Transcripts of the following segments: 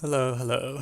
Hello, hello.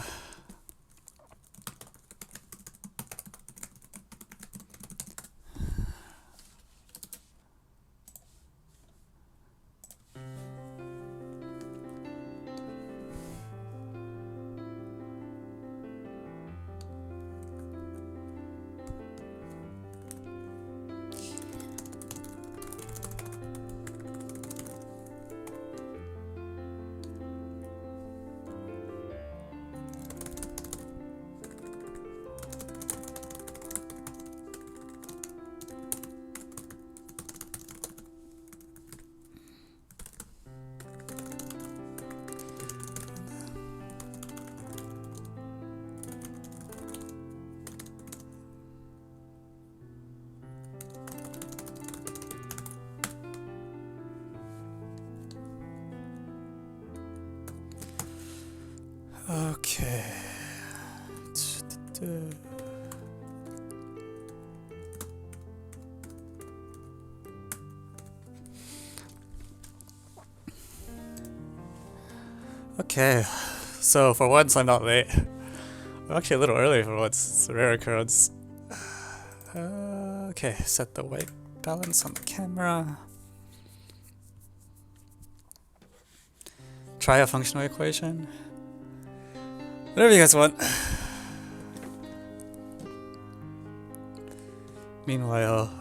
Okay. Okay, so for once I'm not late. I'm actually a little early for once. It's a rare occurrence. Okay, set the white balance on the camera. Try a functional equation. Whatever you guys want. Meanwhile,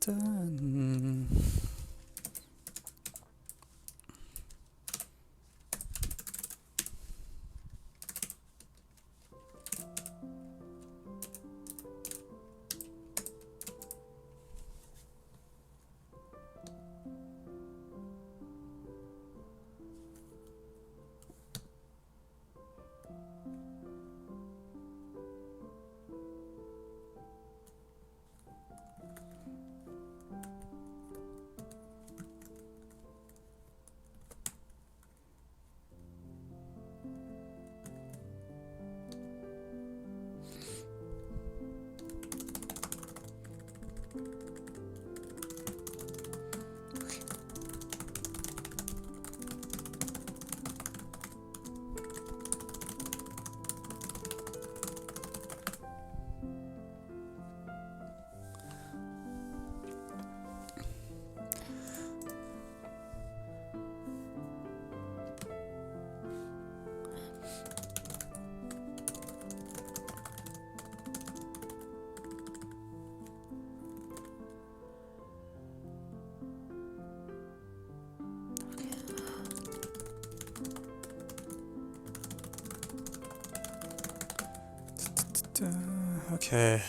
done. Okay.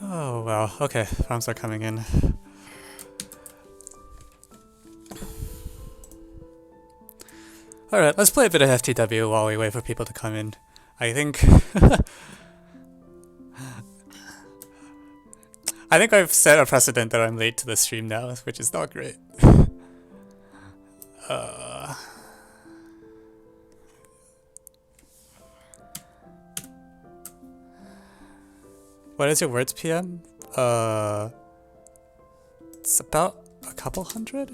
Oh wow, okay, problems are coming in. Alright, let's play a bit of FTW while we wait for people to come in. I think I think I've set a precedent that I'm late to the stream now, which is not great. What is your words PM? It's about a couple hundred?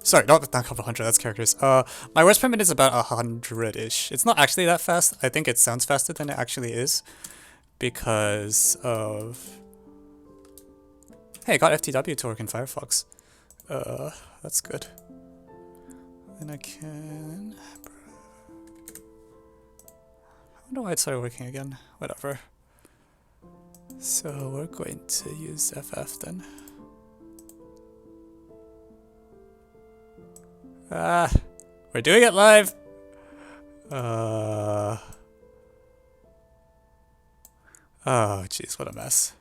Sorry, not a couple hundred, that's characters. My words per minute is about 100-ish. It's not actually that fast. I think it sounds faster than it actually is. Because of... Hey, I got FTW to work in Firefox. That's good. then I can... I wonder why it started working again. Whatever. So we're going to use FF then. Ah, we're doing it live! Oh jeez, what a mess.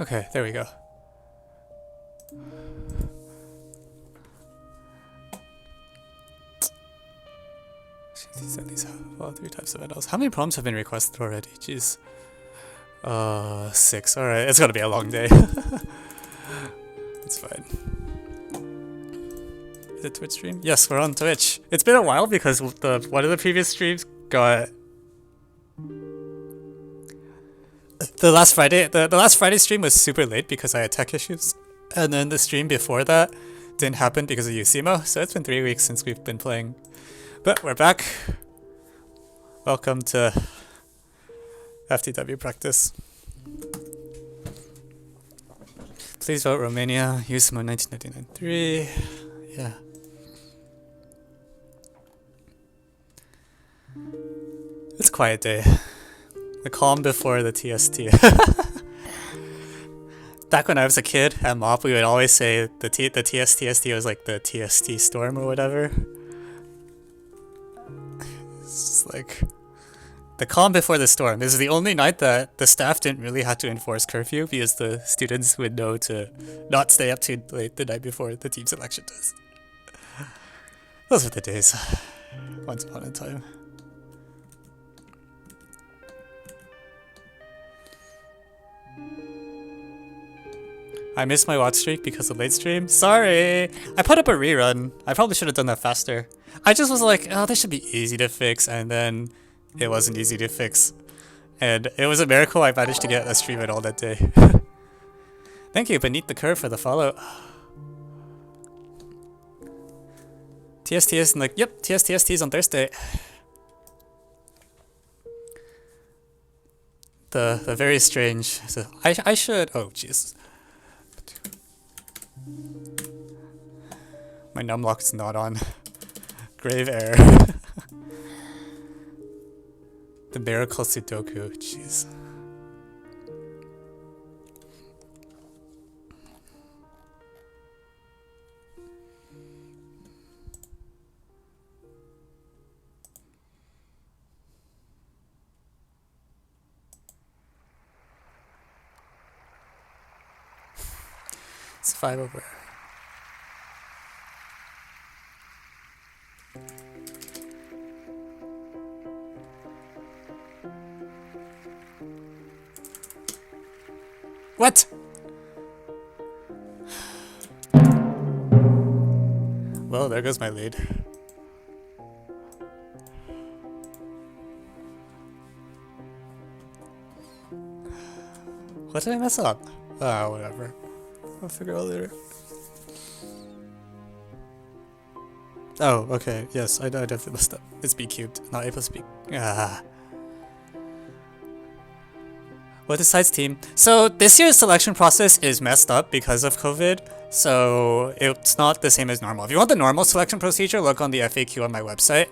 Okay, there we go. These well, 3 types of medals. How many problems have been requested already? Jeez. 6. Alright, it's gonna be a long day. It's fine. Is it Twitch stream? Yes, we're on Twitch. It's been a while because one of the previous streams got... The last Friday stream was super late because I had tech issues. And then the stream before that didn't happen because of USAMO. So it's been 3 weeks since we've been playing. But we're back. Welcome to FTW practice. Please vote Romania. USAMO 1999-3. Yeah. It's a quiet day. The calm before the TST. Back when I was a kid at MOP, we would always say the TST was like the TST storm or whatever. It's just like the calm before the storm. This is the only night that the staff didn't really have to enforce curfew because the students would know to not stay up too late the night before the team selection does. Those were the days. Once upon a time. I missed my watch streak because of late stream. Sorry! I put up a rerun. I probably should have done that faster. I just was like, oh, this should be easy to fix, and then it wasn't easy to fix. And it was a miracle I managed to get a stream at all that day. Thank you, Beneath the Curve, for the follow. TSTS and like, yep, TSTS on Thursday. The very strange. So I should. Oh jeez. My numlock's not on. Grave error. The miracle sudoku. Jeez. It's 5 over. What? Well, there goes my lead. What did I mess up? Ah, whatever. I'll figure out later. Oh, okay. Yes, I definitely messed up. It's b cubed, not a plus b. Ah. What decides team? So this year's selection process is messed up because of COVID. So it's not the same as normal. If you want the normal selection procedure, look on the FAQ on my website.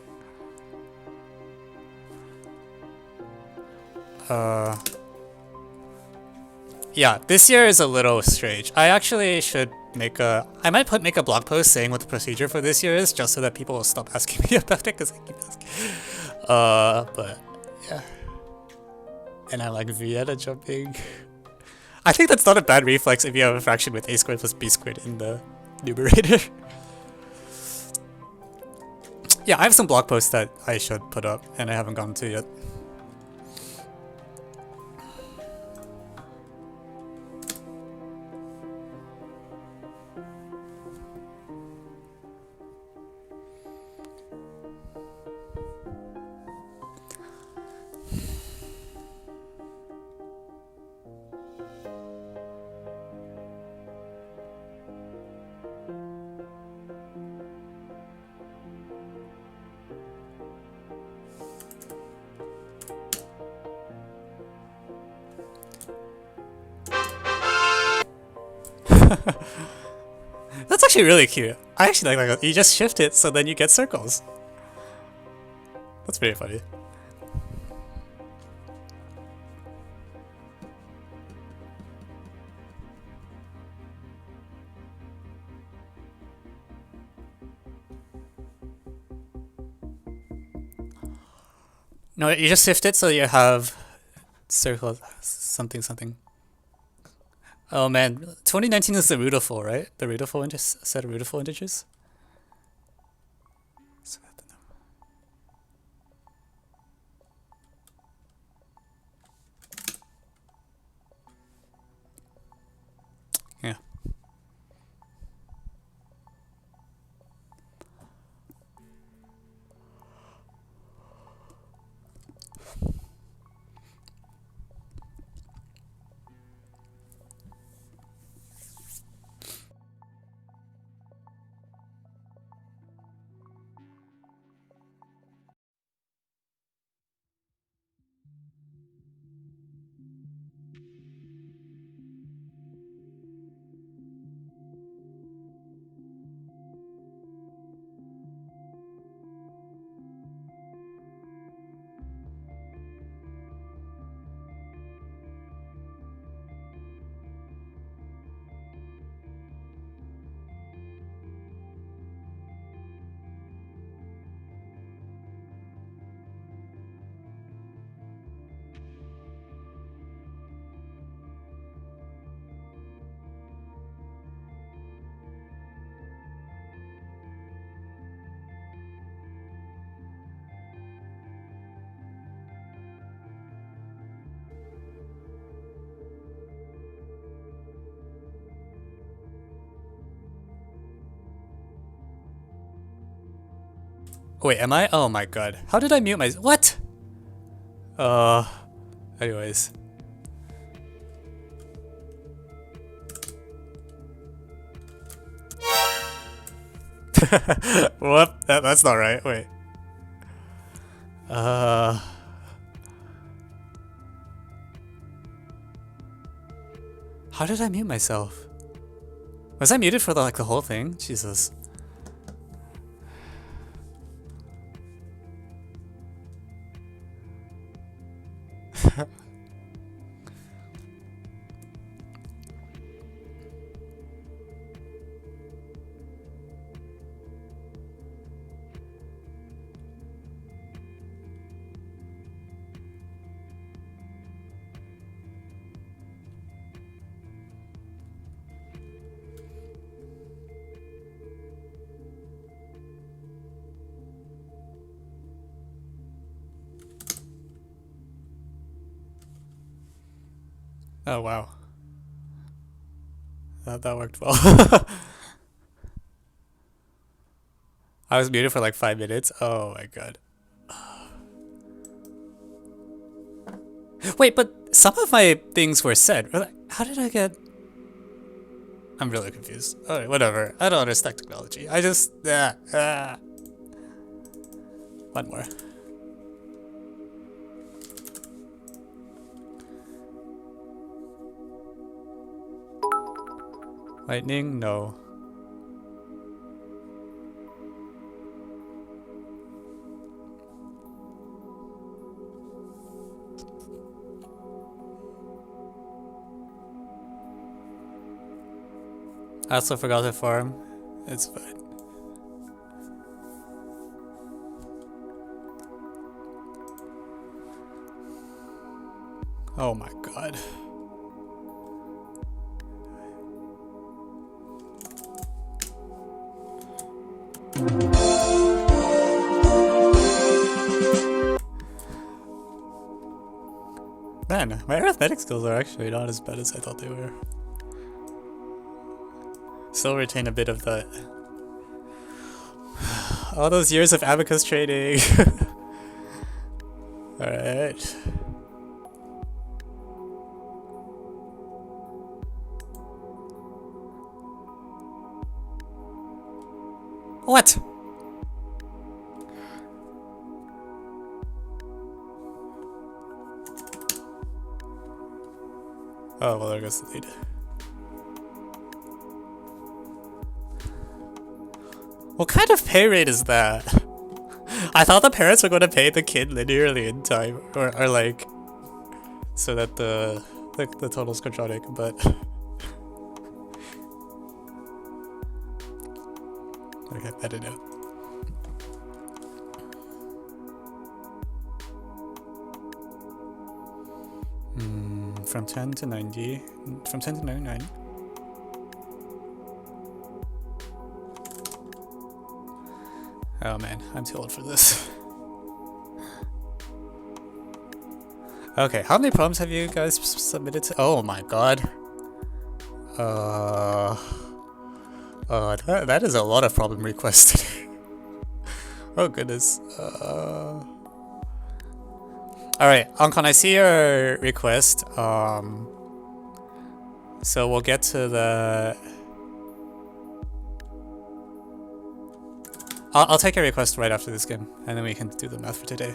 Yeah, this year is a little strange. I actually should make a... I might make a blog post saying what the procedure for this year is, just so that people will stop asking me about it, because I keep asking. But, yeah. And I like Vienna jumping. I think that's not a bad reflex if you have a fraction with a squared plus b squared in the numerator. Yeah, I have some blog posts that I should put up, and I haven't gotten to yet. That's actually really cute. I actually like that. You just shift it so then you get circles. That's pretty funny. No, you just shift it so you have circle something something. Oh man, 2019 is the root of 4, right? The root of 4 set of root of 4 integers. Yeah. Wait, am I? Oh my god. How did I mute my... What? Anyways. Whoop, that's not right. Wait. How did I mute myself? Was I muted for the whole thing? Jesus. Oh wow. That worked well. I was muted for like 5 minutes. Oh my god. Wait, but some of my things were said. How did I get... I'm really confused. Alright, whatever. I don't understand technology. I just... One more. Lightning? No. I also forgot to farm. It's fine. Oh my god. Man, my arithmetic skills are actually not as bad as I thought they were. Still retain a bit of that. All those years of abacus trading. Alright. What? Oh, well, there goes the lead. What kind of pay rate is that? I thought the parents were going to pay the kid linearly in time, or like, so that the total's quadratic, but okay, I don't know. From 10 to 90, from 10 to 99. Oh man, I'm too old for this. Okay, how many problems have you guys submitted to? Oh my god. That is a lot of problem requests. Oh goodness. Alright, Ankon, I see your request. So we'll get to the... I'll take your request right after this game, and then we can do the math for today.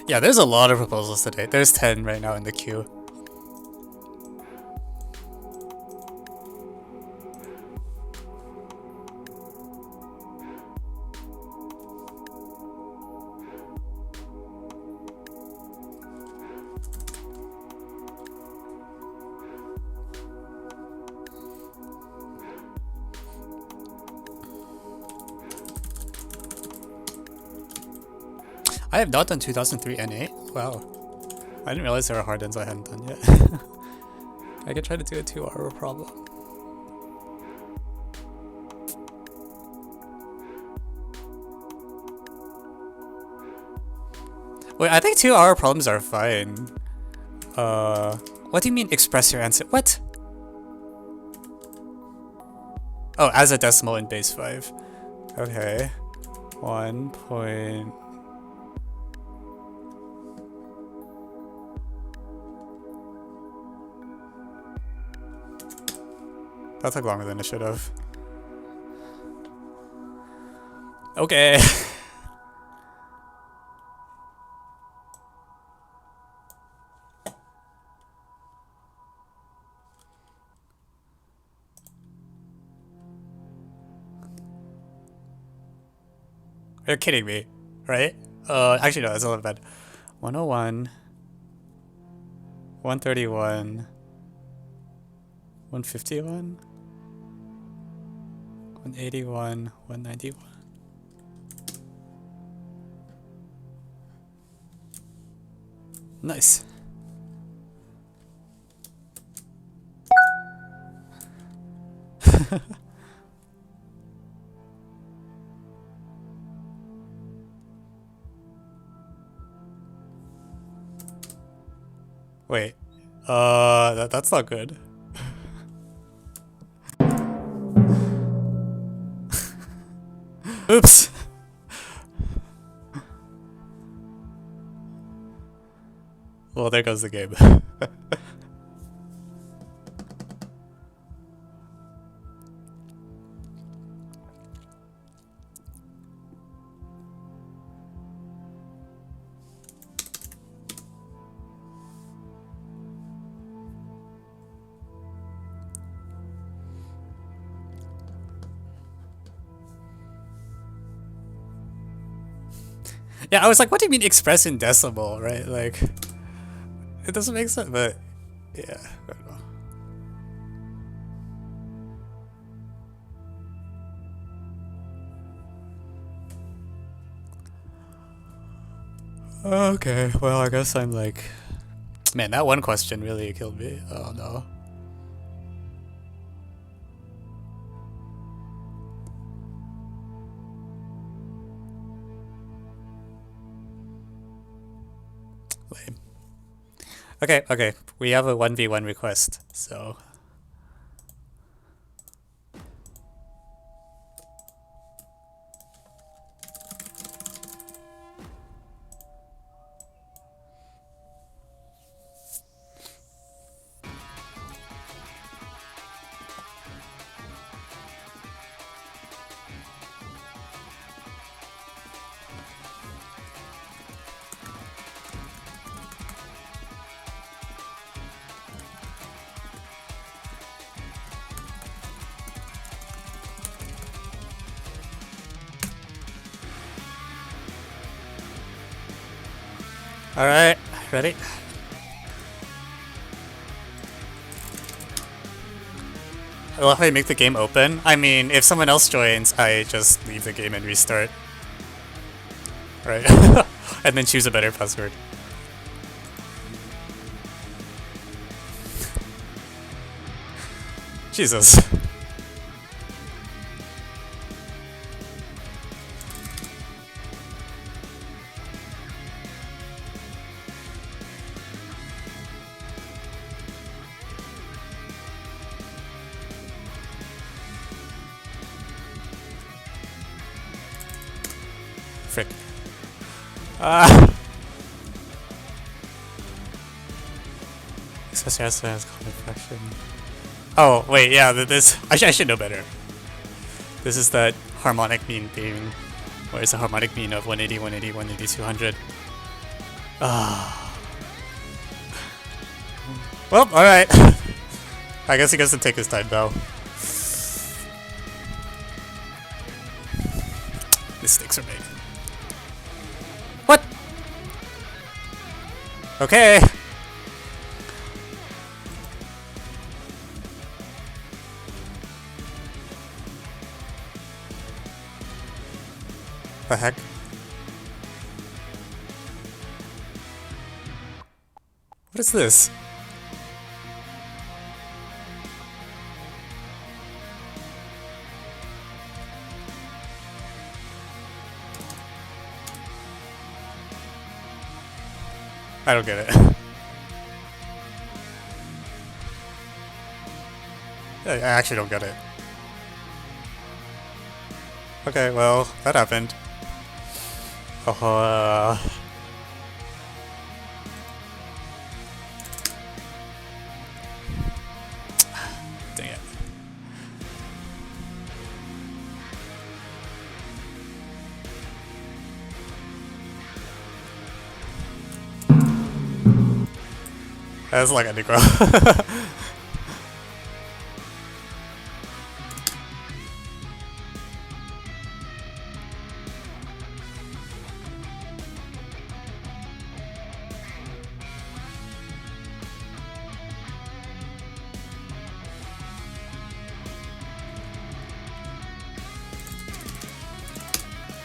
Yeah, there's a lot of proposals today. There's 10 right now in the queue. I have not done 2003 NA. Wow. I didn't realize there were hard ends I hadn't done yet. I could try to do a 2-hour problem. Wait, I think 2-hour problems are fine. What do you mean express your answer? What? Oh, as a decimal in base 5. Okay. 1 point... That took longer than it should have. Okay. You're kidding me, right? Actually no, that's a little bad. 101, 131, 151, 181, 191. Nice. Wait, that's not good. Oops. Well, there goes the game. Yeah, I was like, what do you mean express in decimal, right? Like, it doesn't make sense, but yeah, I don't know. Okay, well, I guess I'm like, man, that one question really killed me. Oh no. Lame. Okay, we have a 1v1 request, so... Alright, ready? I love how you make the game open. I mean, if someone else joins, I just leave the game and restart. Right? And then choose a better password. Jesus. Frick. Accessory has called infection. Oh, wait, yeah, this... I should know better. This is that harmonic mean thing. Where it's a harmonic mean of 180, 180, 180, 200. Well, alright. I guess he gets to take his time, though. Mistakes are made. What? Okay. The heck? What is this? I don't get it. I actually don't get it. Okay, well, that happened. Dang it. That's like a Negro.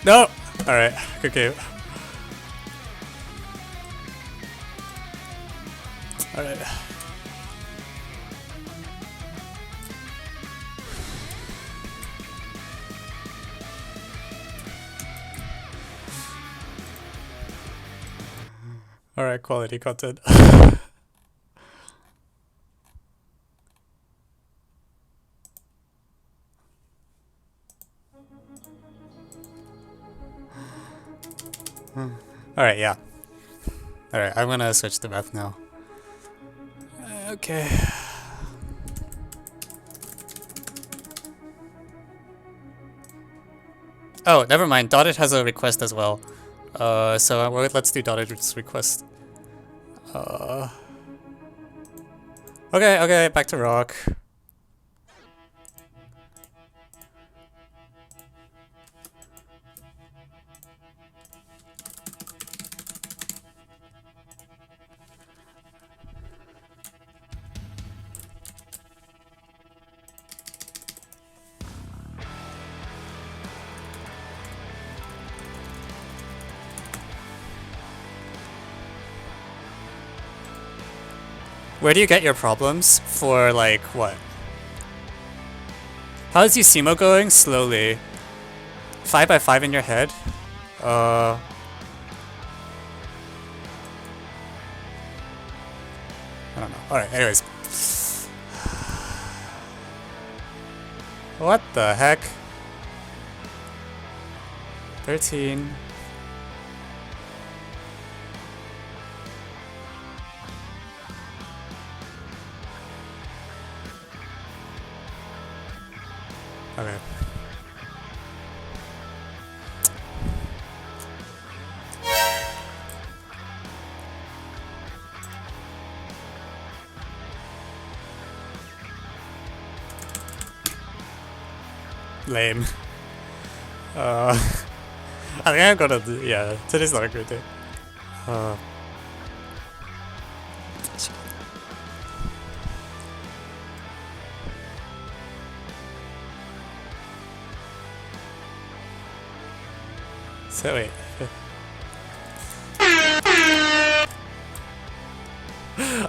No! Alright, good game. Alright. Alright, quality content. Alright, yeah. Alright, I'm gonna switch to math now. Okay. Oh, never mind. Dotted has a request as well. So let's do Dotted's request. Okay, back to rock. Where do you get your problems? For, like, what? How is USAMO going? Slowly. 5 by 5 in your head? I don't know. Alright, anyways. What the heck? 13. Okay. Lame. I think I'm gonna do, yeah, today's not a great day. So wait.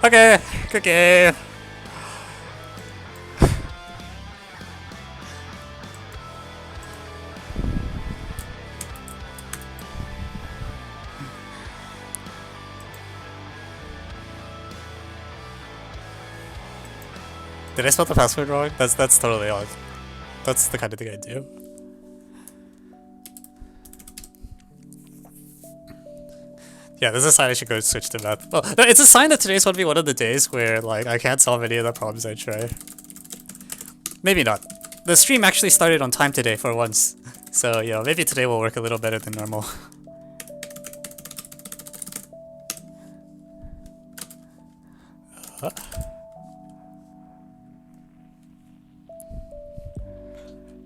Okay, good game. Did I spell the password wrong? That's totally odd. That's the kind of thing I do. Yeah, this is a sign I should go switch to math. Oh, no, it's a sign that today's gonna be one of the days where like I can't solve any of the problems I try. Maybe not. The stream actually started on time today for once. So, you know, maybe today will work a little better than normal.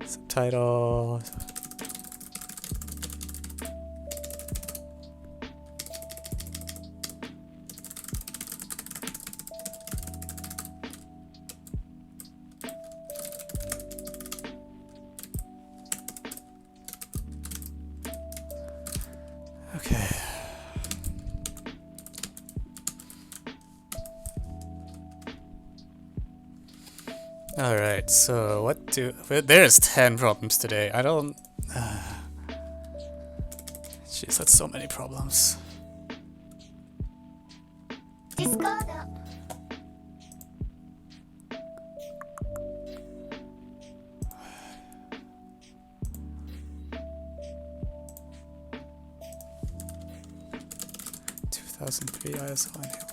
Subtitle. Okay. Alright, so what do... There's 10 problems today. I don't... Jeez, that's so many problems. Discord. 2003 ISL enabled.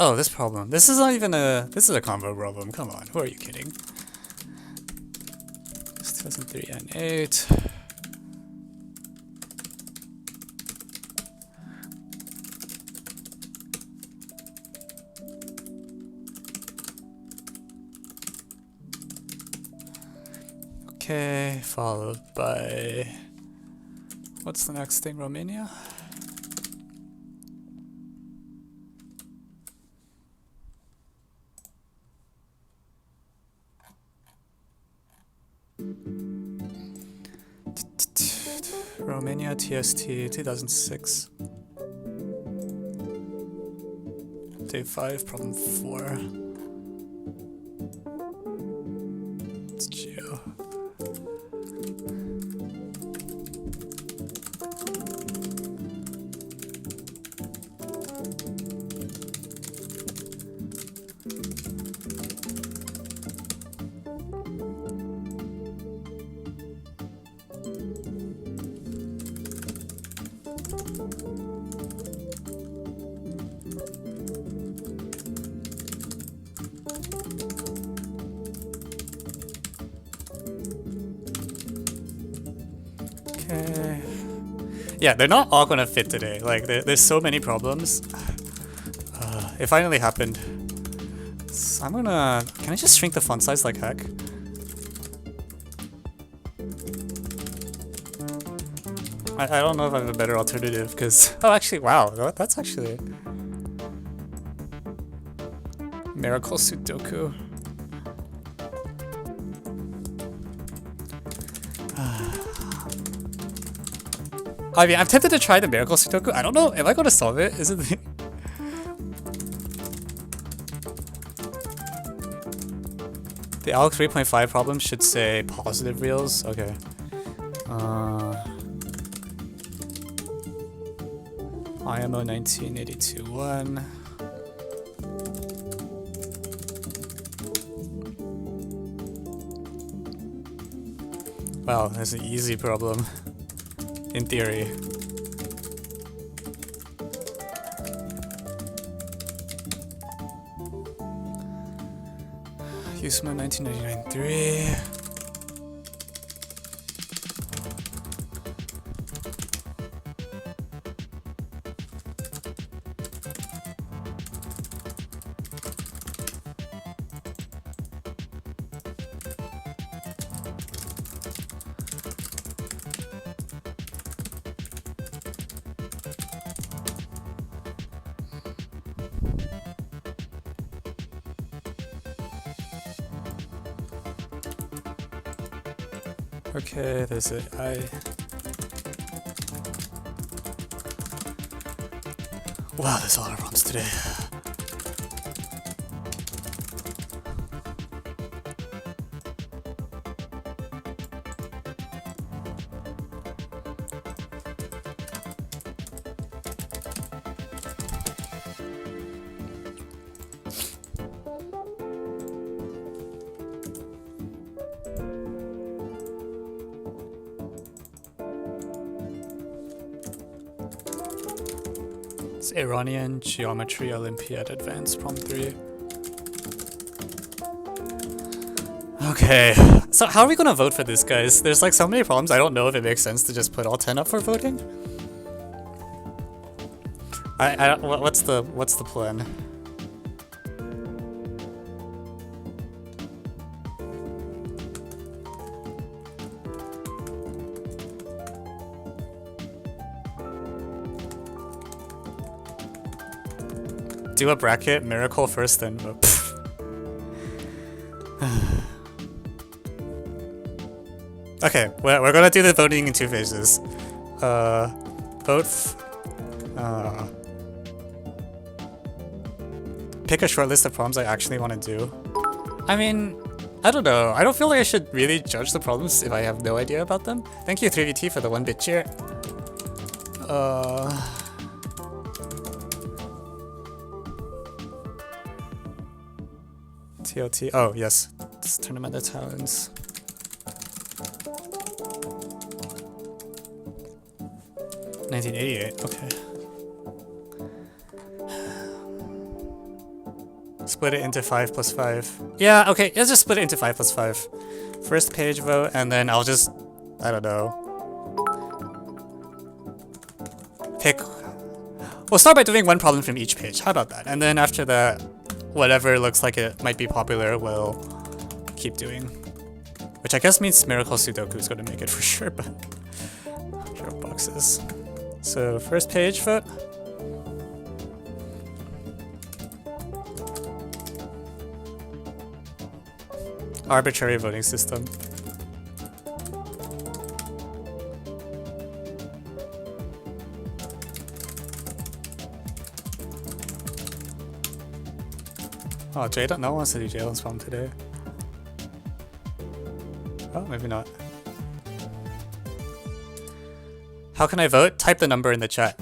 Oh, this problem. This is not even a... This is a combo problem. Come on, who are you kidding? It's 2003 and 8. Okay, followed by... What's the next thing? Romania? Romania TST 2006. Day 5, problem 4. It's Geo. Yeah, they're not all gonna fit today. Like, there's so many problems. It finally happened. So I'm gonna... Can I just shrink the font size like heck? I don't know if I have a better alternative, because... Oh, actually, wow. That's actually... Miracle Sudoku. I mean, I'm tempted to try the Miracle Sudoku. I don't know. Am I going to solve it? Is it the... The Alg 3.5 problem should say positive reals. Okay. IMO 1982-1. Wow, that's an easy problem. In theory. USAMO 1999-3. Okay, there's it. Wow, there's a lot of problems today. It's Iranian Geometry Olympiad Advanced Problem 3. Okay, so how are we gonna vote for this, guys? There's like so many problems, I don't know if it makes sense to just put all 10 up for voting. What's the plan? Do a bracket, miracle first, then vote. Okay, we're gonna do the voting in 2 phases. Pick a short list of problems I actually want to do. I mean, I don't know. I don't feel like I should really judge the problems if I have no idea about them. Thank you 3VT for the 1-bit cheer. TLT. Oh, yes. It's Tournament of Talents. $1988. Okay. Split it into 5 plus 5. Yeah, okay. Let's just split it into 5 plus 5. First page vote, and then I'll just, I don't know, pick. We'll start by doing 1 problem from each page. How about that? And then after that, whatever looks like it might be popular, we'll keep doing. Which I guess means Miracle Sudoku is going to make it for sure, but short boxes. So first page vote. Arbitrary voting system. Oh, Jada? No one wants to do Jalen's problem today. Oh, maybe not. How can I vote? Type the number in the chat.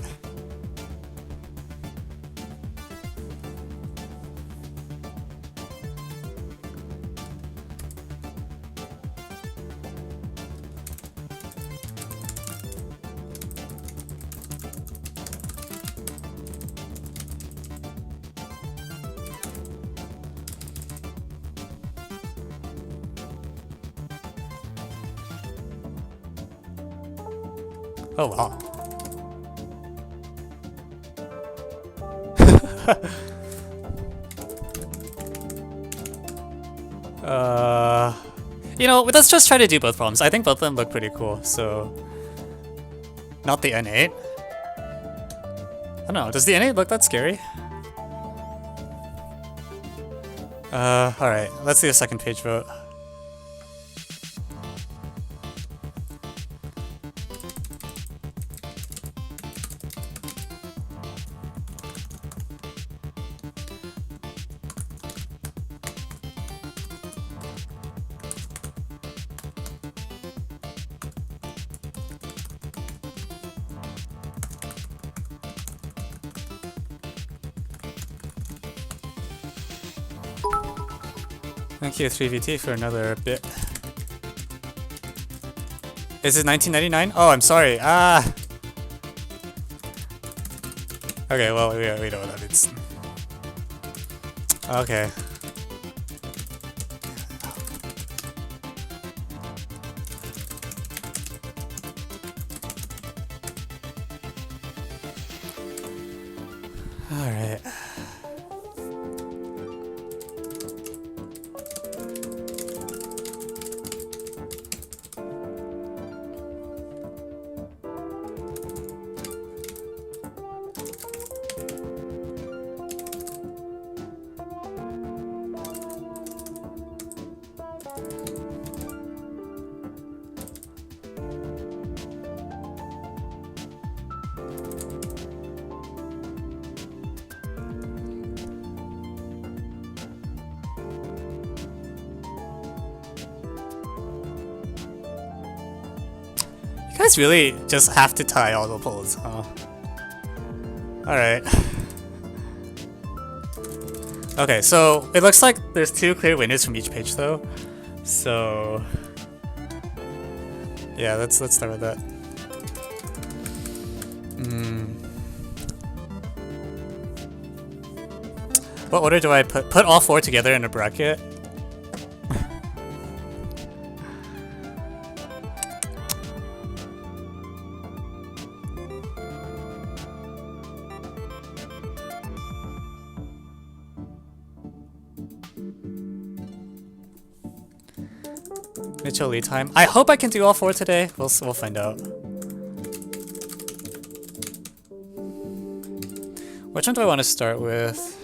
Oh wow. You know, let's just try to do both problems. I think both of them look pretty cool, so... Not the N8. I don't know, does the N8 look that scary? Alright, let's do a second page vote. Thank you 3VT for another bit. Is it 1999? Oh, I'm sorry. Ah. Okay, well, we know what that means. Okay. All right. guys really just have to tie all the polls, huh? Alright. Okay, so it looks like there's 2 clear winners from each page though. So yeah, let's start with that. What order do I put all 4 together in a bracket? Mitchell lead time. I hope I can do all 4 today. We'll find out. Which one do I want to start with?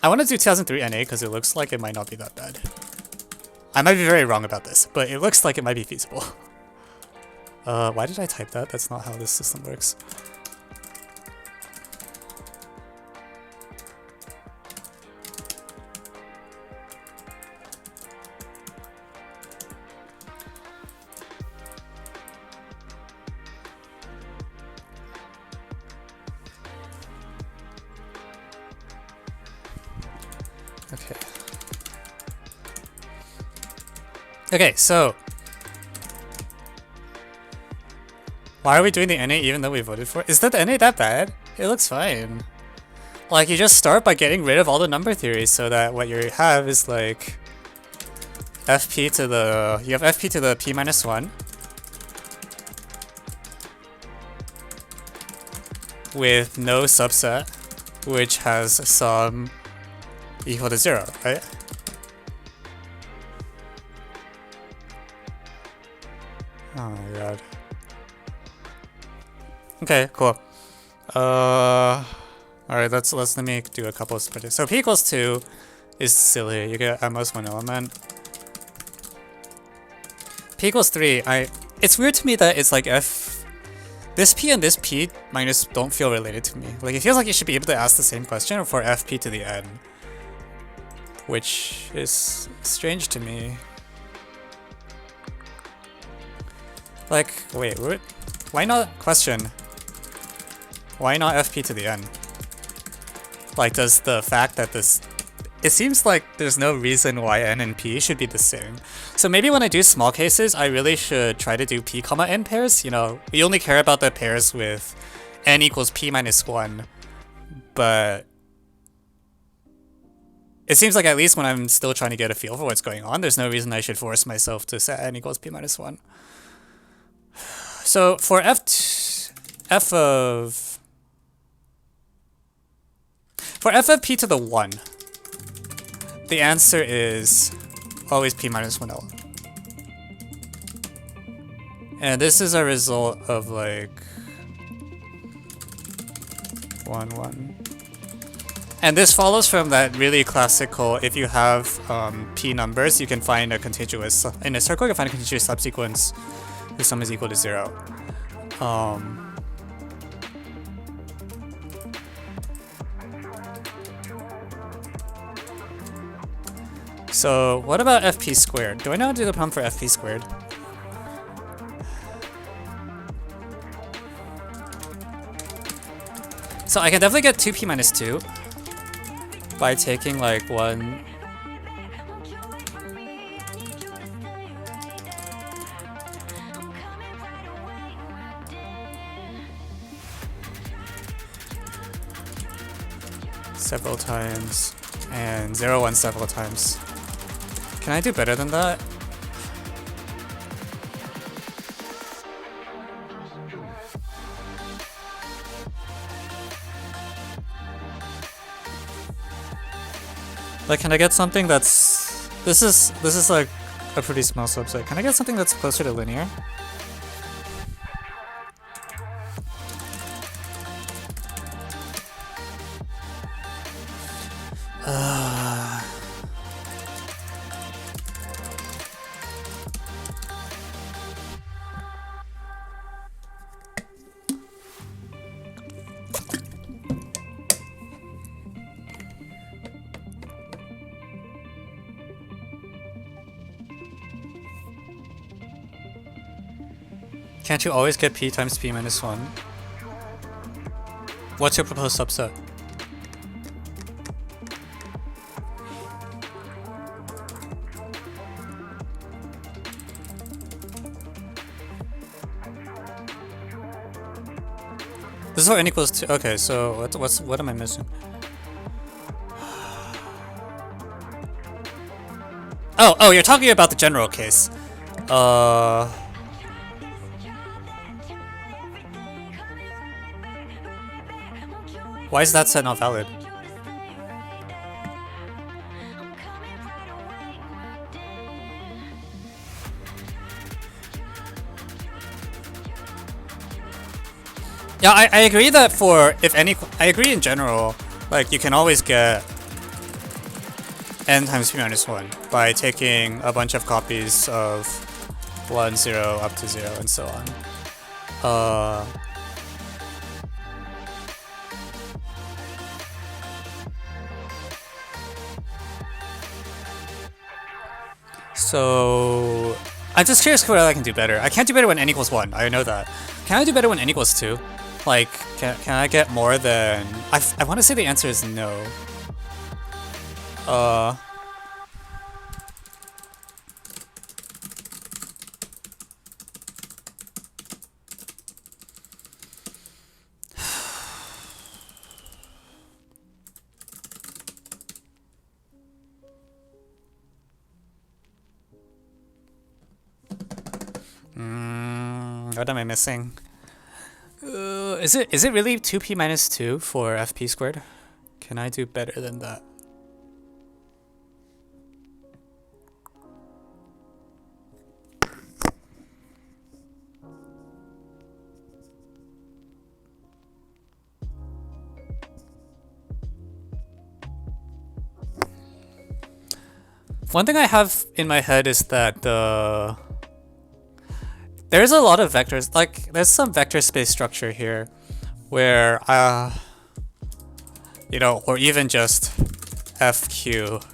I want to do 2003 NA because it looks like it might not be that bad. I might be very wrong about this, but it looks like it might be feasible. Why did I type that? That's not how this system works. Okay. Okay, so why are we doing the NA even though we voted for it? Is that the NA that bad? It looks fine. Like, you just start by getting rid of all the number theories so that what you have is like FP to the... You have FP to the P minus 1 with no subset, which has sum equal to 0, right? Oh my god. Okay, cool. Alright, let me do a couple of spreadsheets. So P equals 2 is silly. You get at most 1 element. P equals 3, it's weird to me that it's like this P and this P minus don't feel related to me. Like, it feels like you should be able to ask the same question for FP to the N, which is strange to me. Like, wait, what? Why not question? Why not FP to the N? Like, does the fact that this... It seems like there's no reason why N and P should be the same. So maybe when I do small cases, I really should try to do P comma N pairs. You know, we only care about the pairs with N equals P minus 1. But it seems like at least when I'm still trying to get a feel for what's going on, there's no reason I should force myself to set N equals P minus 1. So for F of P to the 1, the answer is always P minus 1 L. And this is a result of like 1, 1. And this follows from that really classical, if you have P numbers, you can find a contiguous, in a circle you can find a contiguous subsequence whose sum is equal to 0. So what about FP squared? Do I know how to do the problem for FP squared? So I can definitely get 2P minus 2 by taking like one... several times, and 0, 1 several times. Can I do better than that? Like, can I get something that's... This is like a pretty small subset. Can I get something that's closer to linear? Can't you always get p times p minus 1? What's your proposed subset? This is what n equals 2. Okay, so what am I missing? Oh, you're talking about the general case. Why is that set not valid? Yeah, I agree that for I agree in general, like you can always get n times p minus 1 by taking a bunch of copies of 1, 0 up to 0 and so on. So I'm just curious whether I can do better. I can't do better when n equals 1, I know that. Can I do better when n equals 2? Like, can I get more than... I want to say the answer is no. What am I missing? Is it really 2p minus 2 for fp squared? Can I do better than that? One thing I have in my head is that there's a lot of vectors, like there's some vector space structure here where you know, or even just fq,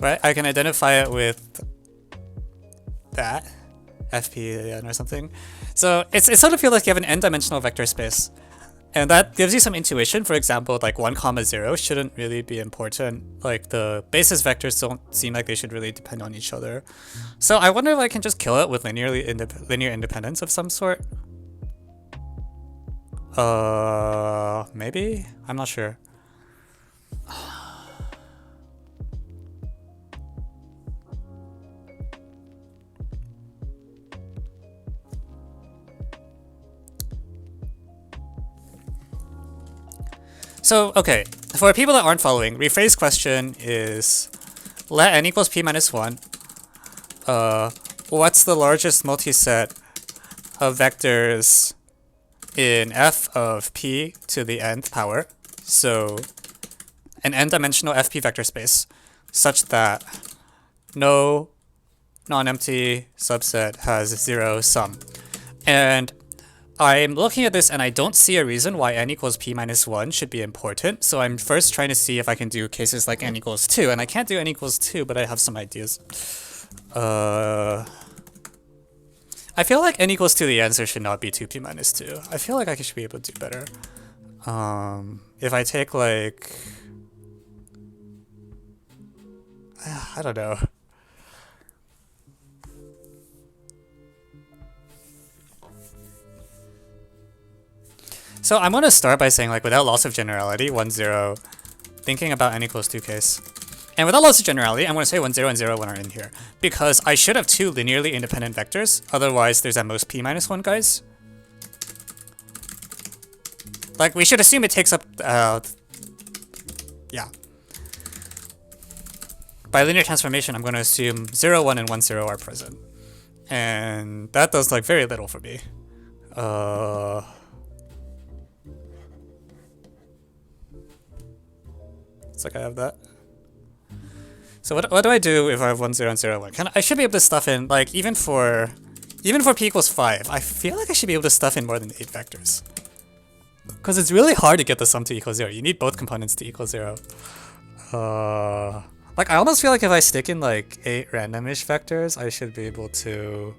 right? I can identify it with that fp or something. So it sort of feels like you have an n-dimensional vector space, and that gives you some intuition. For example, like 1, 0 shouldn't really be important. Like the basis vectors don't seem like they should really depend on each other. So I wonder if I can just kill it with linear independence of some sort. Maybe? I'm not sure. So, okay, for people that aren't following, rephrase question is let n equals p minus 1. What's the largest multiset of vectors in f of p to the nth power? So, an n-dimensional fp vector space such that no non-empty subset has 0 sum. And I'm looking at this and I don't see a reason why n equals p minus 1 should be important. So I'm first trying to see if I can do cases like n equals 2. And I can't do n equals 2, but I have some ideas. I feel like n equals 2, the answer should not be 2p minus 2. I feel like I should be able to do better. If I take like... I don't know. So I'm going to start by saying, like, without loss of generality, 1, 0, thinking about n equals 2 case. And without loss of generality, I'm going to say 1, 0, and 0, 1 are in here. Because I should have 2 linearly independent vectors, otherwise there's at most p minus 1, guys. Like, we should assume it takes up, yeah. By linear transformation, I'm going to assume 0, 1, and 1, 0 are present. And that does, like, very little for me. It's like I have that. So what do I do if I have 1, 0, and 0, 1? I should be able to stuff in, like, even for p equals 5, I feel like I should be able to stuff in more than 8 vectors. Because it's really hard to get the sum to equal 0. You need both components to equal 0. Like, I almost feel like if I stick in, like, 8 randomish vectors, I should be able to...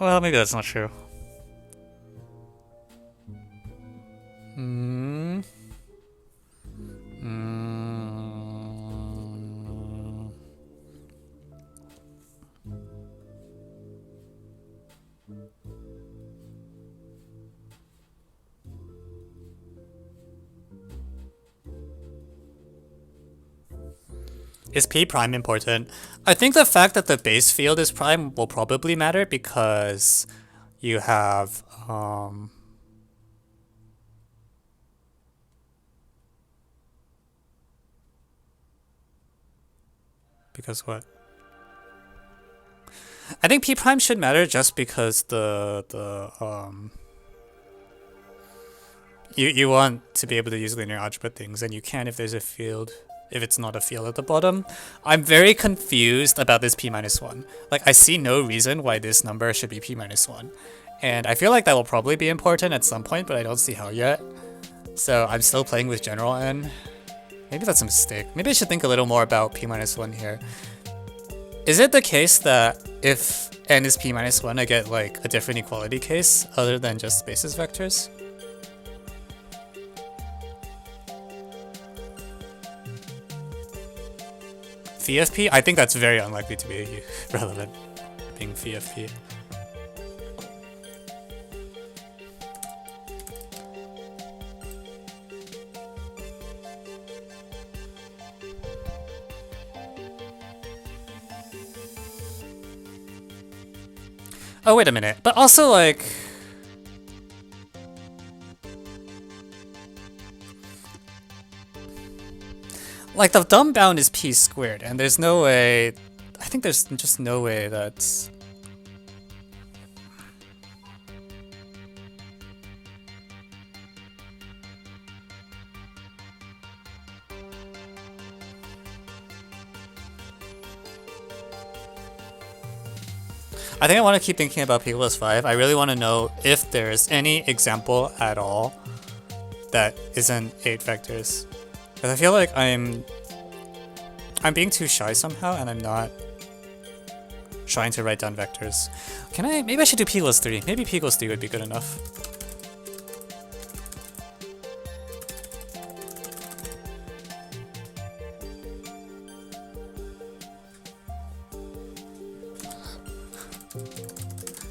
Well, maybe that's not true. Is P prime important? I think the fact that the base field is prime will probably matter because you have because what? I think P prime should matter just because you want to be able to use linear algebra things, and you can if there's a field. If it's not a field at the bottom. I'm very confused about this P minus 1. Like, I see no reason why this number should be P minus 1. And I feel like that will probably be important at some point, but I don't see how yet. So I'm still playing with general n. Maybe that's a mistake. Maybe I should think a little more about P minus 1 here. Is it the case that if n is P minus 1, I get like a different equality case other than just basis vectors? Phi of P? I think that's very unlikely to be relevant, being Phi of P. Oh, wait a minute. But also, like... Like, the dumb bound is P squared, and there's no way... I think there's just no way that's... I think I want to keep thinking about P plus 5. I really want to know if there's any example at all that isn't 8 vectors. Because I feel like I'm being too shy somehow, and I'm not trying to write down vectors. Can I? Maybe I should do P plus 3. Maybe P plus 3 would be good enough.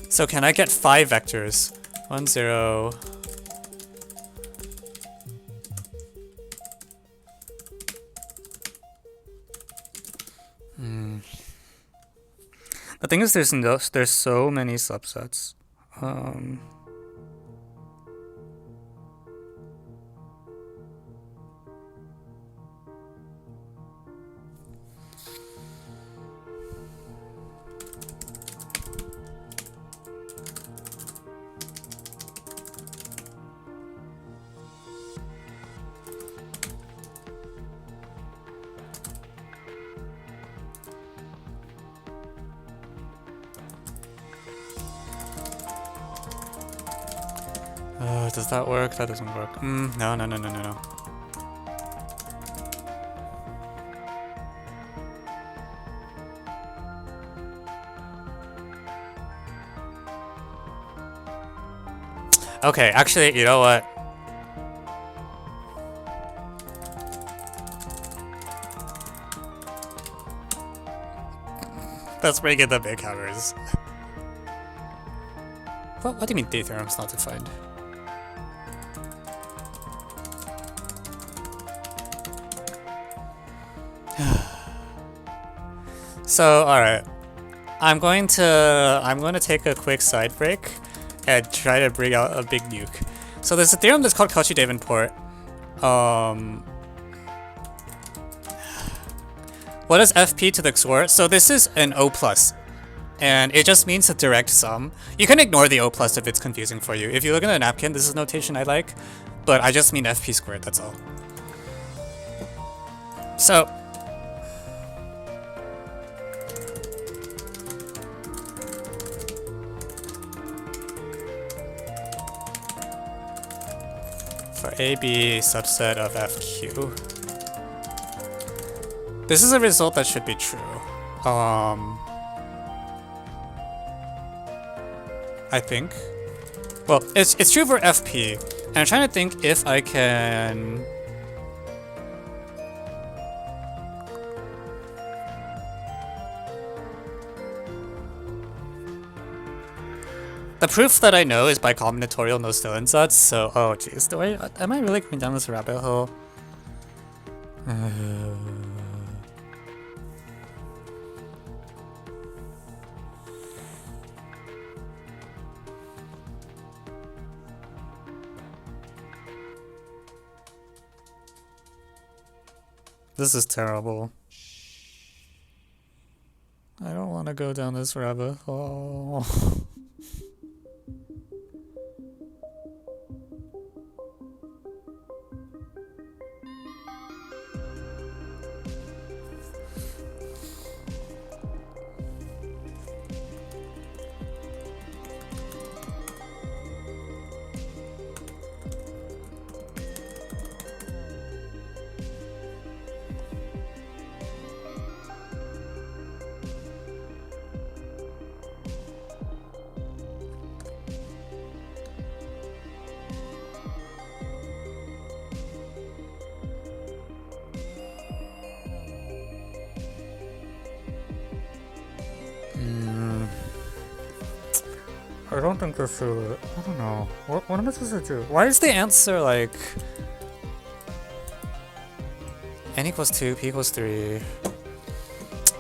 So can I get 5 vectors? 1, 0... The thing is, there's so many subsets. Does that work? That doesn't work. No. Okay, actually, you know what? Let's bring in the big hammers. What do you mean D theorem's not defined? So, alright. I'm going to take a quick side break and try to bring out a big nuke. So there's a theorem that's called Cauchy-Davenport. What is FP to the XOR? So this is an O+, and it just means a direct sum. You can ignore the O+ if it's confusing for you. If you look at the napkin, this is notation I like, but I just mean FP squared, that's all. So, for AB subset of FQ, this is a result that should be true. I think. Well, it's true for FP, and I'm trying to think if I can. The proof that I know is by combinatorial no Stilensatz, so oh jeez, am I really going down this rabbit hole? This is terrible. I don't want to go down this rabbit hole. I don't think this is. I don't know. What am I supposed to do? Why is the answer like n equals 2, p equals 3?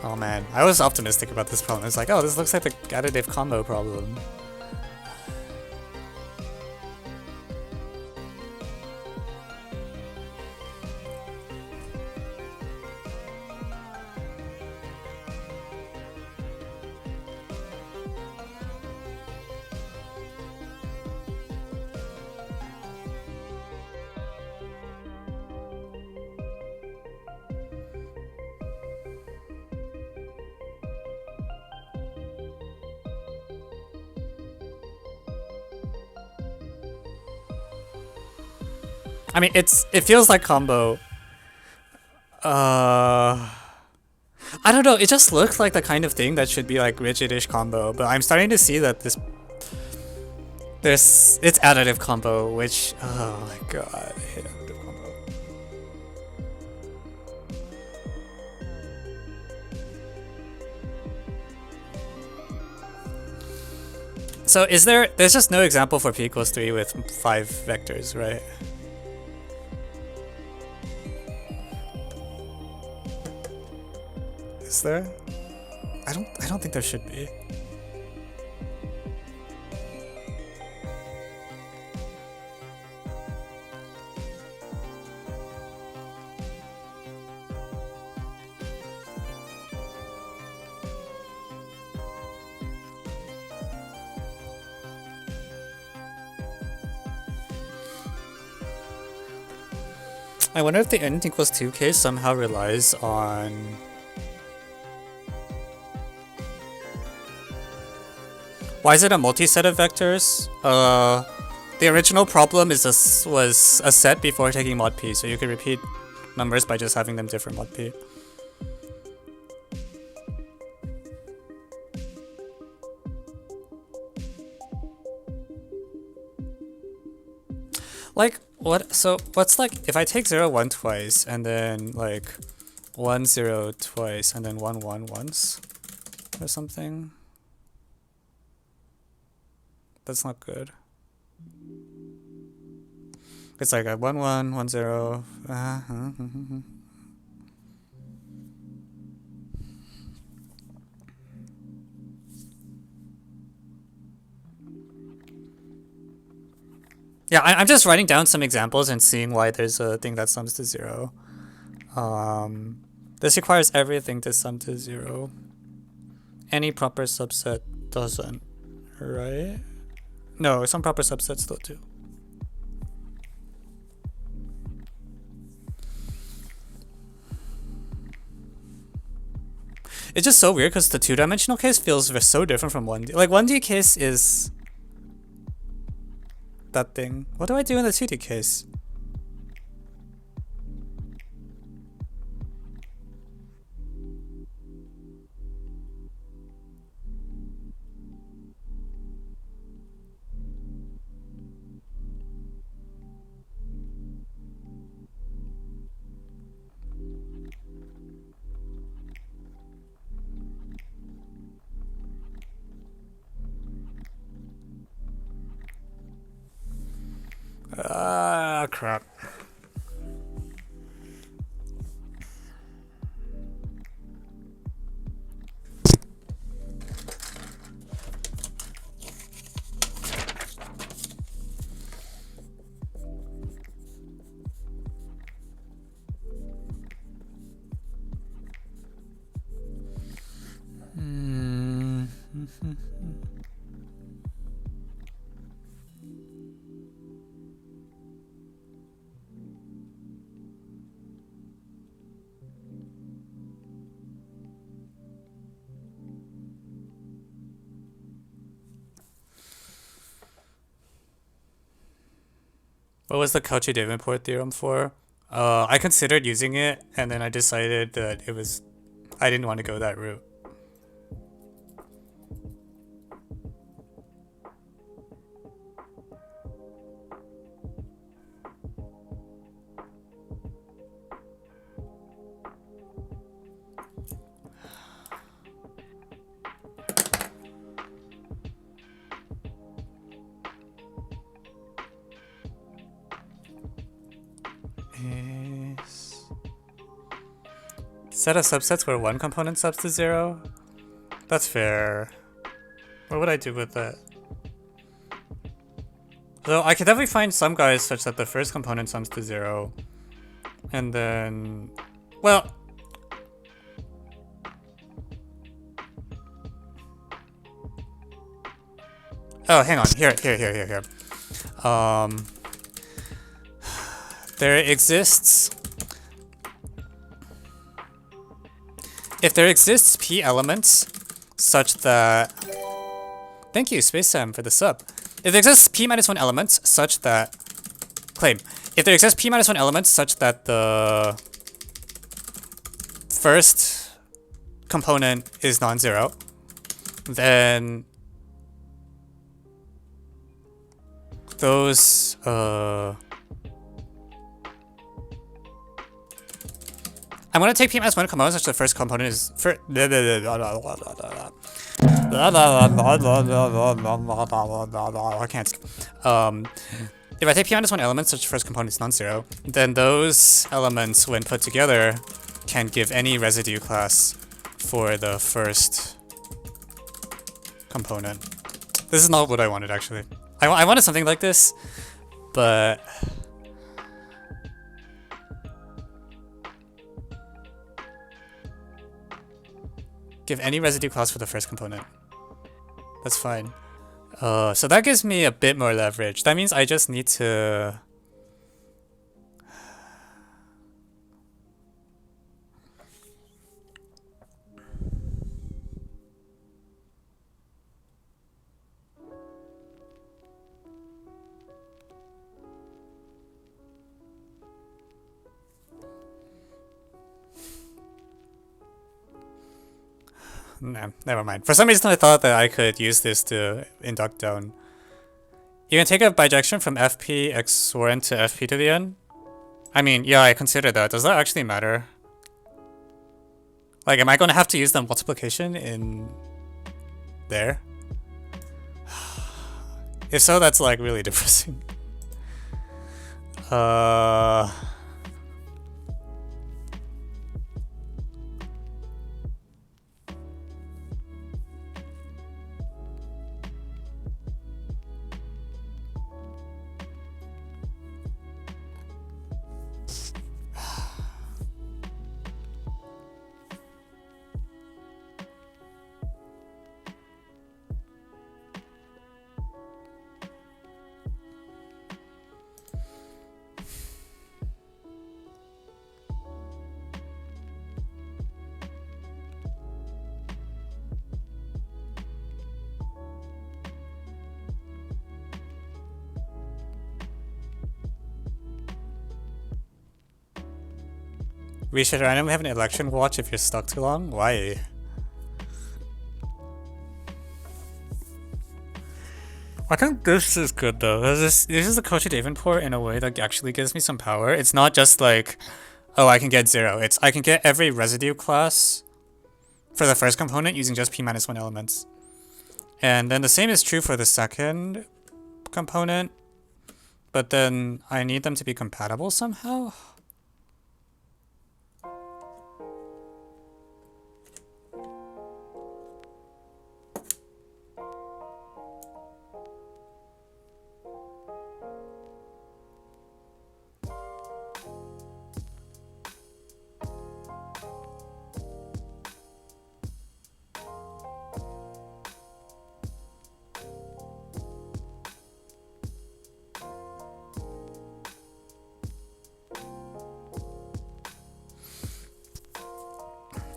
Oh man, I was optimistic about this problem. It's like, oh, this looks like the additive combo problem. I mean, it feels like combo. I don't know. It just looks like the kind of thing that should be like rigid-ish combo, but I'm starting to see that it's additive combo, which oh my god, I hate additive combo. So there's just no example for p equals 3 with 5 vectors, right? Is there? I don't think there should be. I wonder if the n equals 2 case somehow relies on why is it a multi-set of vectors? The original problem was a set before taking mod p, so you could repeat numbers by just having them different mod p. Like, what? So, what's like, if I take 0, 1 twice, and then like 1, 0 twice, and then 1, 1 once, or something? That's not good. It's like a 1, 1, 1, 0. Yeah, I'm just writing down some examples and seeing why there's a thing that sums to 0. This requires everything to sum to 0. Any proper subset doesn't, right? No, some proper subsets still do. It's just so weird because the 2-dimensional case feels so different from 1D. Like 1D case is that thing. What do I do in the 2D case? Ah, crap. What was the Cauchy-Davenport theorem for? I considered using it, and then I decided that I didn't want to go that route. Set of subsets where one component subs to 0? That's fair. What would I do with that? So I could definitely find some guys such that the first component sums to 0. And then... Well... Oh, hang on. Here. There exists... If there exists p elements such that... Thank you, SpaceSam, for the sub. If there exists p-1 elements such that... Claim. If there exists p-1 elements such that the first component is non-zero, then those... I'm gonna take p-1 component such that the first component is... I can't... If I take p-1 elements such the first component is non-zero, then those elements, when put together, can give any residue class for the first component. This is not what I wanted, actually. I wanted something like this, but... Give any residue class for the first component. That's fine. So that gives me a bit more leverage. That means I just need to... Nah, never mind. For some reason I thought that I could use this to induct down. You can take a bijection from FP XOR to FP to the n? I mean, yeah, I consider that. Does that actually matter? Like, am I gonna have to use the multiplication in... there? If so, that's like really depressing. We should randomly have an election watch if you're stuck too long? Why? I think this is good though. This is the Cauchy-Davenport in a way that actually gives me some power. It's not just like, oh, I can get 0. It's I can get every residue class for the first component using just p-1 elements. And then the same is true for the second component. but then I need them to be compatible somehow.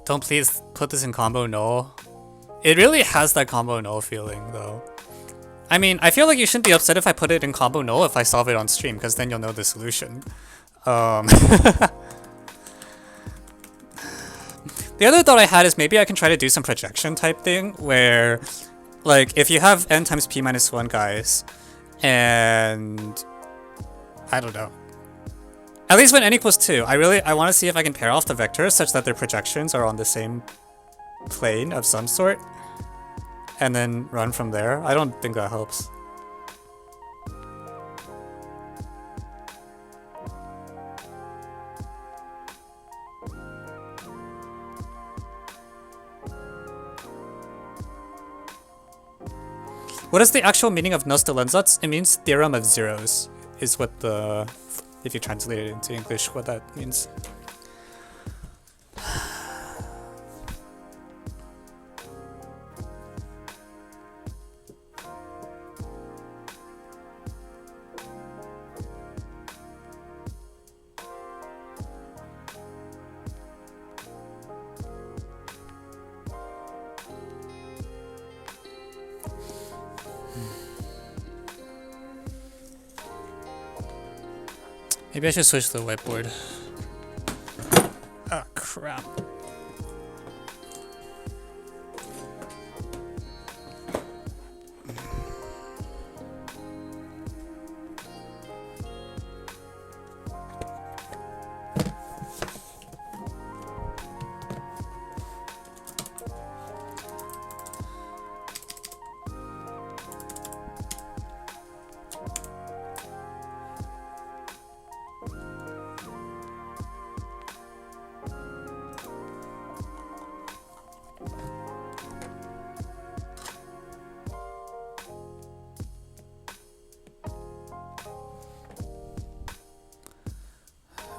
Don't please put this in combo null. It really has that combo null feeling though. I mean, I feel like you shouldn't be upset if I put it in combo null if I solve it on stream, because then you'll know the solution. The other thought I had is maybe I can try to do some projection type thing where, like, if you have n times p minus 1 guys, and I don't know. At least when n equals 2, I want to see if I can pair off the vectors such that their projections are on the same plane of some sort, and then run from there. I don't think that helps. What is the actual meaning of Nostalensatz? It means theorem of zeros, is what the... if you translate it into English, what that means. Maybe I should switch to the whiteboard. Ah, crap.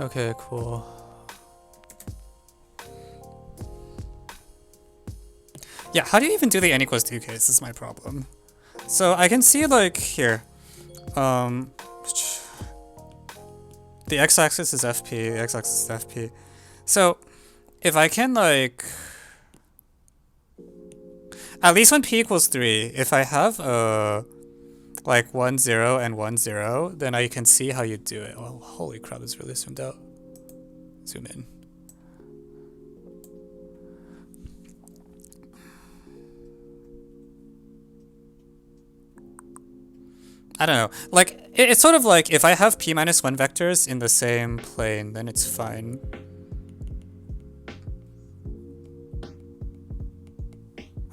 Okay, cool. Yeah, how do you even do the n equals 2 case is my problem. So I can see, like, here. The x-axis is fp, the x-axis is fp. So if I can, like, at least when p equals 3, if I have like 1 0 and 1 0, then I can see how you do it. Oh, holy crap, it's really zoomed out. Zoom in. I don't know. Like, it's sort of like if I have p minus 1 vectors in the same plane, then it's fine.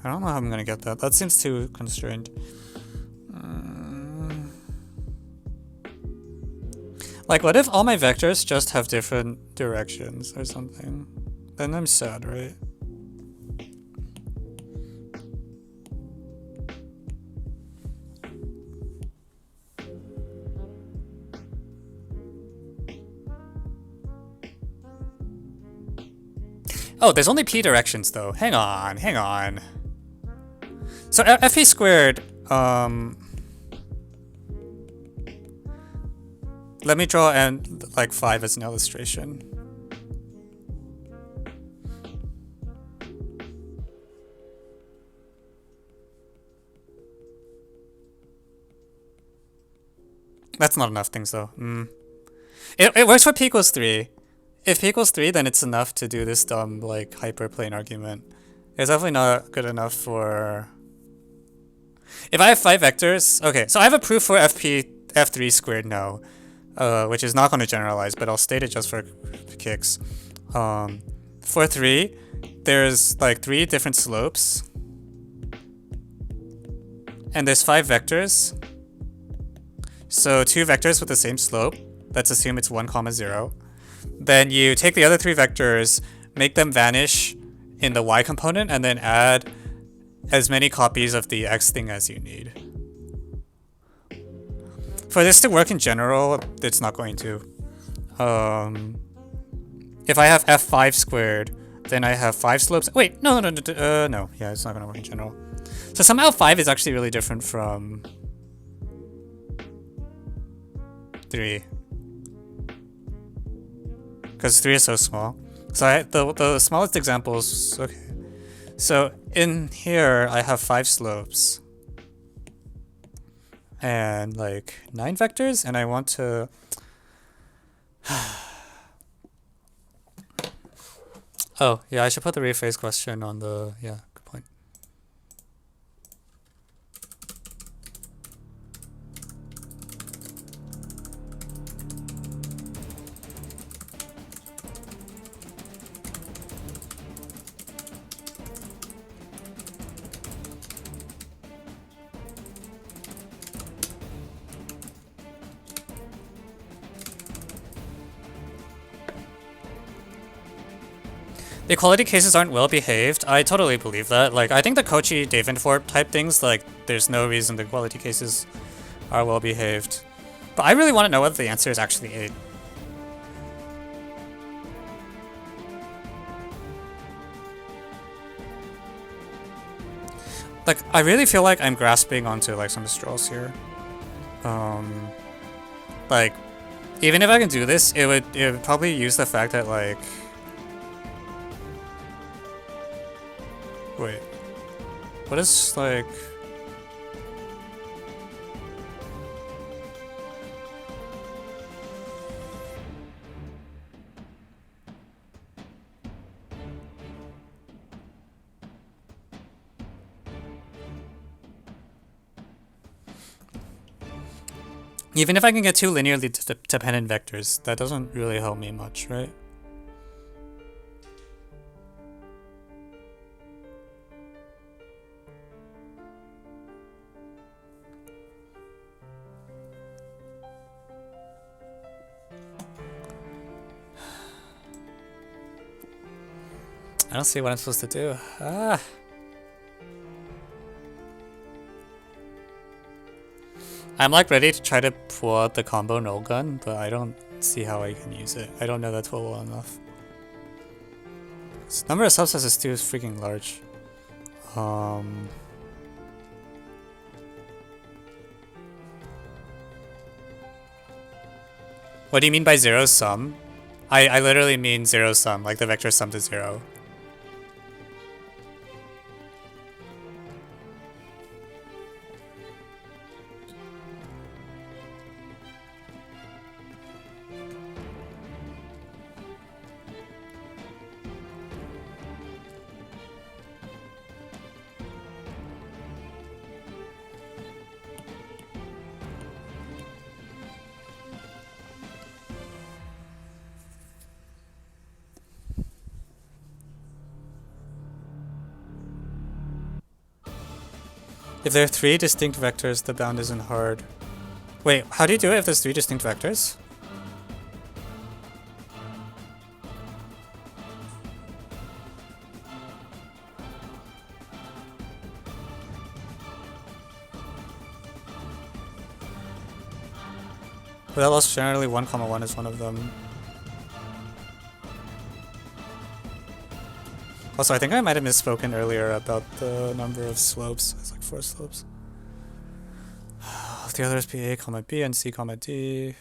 I don't know how I'm gonna get that. That seems too constrained. Like, what if all my vectors just have different directions or something? Then I'm sad, right? Oh, there's only p directions though. Hang on, hang on. So fp squared, let me draw n like 5 as an illustration. That's not enough things though. It works for p equals 3. If p equals 3, then it's enough to do this dumb, like, hyperplane argument. It's definitely not good enough for... If I have 5 vectors... Okay, so I have a proof for f3 squared now, which is not going to generalize, but I'll state it just for kicks. For 3, there's, like, 3 different slopes. And there's 5 vectors. So 2 vectors with the same slope. Let's assume it's 1, 0. Then you take the other 3 vectors, make them vanish in the y component, and then add as many copies of the x thing as you need. For this to work in general, it's not going to. If I have f5 squared, then I have 5 slopes. Wait, no. Yeah, it's not gonna work in general. So somehow 5 is actually really different from 3. Because 3 is so small. So the smallest examples, okay. So in here, I have 5 slopes. And like 9 vectors, and I want to... Oh, yeah, I should put the rephrase question on the... Yeah, good point. The equality cases aren't well behaved. I totally believe that. Like, I think the Cauchy Davenport type things, like, there's no reason the equality cases are well behaved. But I really want to know whether the answer is actually 8. Like, I really feel like I'm grasping onto like some straws here. Like, even if I can do this, it would probably use the fact that like... Wait. What is like... Even if I can get 2 linearly dependent vectors, that doesn't really help me much, right? I don't see what I'm supposed to do. Ah! I'm like ready to try to pull out the combo null gun, but I don't see how I can use it. I don't know that tool well enough. This number of subsets is too freaking large. What do you mean by zero sum? I literally mean zero sum, like the vector sum to 0. If there are 3 distinct vectors, the bound isn't hard. Wait, how do you do it if there's 3 distinct vectors? Well, also generally 1, 1 is one of them. Also, I think I might have misspoken earlier about the number of slopes. It's like 4 slopes. The others be A, comma B, and C, comma D.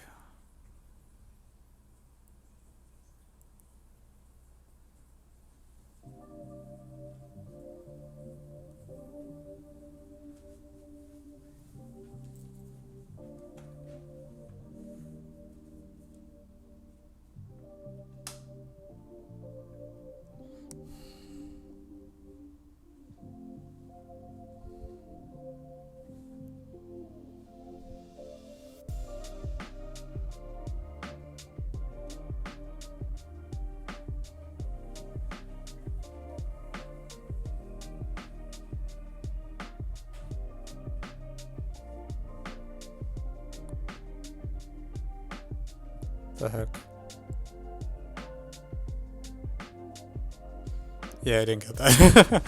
The heck? Yeah, I didn't get that.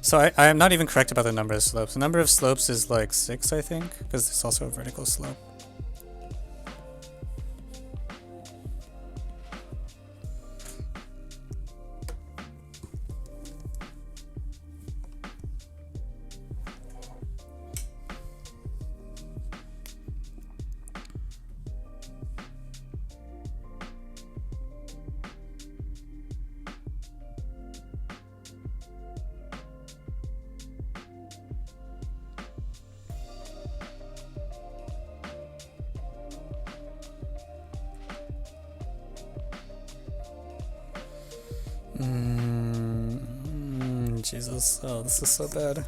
So I am not even correct about the number of slopes. The number of slopes is like 6, I think, because it's also a vertical slope. Jesus, oh, this is so bad.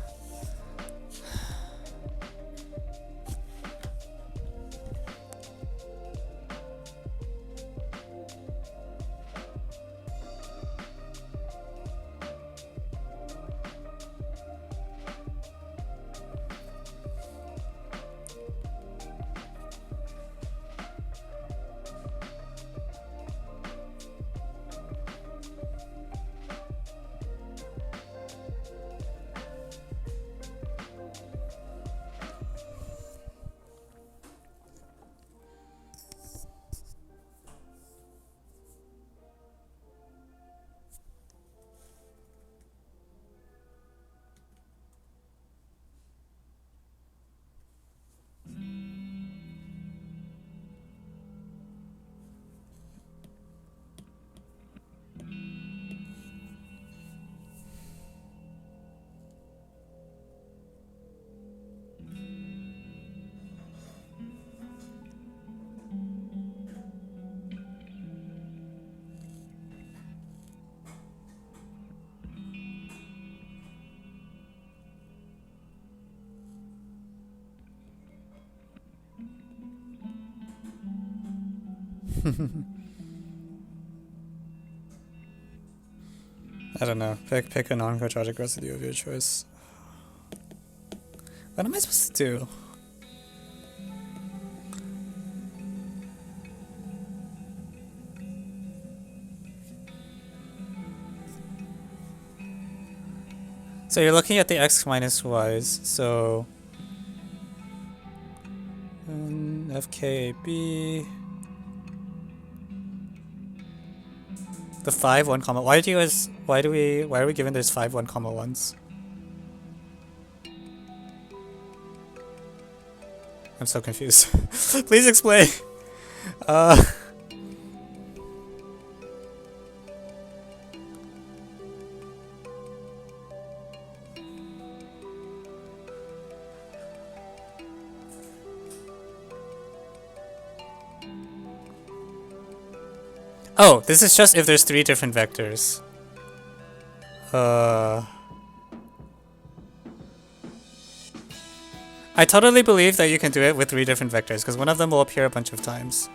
I don't know. Pick a non-quadratic residue of your choice. What am I supposed to do? So you're looking at the x minus y's. So FKB. The 5 1 comma. Why are we given there's 5 1 comma 1s? I'm so confused. Please explain. Oh, this is just if there's 3 different vectors. I totally believe that you can do it with 3 different vectors, because one of them will appear a bunch of times.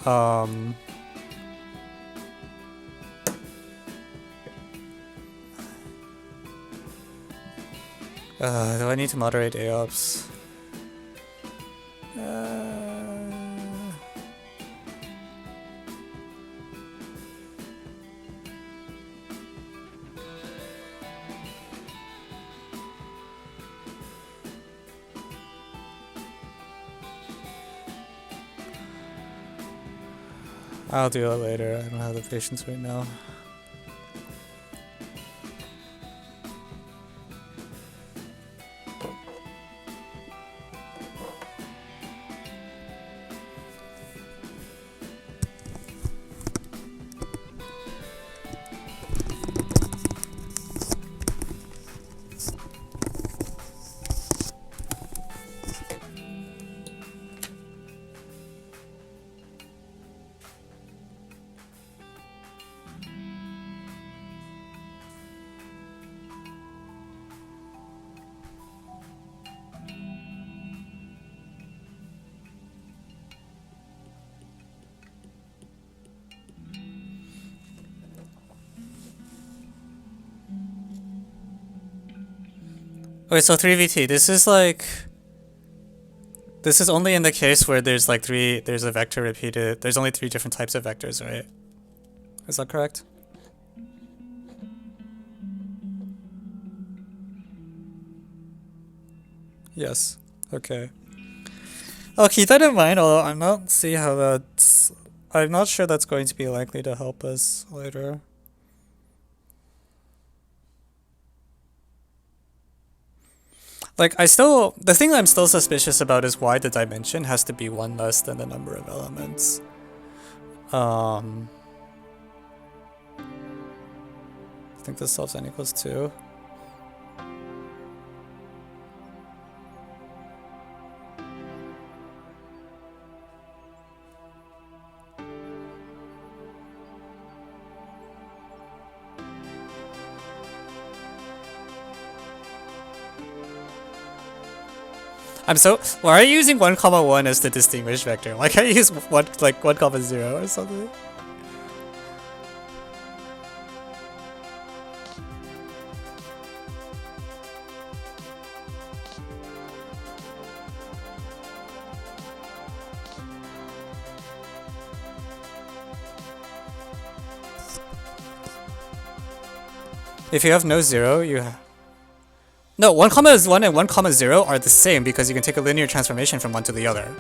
Do I need to moderate AOPS? I'll do it later. I don't have the patience right now. Okay, so 3VT, this is like... This is only in the case where there's like there's a vector repeated. There's only 3 different types of vectors, right? Is that correct? Yes. Okay. I'll keep that in mind, although I'm not sure that's going to be likely to help us later. Like, the thing I'm still suspicious about is why the dimension has to be 1 less than the number of elements. I think this solves n equals 2. Why are you using 1, 1 as the distinguished vector? Why can't you use 1, 0 or something? If you have no 0, you have... No, 1, 1 and 1, 0 are the same because you can take a linear transformation from one to the other.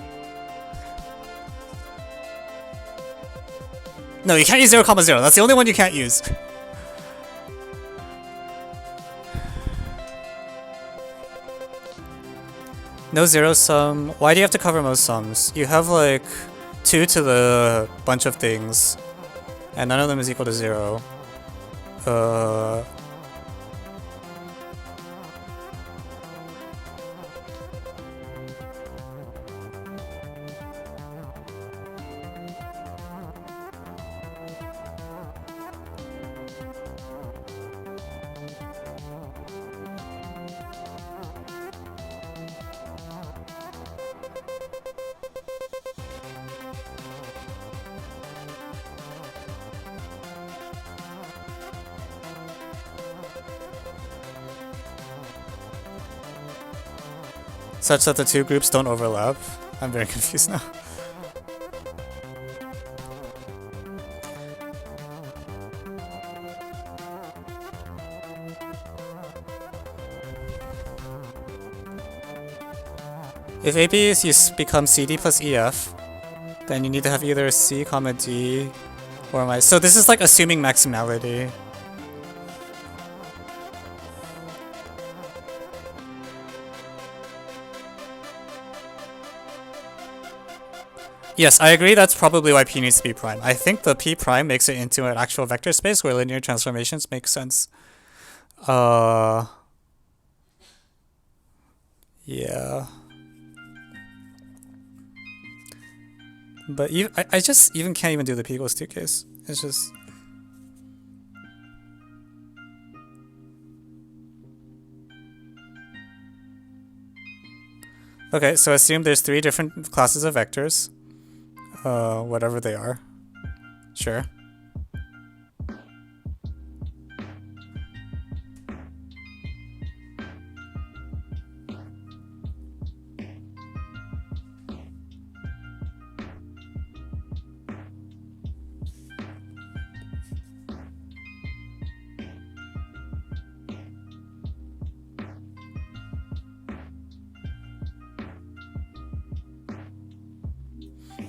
No, you can't use 0, 0. That's the only one you can't use. No 0 sum. Why do you have to cover most sums? You have like 2 to the bunch of things, and none of them is equal to 0. Such that the 2 groups don't overlap? I'm very confused now. If AB becomes CD plus EF, then you need to have either C, D, or my... So this is like assuming maximality. Yes, I agree that's probably why P needs to be prime. I think the P prime makes it into an actual vector space where linear transformations make sense. Yeah. But I just even can't even do the P equals 2 case. It's just... Okay, so assume there's 3 different classes of vectors. Whatever they are. Sure.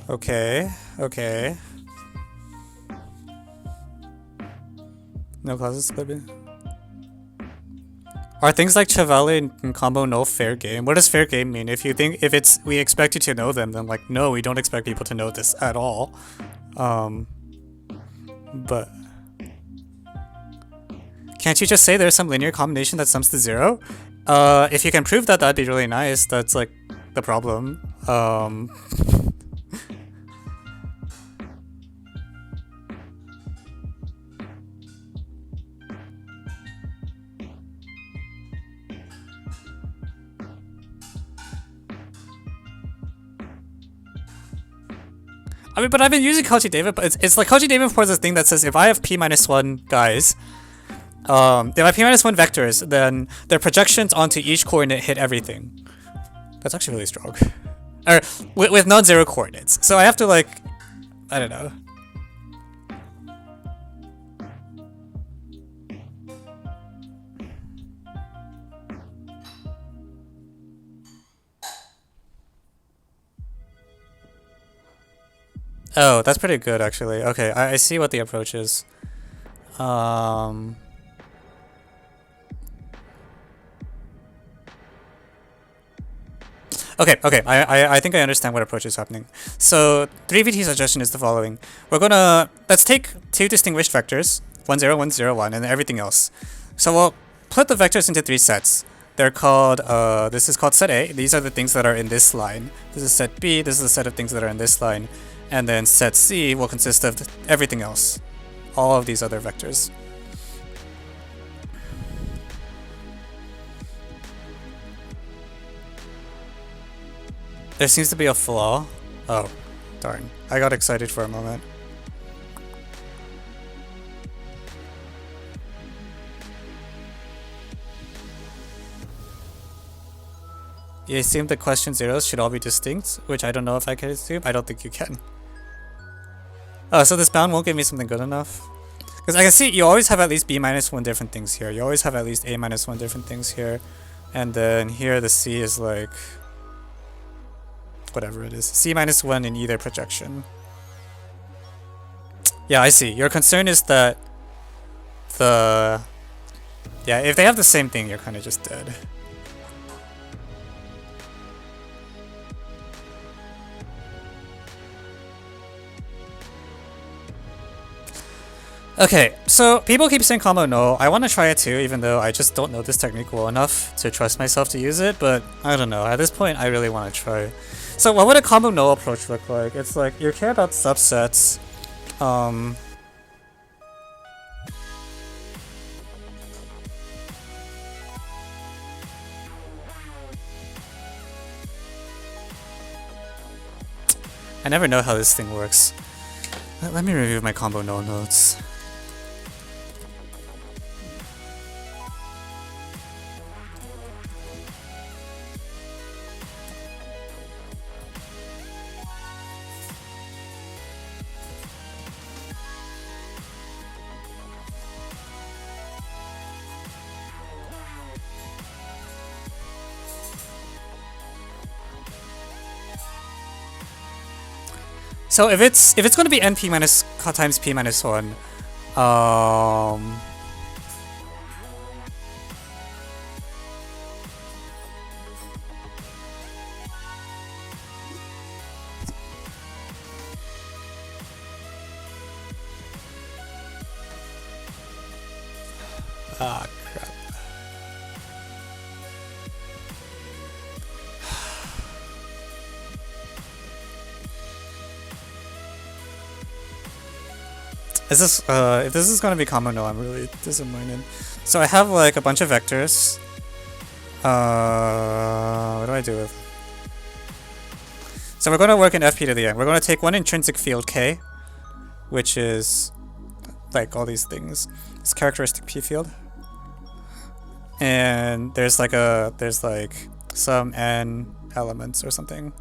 Okay, okay. No classes split. Are things like Chevalier and combo no fair game? What does fair game mean? If we expect you to know them, then like no, we don't expect people to know this at all. But can't you just say there's some linear combination that sums to 0? If you can prove that, that'd be really nice. That's like the problem. I mean, but I've been using Cauchy Davenport. It's like Cauchy Davenport is this thing that says if I have P minus 1 guys, If I p-1 vectors, then their projections onto each coordinate hit everything. That's actually really strong. Or with non-zero coordinates. So I have to like, I don't know. Oh, that's pretty good actually. Okay, I see what the approach is. Okay, I think I understand what approach is happening. So 3VT suggestion is the following. Let's take two distinguished vectors, 1, 0, 1, 0, 1, and everything else. So we'll put the vectors into three sets. They're called, this is called set A. These are the things that are in this line. This is set B, this is the set of things that are in this line. And then set C will consist of everything else. All of these other vectors. There seems to be a flaw. Oh, darn. I got excited for a moment. You assume the question zeros should all be distinct, which I don't know if I can assume. I don't think you can. Oh, so this bound won't give me something good enough? Because I can see you always have at least b-1 different things here. You always have at least a-1 different things here. And then here the c is like... whatever it is. c-1 in either projection. Yeah, I see. Your concern is that the... yeah, if they have the same thing, you're kind of just dead. Okay, so people keep saying combo null. I want to try it too, even though I just don't know this technique well enough to trust myself to use it, but I don't know. At this point, I really want to try. So what would a combo null approach look like? It's like, you care about subsets. I never know how this thing works. Let me review my combo null notes. So if it's going to be np minus times p minus 1, ah, crap. Is this, if this is gonna be combo null, I'm really disappointed. So I have like a bunch of vectors. What do I do with? So we're gonna work in FP to the end. We're gonna take one intrinsic field K, which is like all these things. It's characteristic P field. And there's like some n elements or something.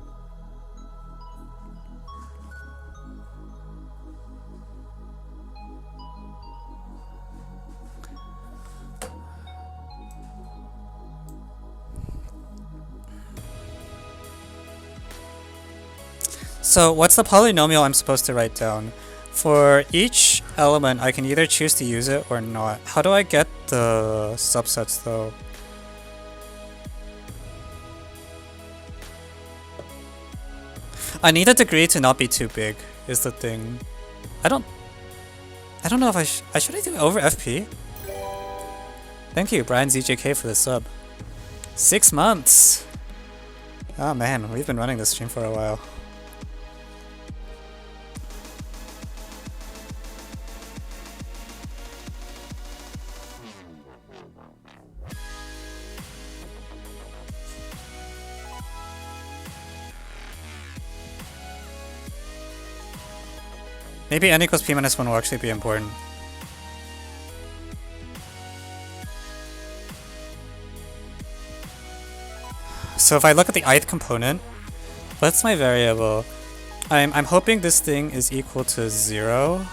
So what's the polynomial I'm supposed to write down? For each element, I can either choose to use it or not. How do I get the subsets though? I need a degree to not be too big, is the thing. I don't know if should I do it over FP? Thank you, Brian ZJK, for the sub. 6 months! Oh man, we've been running this stream for a while. Maybe n equals p minus 1 will actually be important. So if I look at the ith component, what's my variable? I'm hoping this thing is equal to 0.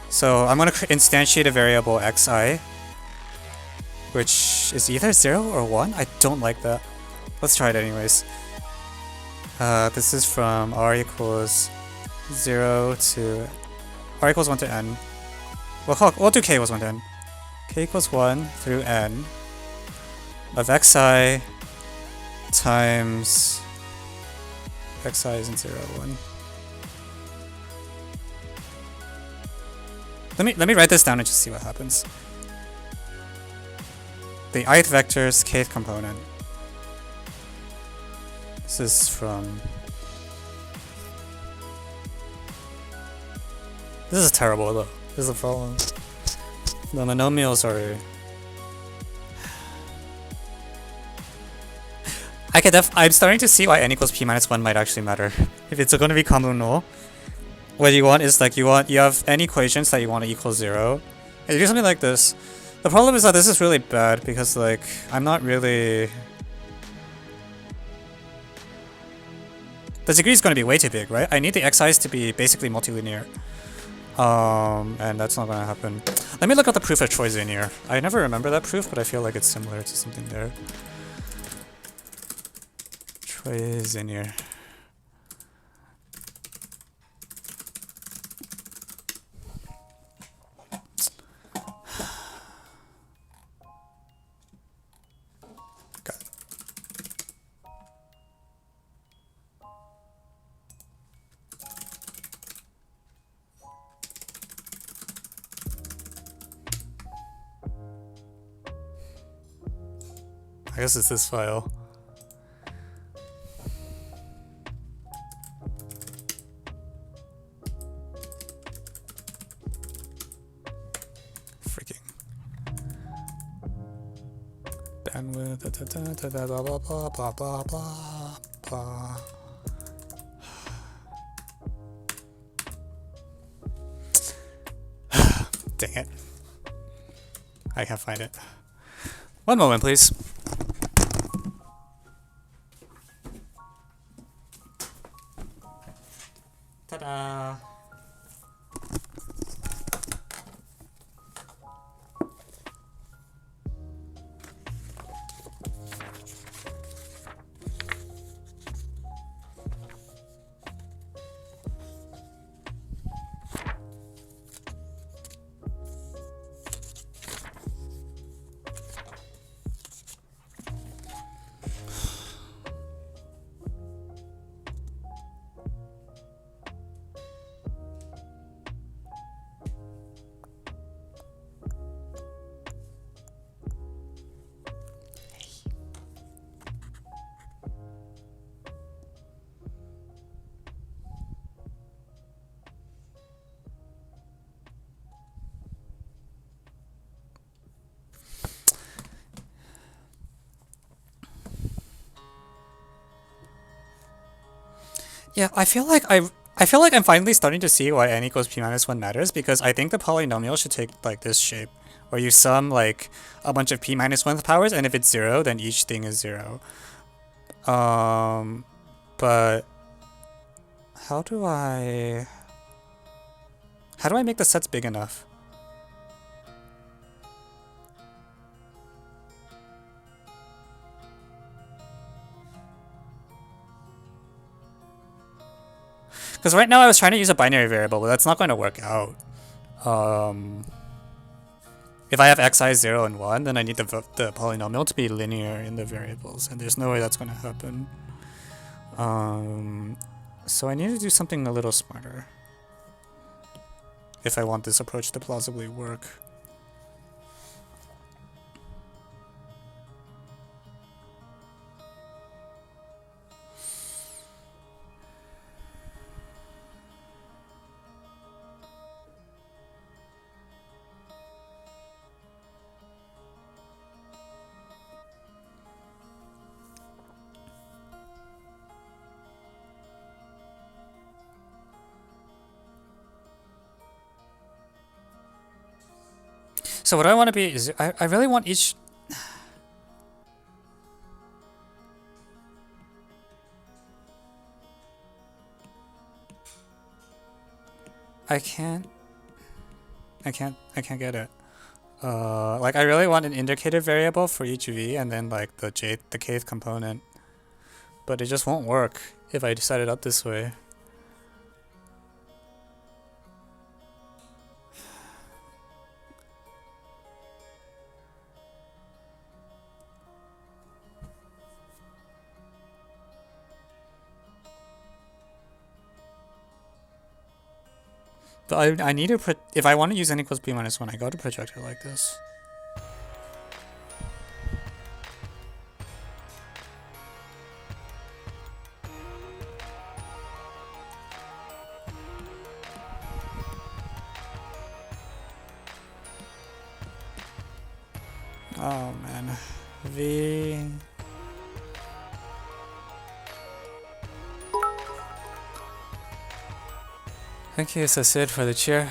So I'm going to instantiate a variable xi, which is either 0 or 1. I don't like that. Let's try it anyways. This is from r equals 0 to r equals 1 to n. We'll do k equals 1 to n. K equals 1 through n of xi times xi isn't 0, 1. Let me write this down and just see what happens. The ith vector's kth component. This is from... This is terrible though. This is a problem. The monomials are... I'm starting to see why n equals p minus 1 might actually matter. If it's going to be communal, what you want is like you have n equations that you want to equal 0. And you do something like this. The problem is that this is really bad because like I'm not really... The degree is going to be way too big, right? I need the xi's to be basically multilinear. And that's not going to happen. Let me look at the proof of Troy-Zanier. I never remember that proof, but I feel like it's similar to something there. Troy-Zanier. I guess it's this file. Freaking bandwidth, blah blah blah blah blah blah blah. Dang it. I can't find it. One moment, please. Ta-da! Yeah, I feel like I'm finally starting to see why n equals p minus 1 matters, because I think the polynomial should take like this shape, where you sum like a bunch of p minus 1th powers, and if it's 0, then each thing is 0. But how do I make the sets big enough? Because right now I was trying to use a binary variable, but that's not going to work out. If I have xi 0 and 1, then I need the polynomial to be linear in the variables, and there's no way that's going to happen. So I need to do something a little smarter if I want this approach to plausibly work. So what I want to be is I really want each. I can't get it. Like I really want an indicator variable for each v and then like the kth component, but it just won't work if I set it up this way. But I need to put, if I want to use n equals p minus 1, I go to project it like this. Oh man, v. Thank you, Sid, for the cheer.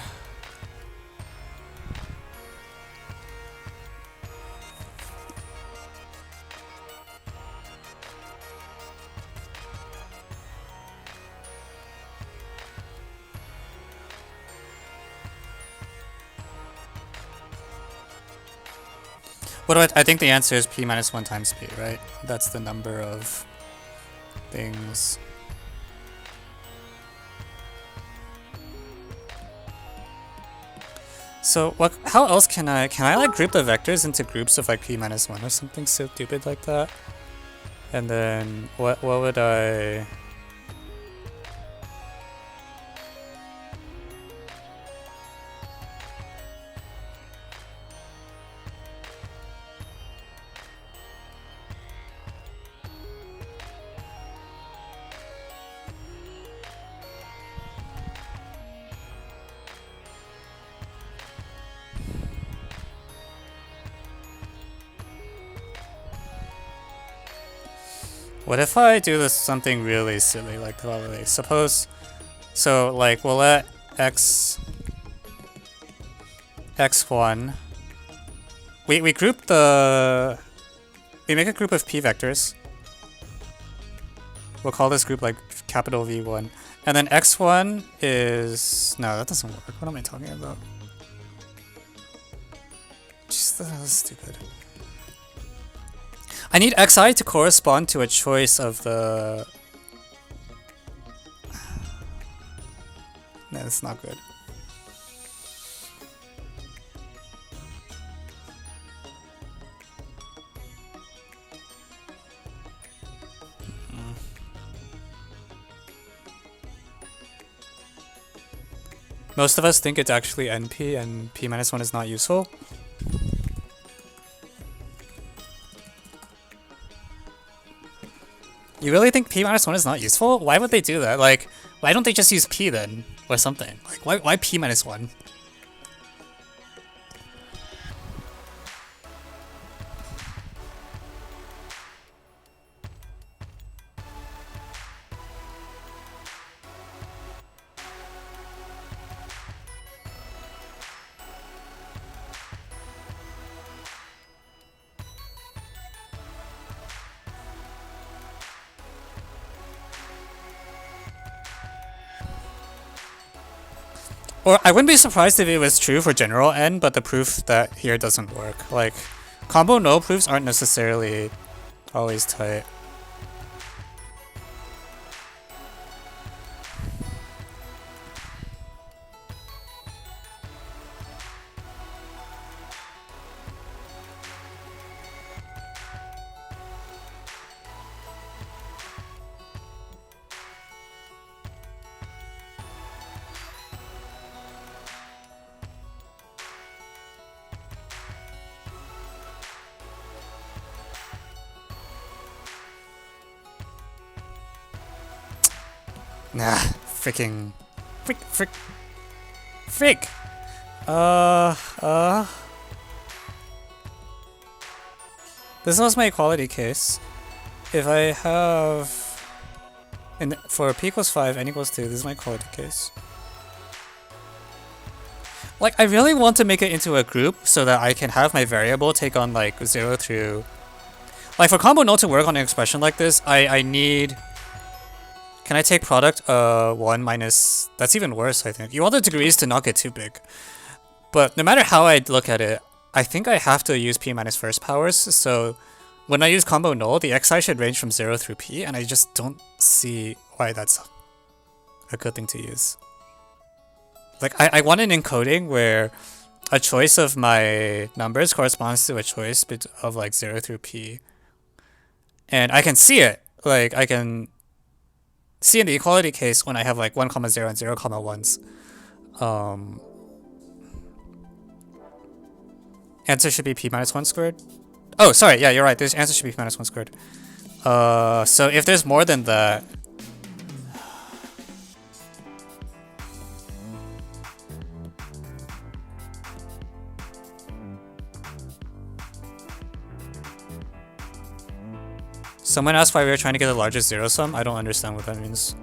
What do I think the answer is p minus 1 times p, right? That's the number of things. So what? How else can I like group the vectors into groups of like p minus 1 or something so stupid like that? And then what would I? What if I do this something really silly, like probably suppose, so like we'll let x1, we group we make a group of p vectors. We'll call this group like capital V1, and then x1 is, no, that doesn't work. What am I talking about? Jeez, that was stupid. I need xi to correspond to a choice of the... No, that's not good. Most of us think it's actually NP and p minus 1 is not useful. You really think p minus 1 is not useful? Why would they do that? Like, why don't they just use p then? Or something? Like, why p minus 1? Or I wouldn't be surprised if it was true for general n, but the proof that here doesn't work. Like, combo null proofs aren't necessarily always tight. Nah, freaking... Frick! This was my equality case. If I have... for p equals 5, n equals 2, this is my equality case. Like, I really want to make it into a group so that I can have my variable take on, like, 0 through... Like, for combo null to work on an expression like this, I need... Can I take product 1 minus... That's even worse, I think. You want the degrees to not get too big. But no matter how I look at it, I think I have to use p minus first powers, so... When I use combo null, the xi should range from 0 through p, and I just don't see why that's a good thing to use. Like, I want an encoding where a choice of my numbers corresponds to a choice of, like, 0 through p. And I can see it. Like, I can see in the equality case when I have, like, 1, 0 and 0, 1s. Answer should be p minus 1 squared. Oh, sorry, yeah, you're right. This answer should be p minus 1 squared. So if there's more than that... Someone asked why we were trying to get the largest zero sum. I don't understand what that means.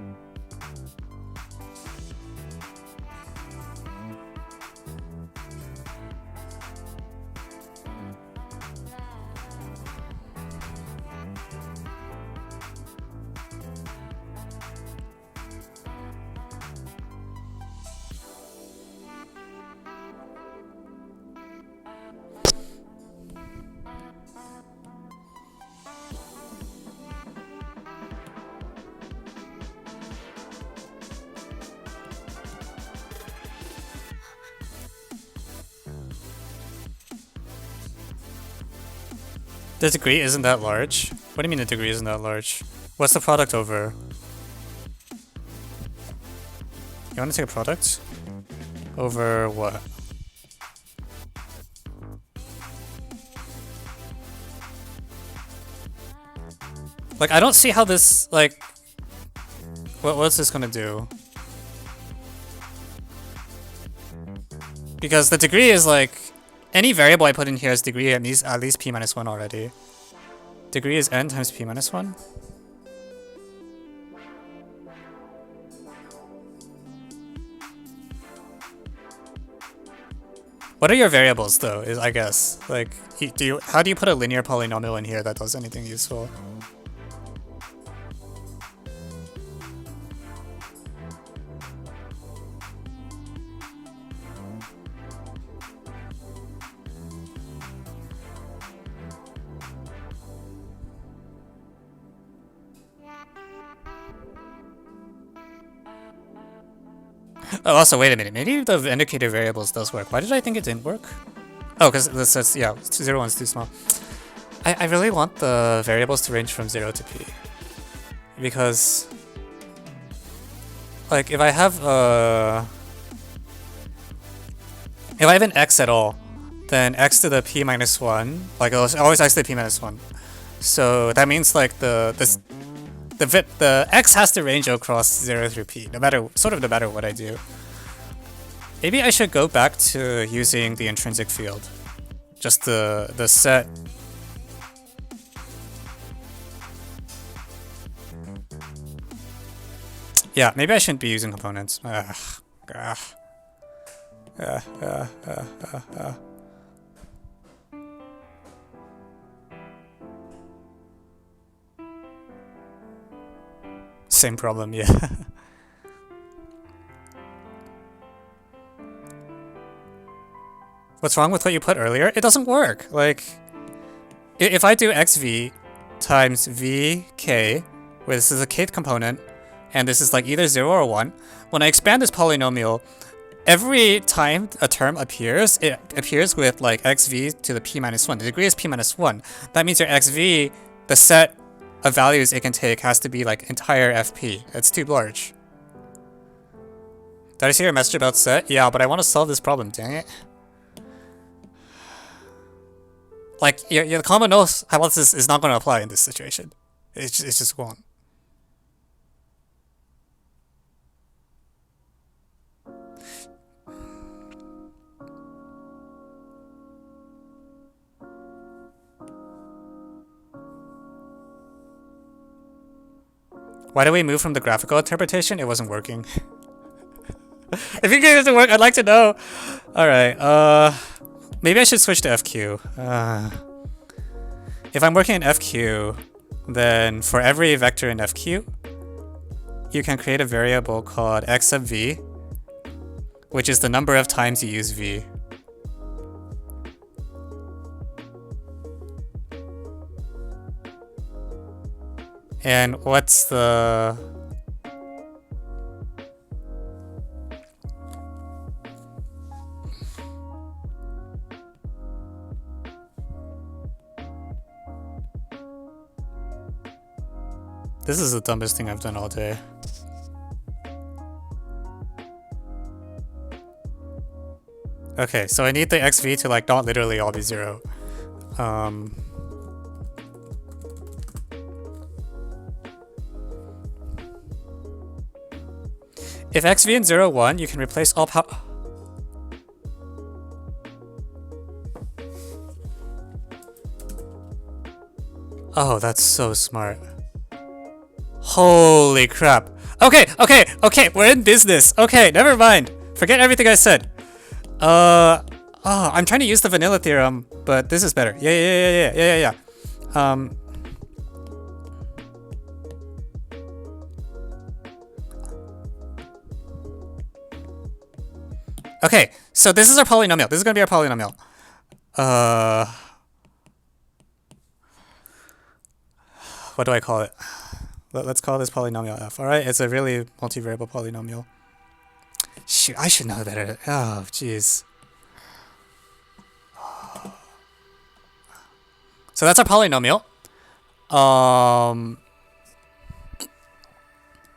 The degree isn't that large? What do you mean the degree isn't that large? What's the product over? You want to take a product? Over what? Like, I don't see how this, like... What's this gonna do? Because the degree is like... Any variable I put in here is degree at least p minus 1 already. Degree is n times p minus 1. What are your variables though, is I guess. Like, how do you put a linear polynomial in here that does anything useful? Oh, also, wait a minute. Maybe the indicator variables does work. Why did I think it didn't work? Oh, because this says, yeah, 0, 1 is too small. I really want the variables to range from 0 to p. Because... Like, if I have an x at all, then x to the p minus 1, like, always x to the p minus 1. So that means, like, the x has to range across 0 through p, no matter what I do. Maybe I should go back to using the intrinsic field. Just the set. Yeah, maybe I shouldn't be using components. Same problem, yeah. What's wrong with what you put earlier? It doesn't work. Like, if I do xv times vk, where this is a kth component, and this is like either 0 or 1, when I expand this polynomial, every time a term appears, it appears with like xv to the p minus 1. The degree is p minus 1. That means your xv, the set of values it can take, has to be like entire fp. It's too large. Did I see your message about set? Yeah, but I want to solve this problem, dang it. Like, your common null hypothesis is not going to apply in this situation. It just won't. Why did we move from the graphical interpretation? It wasn't working. If you get it to work, I'd like to know. Alright, maybe I should switch to FQ. If I'm working in FQ, then for every vector in FQ, you can create a variable called x sub v, which is the number of times you use v. And what's the... This is the dumbest thing I've done all day. Okay, so I need the xv to like not literally all be 0. If xv and 0, 1, you can replace all power... Oh, that's so smart. Holy crap. Okay, we're in business. Okay, never mind. Forget everything I said. I'm trying to use the vanilla theorem, but this is better. Yeah. Okay, so this is our polynomial. This is gonna be our polynomial. What do I call it? Let's call this polynomial f. Alright, it's a really multivariable polynomial. Shoot, I should know better. Oh, jeez. So that's our polynomial.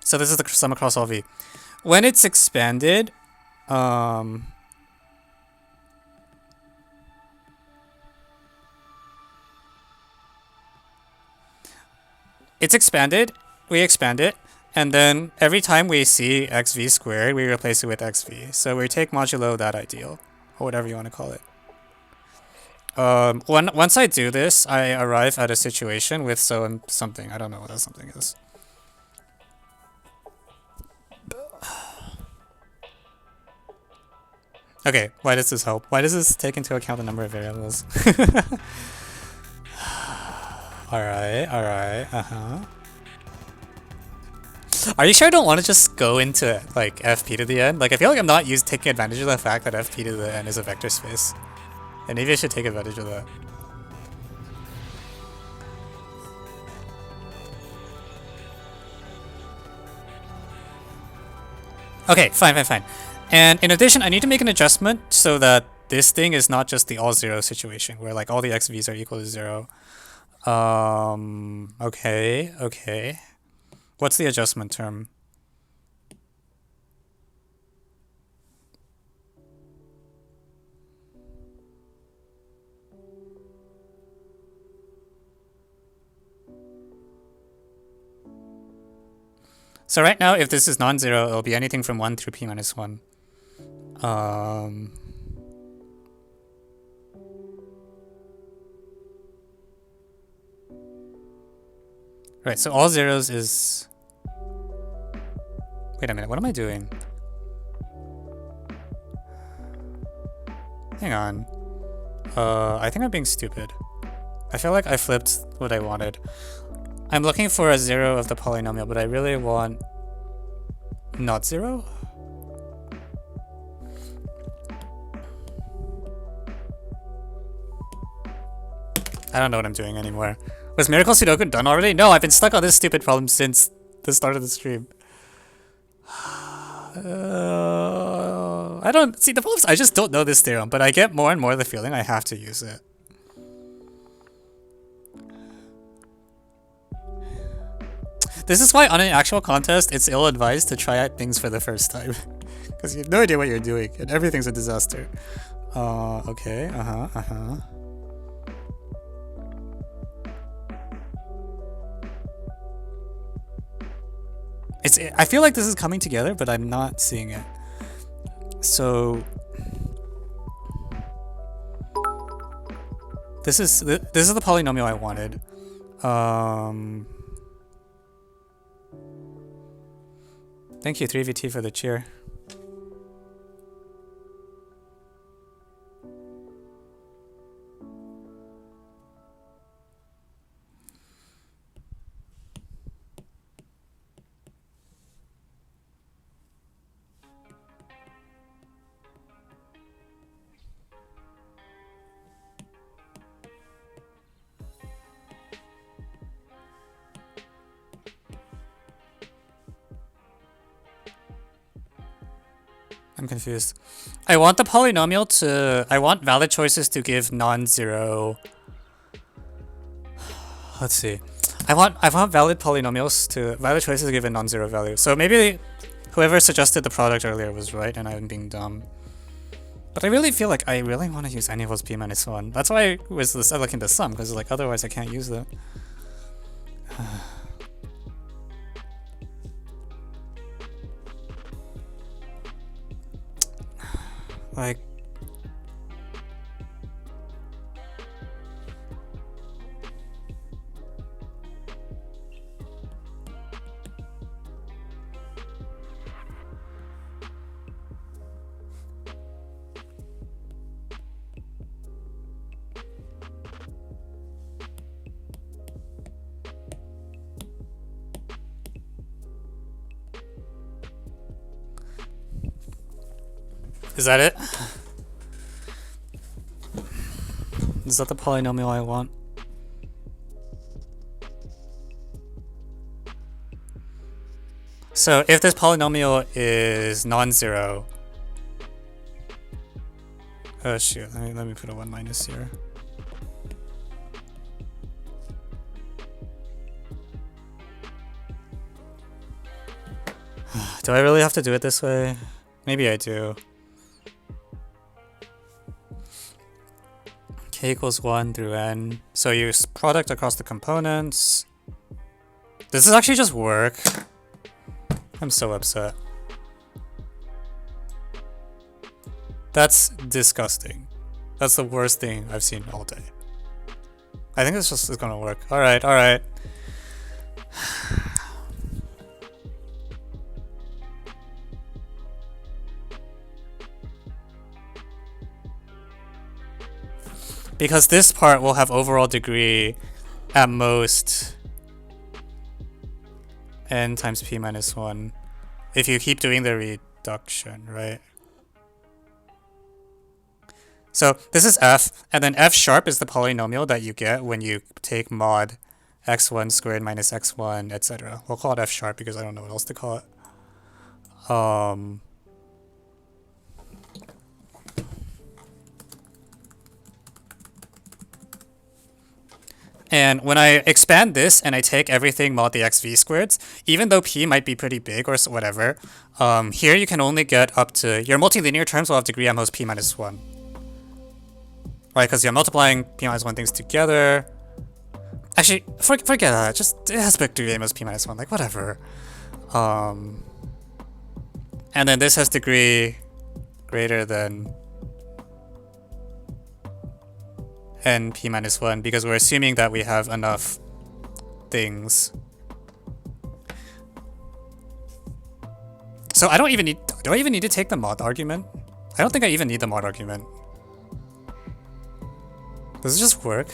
So this is the sum across all v. When it's expanded, it's expanded, we expand it, and then every time we see xv squared, we replace it with xv. So we take modulo that ideal, or whatever you want to call it. Once I do this, I arrive at a situation with something. I don't know what that something is. Okay, why does this help? Why does this take into account the number of variables? Alright, Are you sure I don't want to just go into, like, fp to the n? Like, I feel like I'm not taking advantage of the fact that fp to the n is a vector space. And maybe I should take advantage of that. Okay, fine. And in addition, I need to make an adjustment so that this thing is not just the all 0 situation, where, like, all the xv's are equal to 0. Okay. What's the adjustment term? So right now, if this is non-zero, it'll be anything from 1 through p minus 1. Right, so all zeros is... Wait a minute, what am I doing? Hang on. I think I'm being stupid. I feel like I flipped what I wanted. I'm looking for a 0 of the polynomial, but I really want... not 0? I don't know what I'm doing anymore. Was Miracle Sudoku done already? No, I've been stuck on this stupid problem since the start of the stream. I don't... See, the problem is I just don't know this theorem, but I get more and more the feeling I have to use it. This is why on an actual contest, it's ill-advised to try out things for the first time. Because you have no idea what you're doing, and everything's a disaster. Okay, I feel like this is coming together, but I'm not seeing it. So... This is the polynomial I wanted. Thank you, 3VT, for the cheer. I'm confused. I want the polynomial to... I want valid choices to give non-zero... Let's see. I want valid polynomials to... Valid choices to give a non-zero value. So maybe whoever suggested the product earlier was right and I'm being dumb. But I really feel like I really want to use n equals p minus 1. That's why I was looking to sum, because like otherwise I can't use that. Like... Is that it? Is that the polynomial I want? So if this polynomial is non-zero... Oh shoot, let me put a 1 minus here. Do I really have to do it this way? Maybe I do. K equals 1 through n. So use product across the components. Does this actually just work? I'm so upset. That's disgusting. That's the worst thing I've seen all day. I think it's gonna work. Alright, alright. Because this part will have overall degree at most n times p minus 1 if you keep doing the reduction, right? So this is f, and then f sharp is the polynomial that you get when you take mod x1 squared minus x1, etc. We'll call it f sharp because I don't know what else to call it. And when I expand this and I take everything mod the xv squareds, even though p might be pretty big or whatever, here you can only get up to... Your multilinear terms will have degree at most p minus 1. Right, because you're multiplying p minus 1 things together. Actually, forget that. Just it has degree at most p minus 1. Like, whatever. And then this has degree greater than n p minus 1 because we're assuming that we have enough things. So I don't even need... Do I even need to take the mod argument? I don't think I even need the mod argument. Does it just work?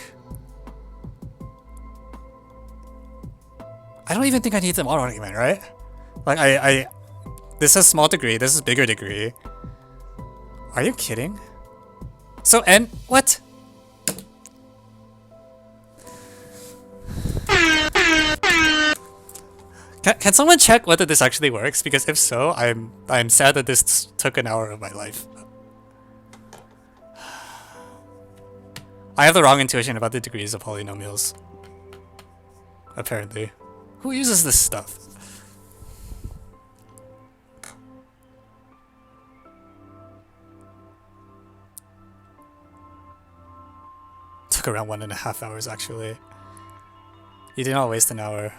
I don't even think I need the mod argument, right? Like this is small degree, this is bigger degree. Are you kidding? So n... What? Can someone check whether this actually works? Because if so, I'm sad that this took an hour of my life. I have the wrong intuition about the degrees of polynomials. Apparently. Who uses this stuff? Took around 1.5 hours actually. You did not waste an hour.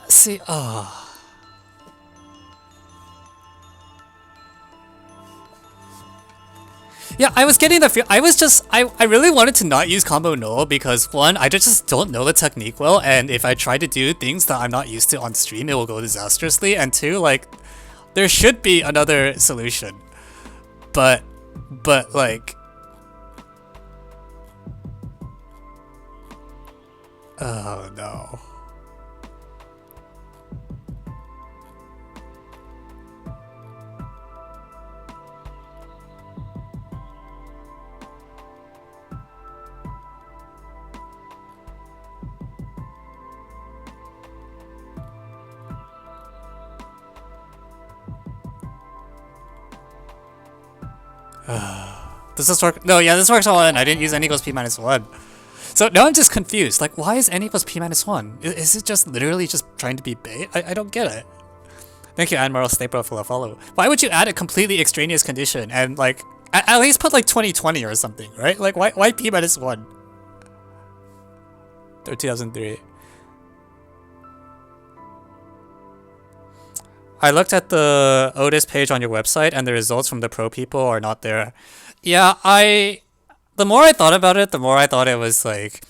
See, oh. Yeah, I was getting the feel. I really wanted to not use combo null because one, I just don't know the technique well, and if I try to do things that I'm not used to on stream, it will go disastrously. And two, like, there should be another solution, but like, oh no. Does this work? No, yeah, this works all in. I didn't use n equals p minus 1. So now I'm just confused. Like, why is n equals p minus 1? Is it just literally just trying to be bait? I don't get it. Thank you, Admiral Stapro, for the follow. Why would you add a completely extraneous condition and, like, at least put, like, 2020 or something, right? Like, why p minus 1? Or 2003. I looked at the Otis page on your website, and the results from the pro people are not there. Yeah, the more I thought about it, the more I thought it was like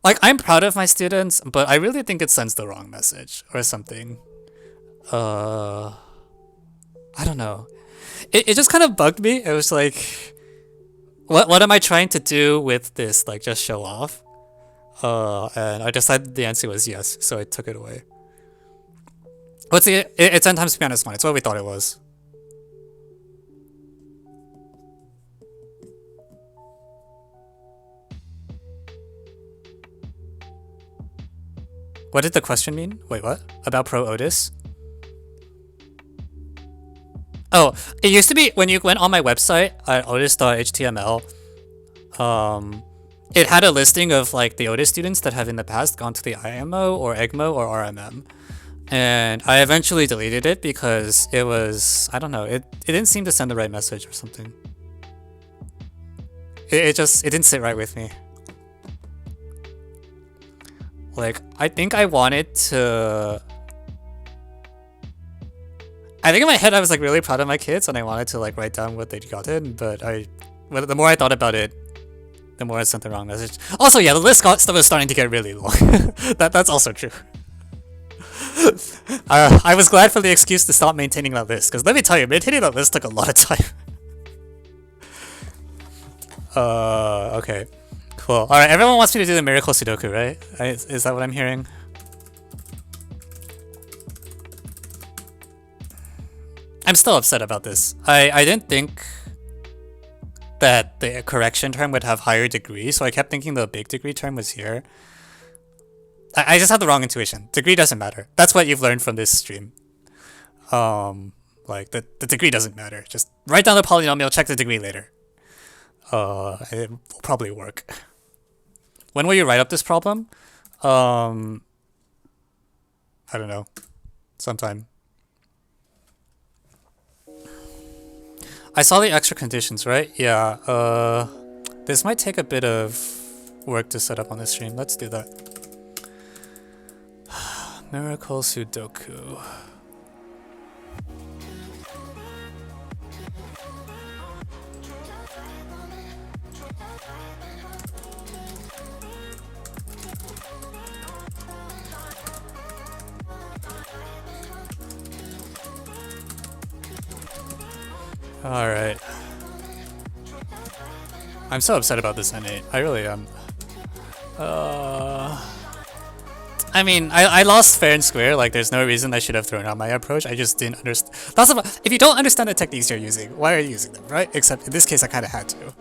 I'm proud of my students, but I really think it sends the wrong message or something. I don't know. It just kind of bugged me. It was like, what am I trying to do with this? Like, just show off? And I decided the answer was yes, so I took it away. Let's see, it's n times p minus 1. It's what we thought it was. What did the question mean? Wait, what? About Pro Otis? Oh, it used to be when you went on my website at otis.html, it had a listing of like the Otis students that have in the past gone to the IMO or EGMO or RMM. And I eventually deleted it because it was, I don't know, it didn't seem to send the right message or something. It didn't sit right with me. Like, I think I wanted to... I think in my head I was like really proud of my kids and I wanted to like write down what they'd gotten, but the more I thought about it, the more I sent the wrong message. Also, yeah, the list was starting to get really long. That's also true. I was glad for the excuse to stop maintaining that list, because let me tell you, maintaining that list took a lot of time. Okay. Cool. Alright, everyone wants me to do the miracle sudoku, right? Is that what I'm hearing? I'm still upset about this. I didn't think that the correction term would have higher degree, so I kept thinking the big degree term was here. I just had the wrong intuition. Degree doesn't matter. That's what you've learned from this stream. Like, the degree doesn't matter. Just write down the polynomial, check the degree later. It will probably work. When will you write up this problem? I don't know. Sometime. I saw the extra conditions, right? Yeah, this might take a bit of work to set up on this stream. Let's do that. Miracle Sudoku. Alright. I'm so upset about this N8. I really am. I mean, I lost fair and square. Like, there's no reason I should have thrown out my approach. I just didn't understand. That's about, if you don't understand the techniques you're using, why are you using them, right? Except in this case, I kind of had to.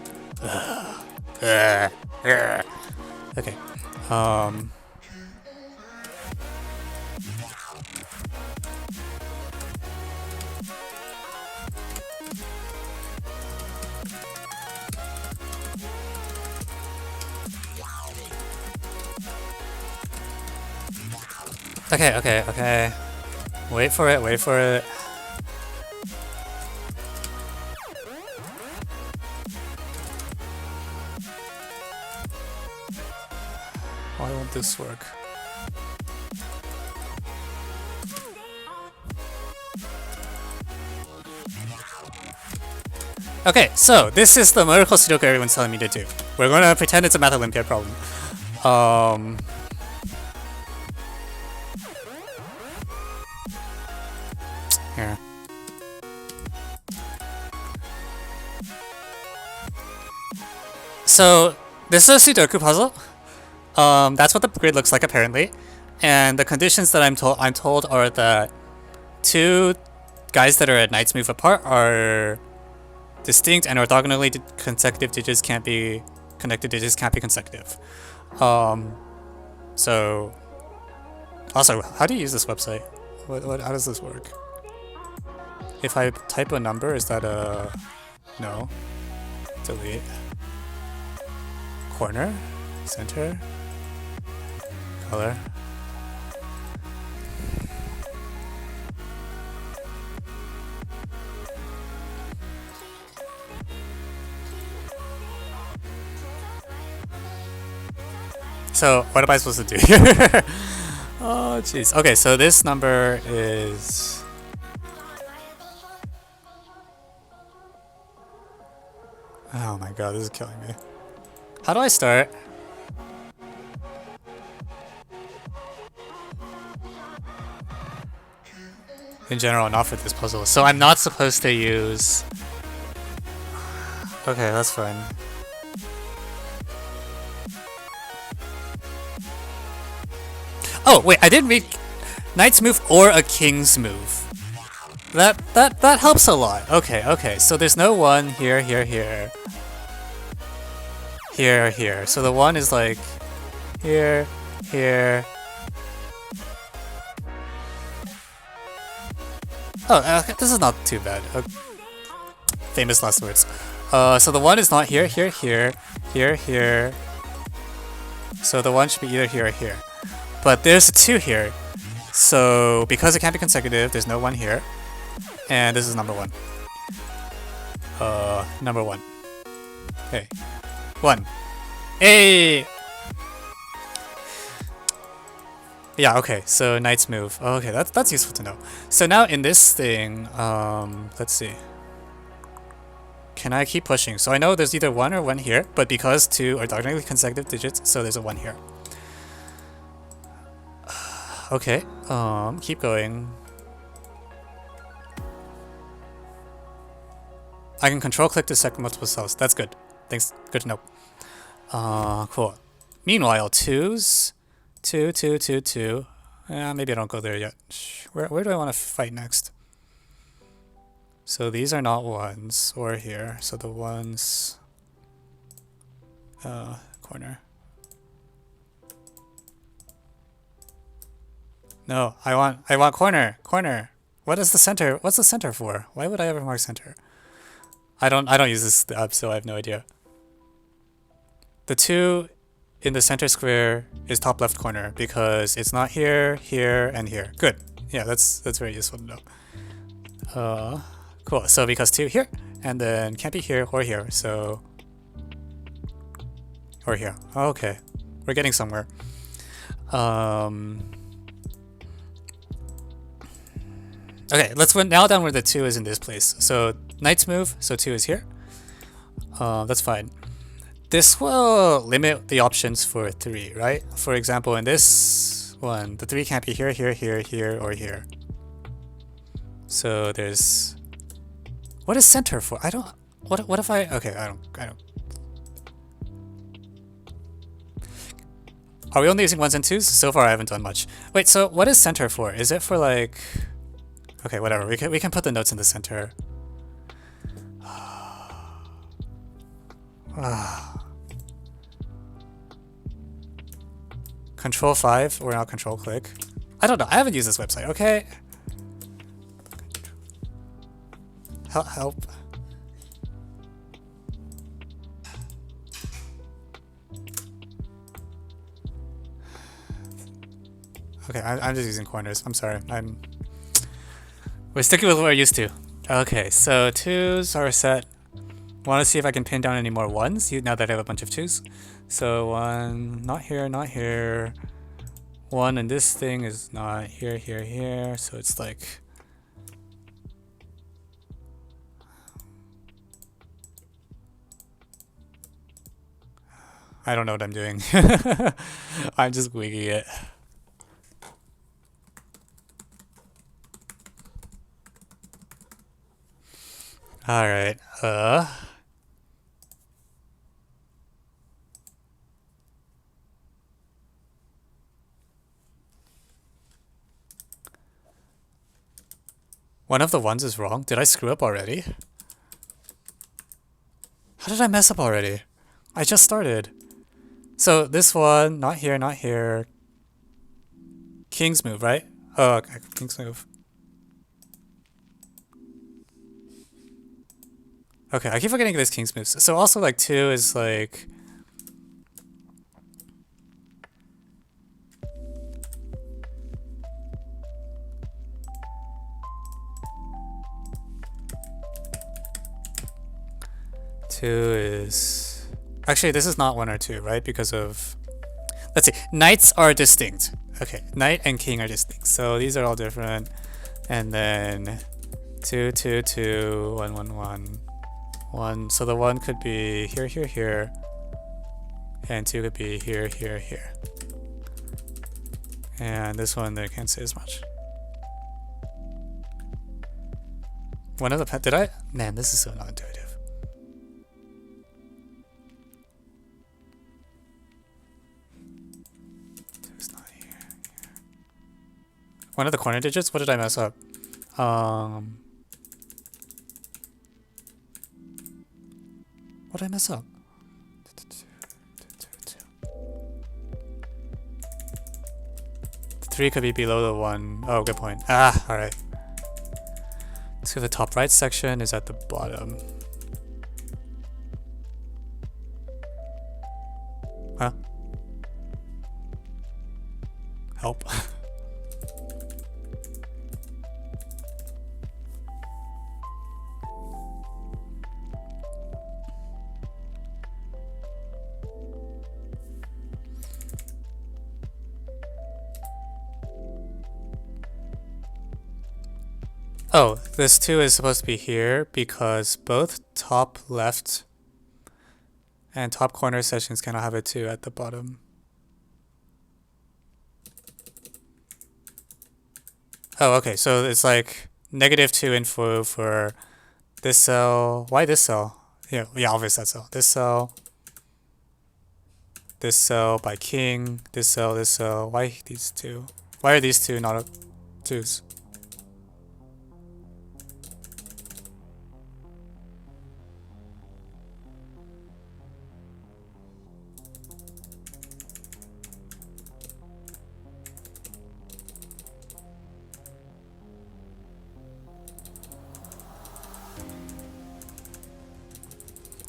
Okay. Okay. Wait for it. Why won't this work? Okay, so this is the miracle Sudoku everyone's telling me to do. We're gonna pretend it's a Math Olympiad problem. Here. So this is a Sudoku puzzle. That's what the grid looks like apparently, and the conditions that I'm told are that two guys that are at knight's move apart are distinct and orthogonally consecutive digits can't be connected digits can't be consecutive. So also, how do you use this website? How does this work? If I type a number, is that a no? delete. Corner, center, color. So what am I supposed to do here? Oh jeez. Okay, so this number is... Oh my god, this is killing me. How do I start? In general, not for this puzzle. So I'm not supposed to use... Okay, that's fine. Oh, wait, I didn't read knight's move or a king's move. That helps a lot. Okay, okay. So there's no one here, here, here. Here, here. So the one is like here, here. Oh, this is not too bad. Famous last words. So the one is not here, here, here, here, here. So the one should be either here or here. But there's a 2 here. So because it can't be consecutive, there's no 1 here. And this is number 1. Number 1. Okay. 1. Hey! Yeah, okay, so knight's move. Okay, that's useful to know. So now in this thing, let's see. Can I keep pushing? So I know there's either 1 or 1 here, but because 2 are diagonally consecutive digits, so there's a 1 here. Okay, keep going. I can control click to select multiple cells. That's good. Thanks. Good to know. Cool. Meanwhile, 2s. 2, 2, 2, 2. Maybe I don't go there yet. Where do I want to fight next? So these are not 1s or here. So the 1s... corner. No, I want corner. Corner. What is the center? What's the center for? Why would I ever mark center? I don't use this app, so I have no idea. The 2 in the center square is top left corner because it's not here, here, and here. Good. Yeah, that's very useful to know. Cool. So because 2 here, and then can't be here or here, so or here. Okay, we're getting somewhere. Okay, let's now down where the 2 is in this place. So knight's move, so 2 is here. That's fine. This will limit the options for 3, right? For example, in this one, the 3 can't be here, here, here, here, or here. So there's... What is center for? I don't... What if I... Okay, I don't... Are we only using 1s and 2s? So far I haven't done much. Wait, so what is center for? Is it for like... Okay, whatever. We can put the notes in the center. Control 5 or now control click. I don't know. I haven't used this website. Okay. Help. Okay, I'm just using corners. I'm sorry. We're sticking with what we're used to. Okay, so 2s are set. Want to see if I can pin down any more 1s now that I have a bunch of 2s. So 1, not here, not here. 1 and this thing is not here, here, here. So it's like... I don't know what I'm doing. I'm just winging it. Alright, one of the 1s is wrong. Did I screw up already? How did I mess up already? I just started. So this one, not here, not here. King's move, right? Oh, okay, king's move. Okay, I keep forgetting this king's moves. So also like 2 is like... Two is... Actually, this is not 1 or 2, right? Because of... Let's see. Knights are distinct. Okay, knight and king are distinct. So these are all different. And then 2, 2, 2, 1, 1, 1, 1. So the 1 could be here, here, here. And 2 could be here, here, here. And this one, they can't say as much. One of the... Did I? Man, this is so not intuitive. One of the corner digits? What did I mess up? What did I mess up? The 3 could be below the 1. Oh, good point. Ah, alright. So the top right section is at the bottom. Huh? Help. Oh, this 2 is supposed to be here because both top left and top corner sections cannot have a 2 at the bottom. Oh, okay, so it's like -2 info for this cell. Why this cell? Yeah, obviously that cell. This cell by king, this cell. Why these 2? Why are these 2 not 2s?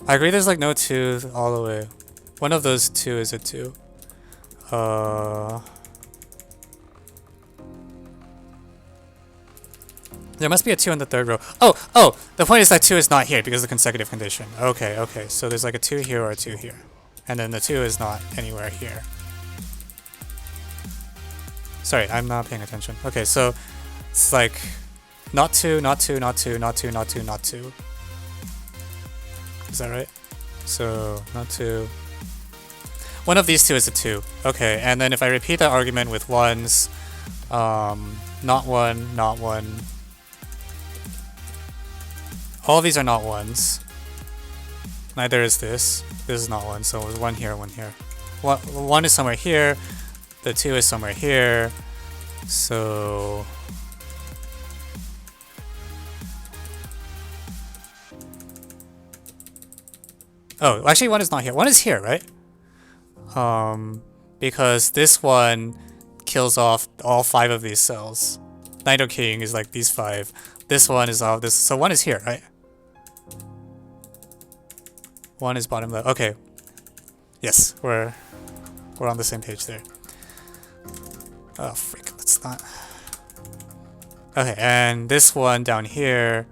I agree there's like no 2 all the way. One of those 2 is a 2. There must be a 2 in the 3rd row. Oh! The point is that 2 is not here because of the consecutive condition. Okay. So there's like a 2 here or a 2 here. And then the 2 is not anywhere here. Sorry, I'm not paying attention. Okay, so it's like not 2, not 2, not 2, not 2, not 2, not 2. Is that right? So, not 2. One of these 2 is a 2. Okay, and then if I repeat that argument with 1s, not 1, not 1. All of these are not 1s. Neither is this. This is not 1, so it's 1 here, 1 here. 1 is somewhere here. The 2 is somewhere here. So... Oh, actually 1 is not here. 1 is here, right? Because this one kills off all 5 of these cells. Knight or king is like these 5. This one is all this. So 1 is here, right? 1 is bottom left. Okay. Yes, we're on the same page there. Oh, freak. Let's not... Okay, and this one down here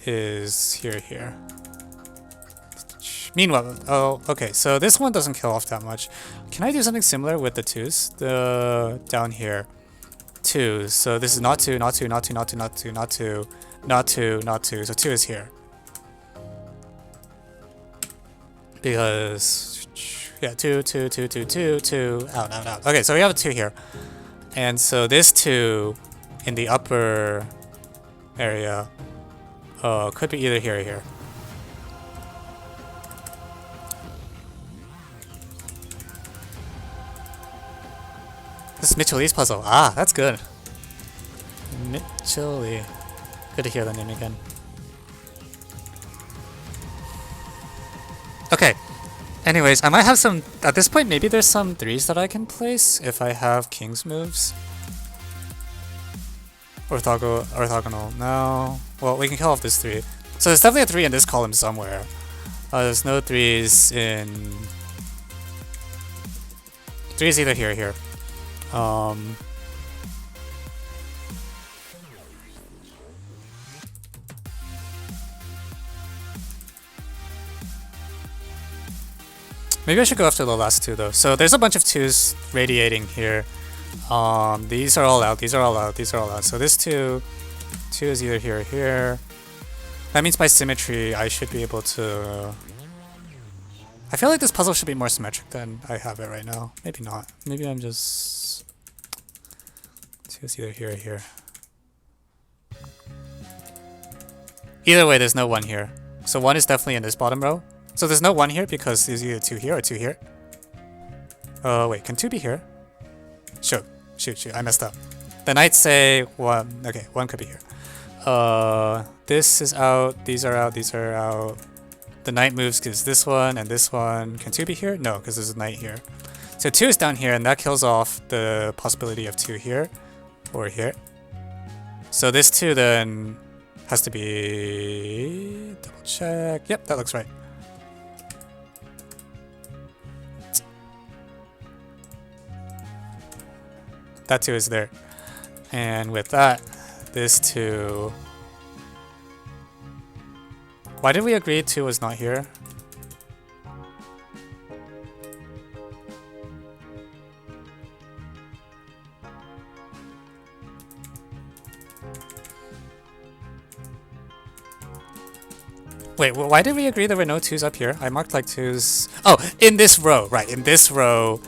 is here. Meanwhile, oh, okay, so this one doesn't kill off that much. Can I do something similar with the 2s? The down here, 2s. So this is not 2, not 2, not 2, not 2, not 2, not 2, not 2, not 2. So 2 is here. Because, yeah, 2, 2, 2, 2, 2, 2, out. Okay, so we have a 2 here. And so this 2 in the upper area could be either here or here. This is Mitchell Lee's puzzle. Ah, that's good. Mitchell Lee. Good to hear the name again. Okay. Anyways, I might have some... At this point, maybe there's some 3s that I can place if I have king's moves. Orthogonal. No. Well, we can kill off this 3. So there's definitely a 3 in this column somewhere. There's no 3s in... 3 is either here or here. Maybe I should go after the last 2 though. So there's a bunch of 2s radiating here. These are all out, these are all out, these are all out. So this 2 is either here or here. That means by symmetry, I should be able to... I feel like this puzzle should be more symmetric than I have it right now. Maybe not. Maybe I'm just... 2 is either here or here. Either way, there's no 1 here. So 1 is definitely in this bottom row. So there's no 1 here because there's either 2 here or 2 here. Wait, can 2 be here? Shoot, I messed up. Then I'd say 1. Okay, 1 could be here. This is out, these are out, these are out. The knight moves because this one and this one. Can 2 be here? No, because there's a knight here. So 2 is down here, and that kills off the possibility of 2 here or here. So this 2 then has to be... double check. Yep, that looks right. That 2 is there. And with that, this 2... Why did we agree 2 was not here? Wait, why did we agree there were no 2s up here? I marked like 2s... Oh, in this row, right. In this row,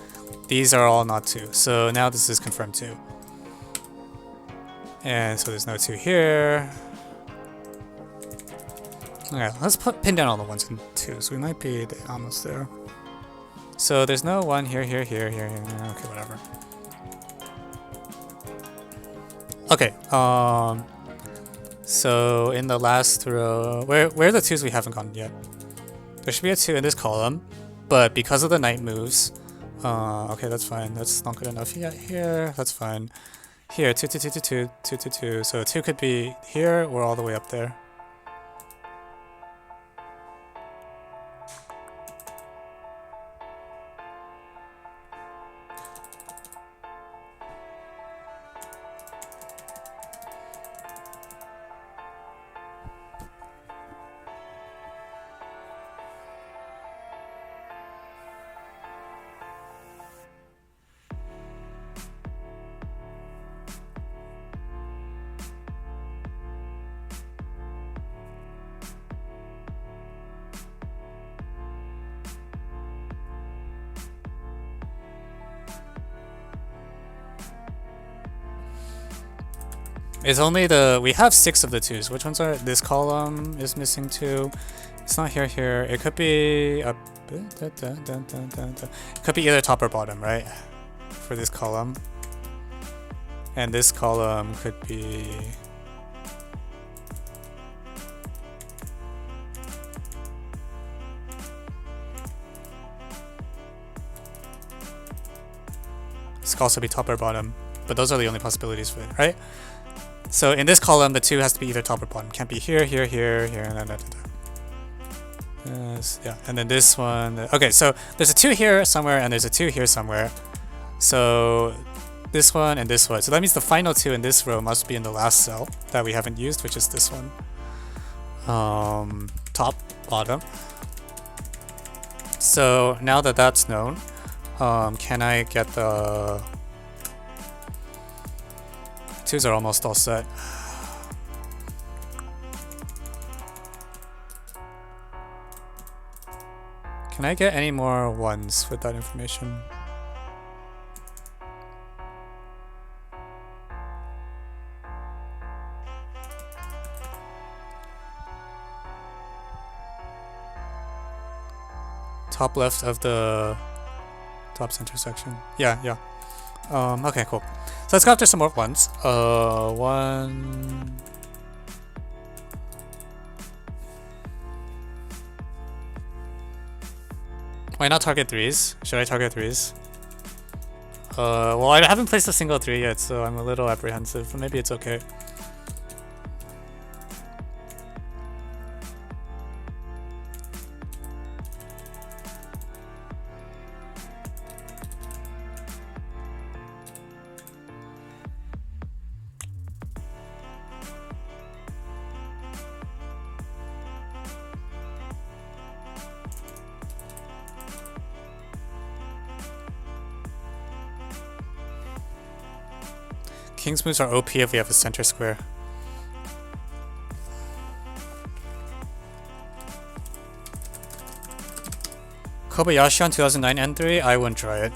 these are all not 2. So now this is confirmed 2. And so there's no 2 here. Okay, let's pin down all the 1s and 2s. We might be almost there. So there's no 1 here, here, here, here, here. Okay, whatever. Okay, so in the last row, where are the 2s we haven't gotten yet? There should be a 2 in this column, but because of the knight moves, okay, that's fine. That's not good enough yet. Here, that's fine. Here, 2, 2, 2, 2, 2, 2, 2, 2. So 2 could be here or all the way up there. It's only the... we have 6 of the 2s. Which ones are... this column is missing 2. It's not here, here. It could be... up... it could be either top or bottom, right? For this column. And this column could be... this could also be top or bottom. But those are the only possibilities for it, right? So in this column, the 2 has to be either top or bottom. Can't be here, here, here, here, and then yeah, and then this one. Okay, so there's a 2 here somewhere, and there's a 2 here somewhere. So this one and this one. So that means the final 2 in this row must be in the last cell that we haven't used, which is this one. Top, bottom. So now that that's known, can I get the... 2s are almost all set. Can I get any more 1s with that information? Top left of the top center section. Yeah, yeah. Okay, cool. So let's go after some more 1s. 1... Why not target 3s? Should I target 3s? Well, I haven't placed a single 3 yet, so I'm a little apprehensive, but maybe it's okay. King's moves are OP if we have a center square. Kobayashi on 2009 N3? I wouldn't try it.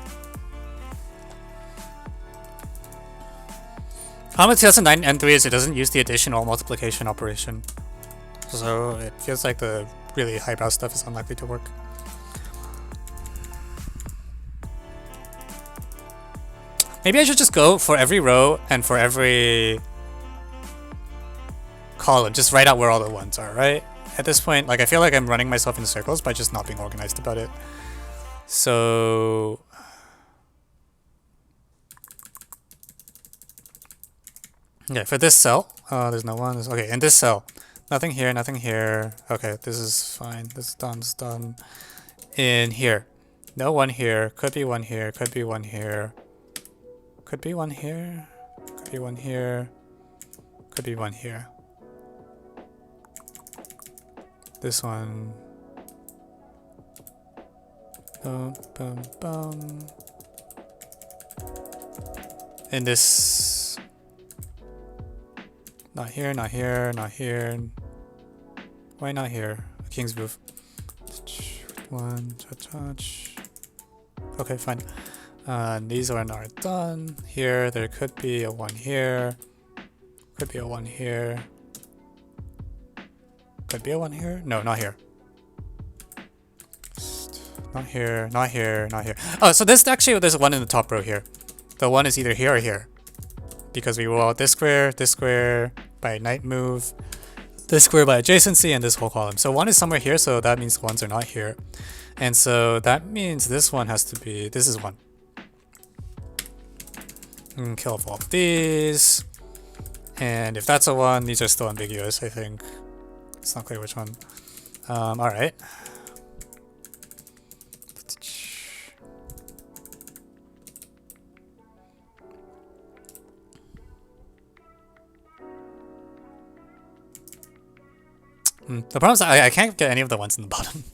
Problem with 2009 N3 is it doesn't use the addition or multiplication operation. So it feels like the really highbrow stuff is unlikely to work. Maybe I should just go for every row and for every column, just write out where all the ones are, right? At this point, like I feel like I'm running myself in circles by just not being organized about it. So okay, for this cell, there's no one. Okay, in this cell, nothing here, nothing here. Okay, this is fine. This is done. This is done. In here, no one here. Could be one here. Could be one here. Could be one here. Could be one here. Could be one here. This one. Boom, boom, boom. And this. Not here, not here, not here. Why not here? King's move. One, touch. Okay, fine. These are not done. Here, there could be a one here. Could be a one here. Could be a one here. No, not here. Not here, not here, not here. Oh, so this actually, there's one in the top row here. The one is either here or here. Because we roll out this square by night move, this square by adjacency, and this whole column. So one is somewhere here, so that means the ones are not here. And so that means this one has to be, this is one. Kill off all of these. And if that's a one, these are still ambiguous, I think. It's not clear which one. Alright. The problem is I can't get any of the ones in the bottom.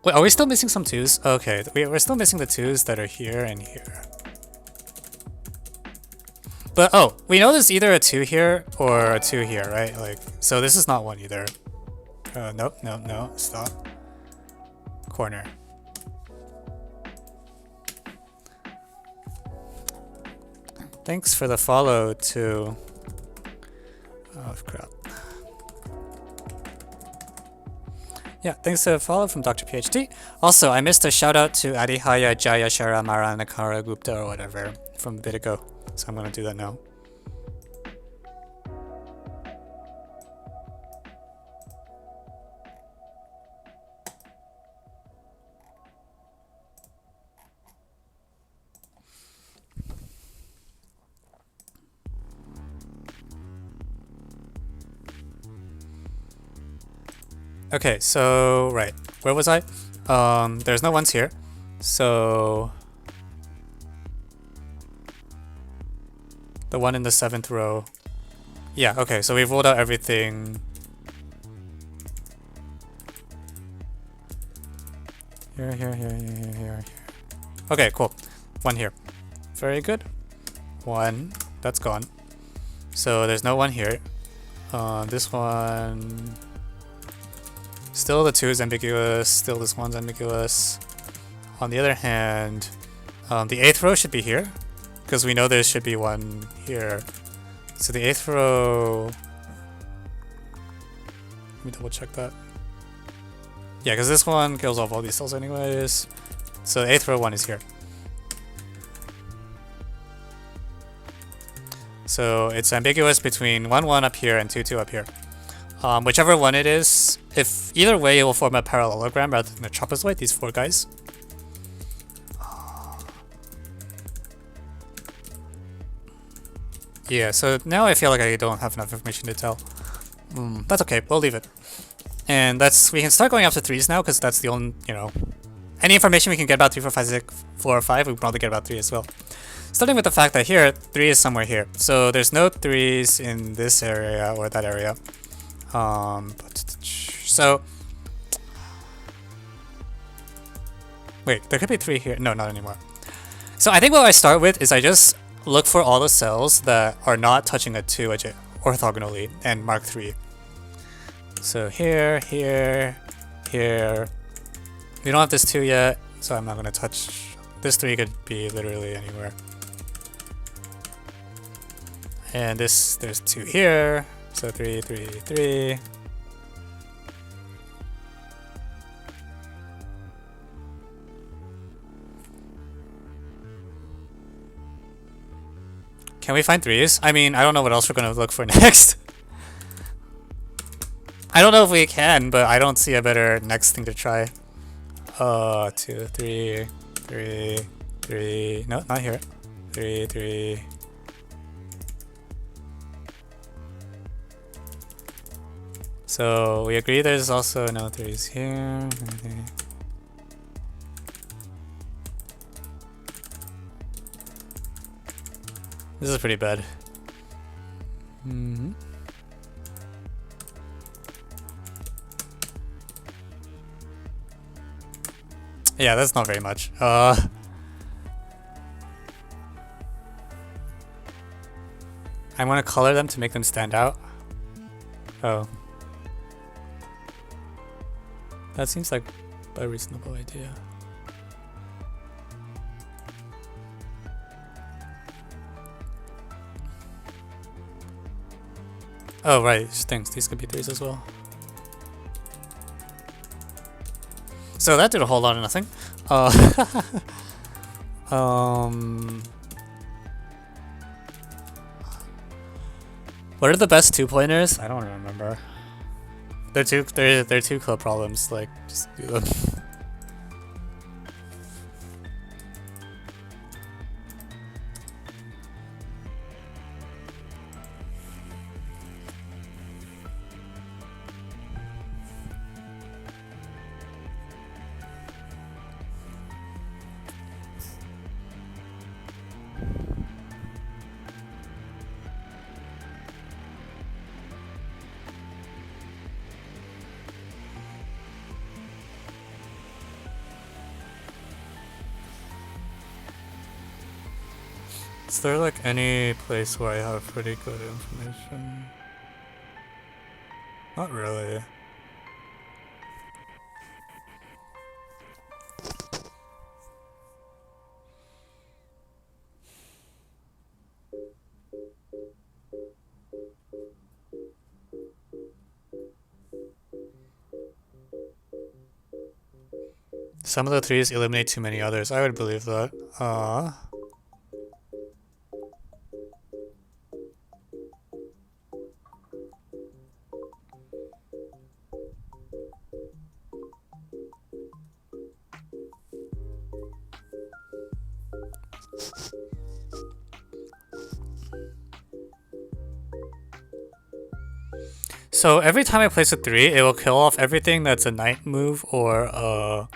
Wait, are we still missing some twos? Okay, we're still missing the twos that are here and here. But oh, we know there's either a 2 here or a 2 here, right? Like, so this is not one either. Nope, no, stop. Corner. Thanks for the follow to... Oh, crap. Yeah, thanks for the follow from Dr. PhD. Also, I missed a shout out to Adihaya Jaya Shara Maranakara Gupta or whatever from a bit ago. So I'm gonna do that now. Okay, so, right, where was I? There's no ones here, so the one in the 7th row. Yeah, okay, so we've ruled out everything. Here. Okay, cool. One here. Very good. One, that's gone. So there's no one here. This one... Still the 2 is ambiguous, still this one's ambiguous. On the other hand, the 8th row should be here, because we know there should be one here. So the 8th row... Let me double check that. Yeah, because this one kills off all these cells anyways. So the 8th row one is here. So it's ambiguous between 1, 1 up here and 2, 2 up here. Whichever one it is, if either way it will form a parallelogram rather than a trapezoid, these 4 guys. Yeah, so now I feel like I don't have enough information to tell. That's okay, we'll leave it. And we can start going after 3s now, because that's the only, any information we can get about 3, 4, 5, 6, 4, or 5, we can probably get about 3 as well. Starting with the fact that here, 3 is somewhere here. So there's no 3s in this area or that area. So Wait, there could be 3 here. No, not anymore. So I think what I start with is I just look for all the cells that are not touching a 2 edge orthogonally and mark 3. So here, here, here. We don't have this 2 yet, so I'm not going to touch. This 3 could be literally anywhere. And this, there's 2 here. So 3, 3, 3. Can we find 3s? I mean, I don't know what else we're gonna look for next. I don't know if we can, but I don't see a better next thing to try. 2, 3, 3, 3. No, not here. 3, 3. So we agree there's also no 3s here. This is pretty bad. Yeah, that's not very much. I want to color them to make them stand out. Oh. That seems like a reasonable idea. Oh, right, stinks. These could be 3s as well. So that did a whole lot of nothing. What are the best 2-pointers? I don't remember. They're 2 club problems, like, just do them. Is there like any place where I have pretty good information? Not really. Some of the 3s eliminate too many others. I would believe that. So every time I place a 3, it will kill off everything that's a knight move or a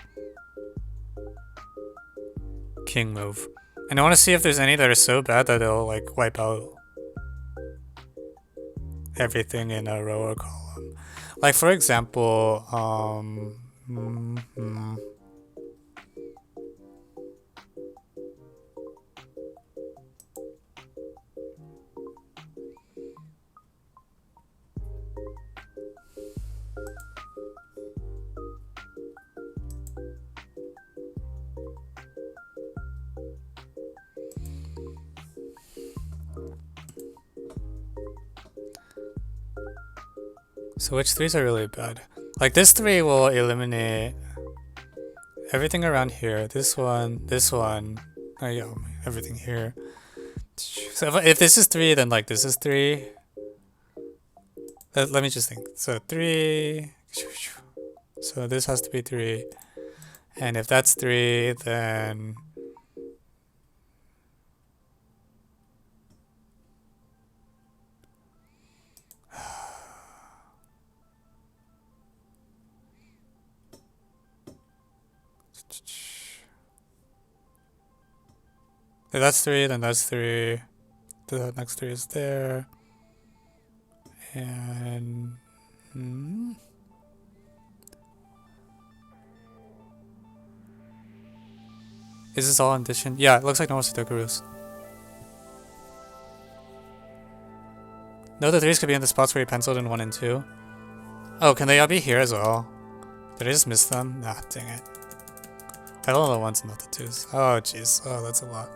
king move. And I want to see if there's any that are so bad that it'll like wipe out everything in a row or column. Like for example, so which 3s are really bad? Like this 3 will eliminate everything around here. This one, oh yeah, everything here. So if this is 3, then like this is 3. Let me just think. So 3. So this has to be 3. And if that's 3, then if that's 3, then that's 3. The next 3 is there. And Is this all addition? Yeah, it looks like normal sudoku rules. No, the 3s could be in the spots where you penciled in 1 and 2. Oh, can they all be here as well? Did I just miss them? Nah, dang it. I don't know the 1s, not the 2s. Oh, jeez. Oh, that's a lot.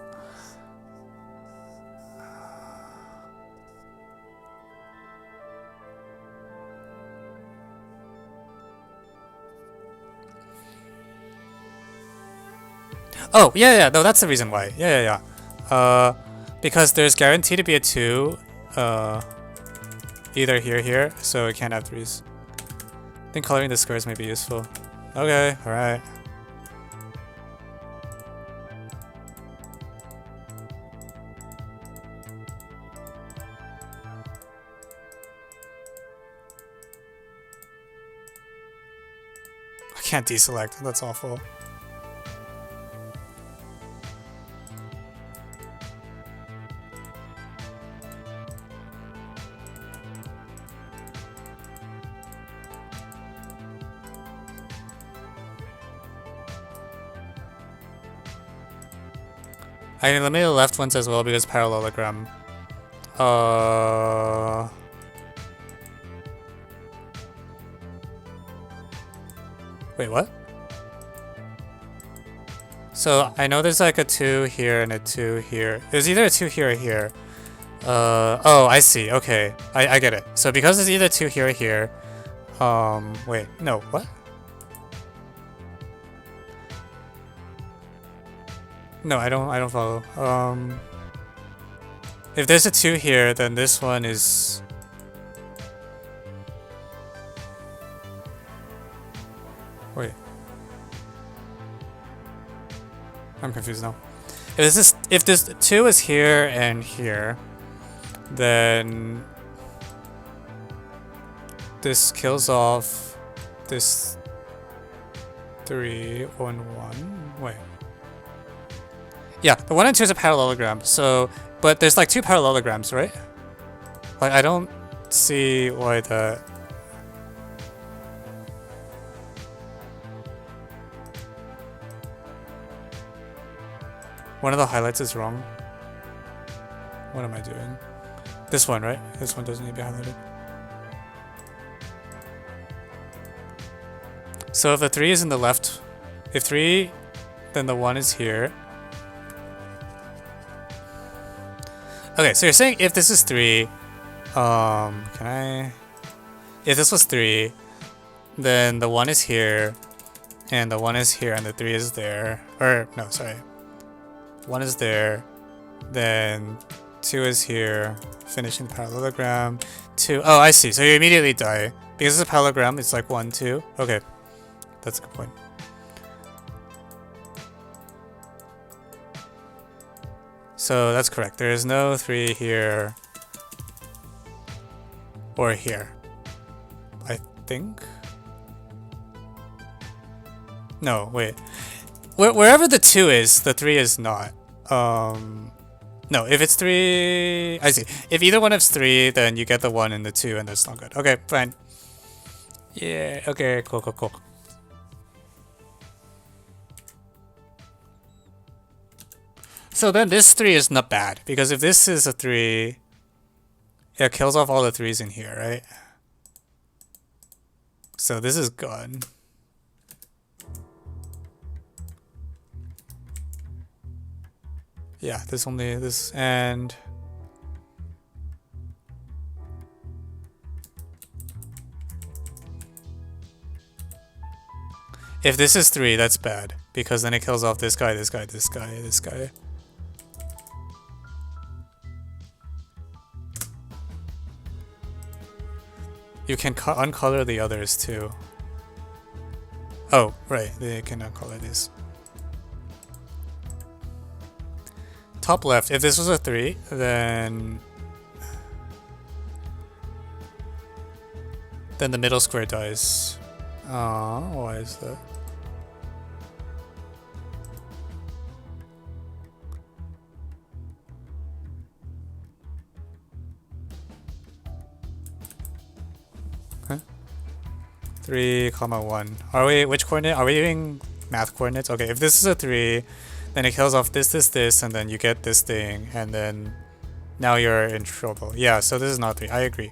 Oh, yeah, no, that's the reason why. Yeah. Because there's guaranteed to be a 2, either here, so it can't have 3s. I think coloring the squares may be useful. Okay, alright. I can't deselect, that's awful. I eliminated the left ones as well because parallelogram. Wait, what? So I know there's like a 2 here and a 2 here. There's either a 2 here or here. Oh, I see. Okay, I get it. So because there's either 2 here or here. Wait, no, what? No, I don't follow. If there's a 2 here, then this one is... Wait. I'm confused now. If this 2 is here and here, then this kills off this 3 on 1. Wait. Yeah, the 1 and 2 is a parallelogram, so... But there's like 2 parallelograms, right? Like, I don't see why the... One of the highlights is wrong. What am I doing? This one, right? This one doesn't need to be highlighted. So if the 3 is in the left... If 3, then the 1 is here. Okay, so you're saying if this is 3, if this was 3, then the 1 is here, and the 1 is here, and the 3 is there. Or, no, sorry. 1 is there, then 2 is here, finishing the parallelogram, 2, oh, I see, so you immediately die. Because it's a parallelogram, it's like 1, 2, okay. That's a good point. So that's correct. There is no 3 here or here. I think. No, wait. Wherever the 2 is, the 3 is not. No, if it's 3, I see. If either one is 3, then you get the 1 and the 2, and that's not good. Okay, fine. Yeah. Okay. Cool. So then this 3 is not bad, because if this is a 3, it kills off all the 3s in here, right? So this is good. Yeah, this only, this, and... If this is 3, that's bad, because then it kills off this guy, this guy, this guy, this guy. You can uncolor the others too. Oh, right, they can uncolor these. Top left, if this was a 3, then the middle square dies. Why is that? Huh? 3, 1. Are we, which coordinate? Are we doing math coordinates? Okay, if this is a 3, then it kills off this, and then you get this thing, and then now you're in trouble. Yeah, so this is not 3. I agree.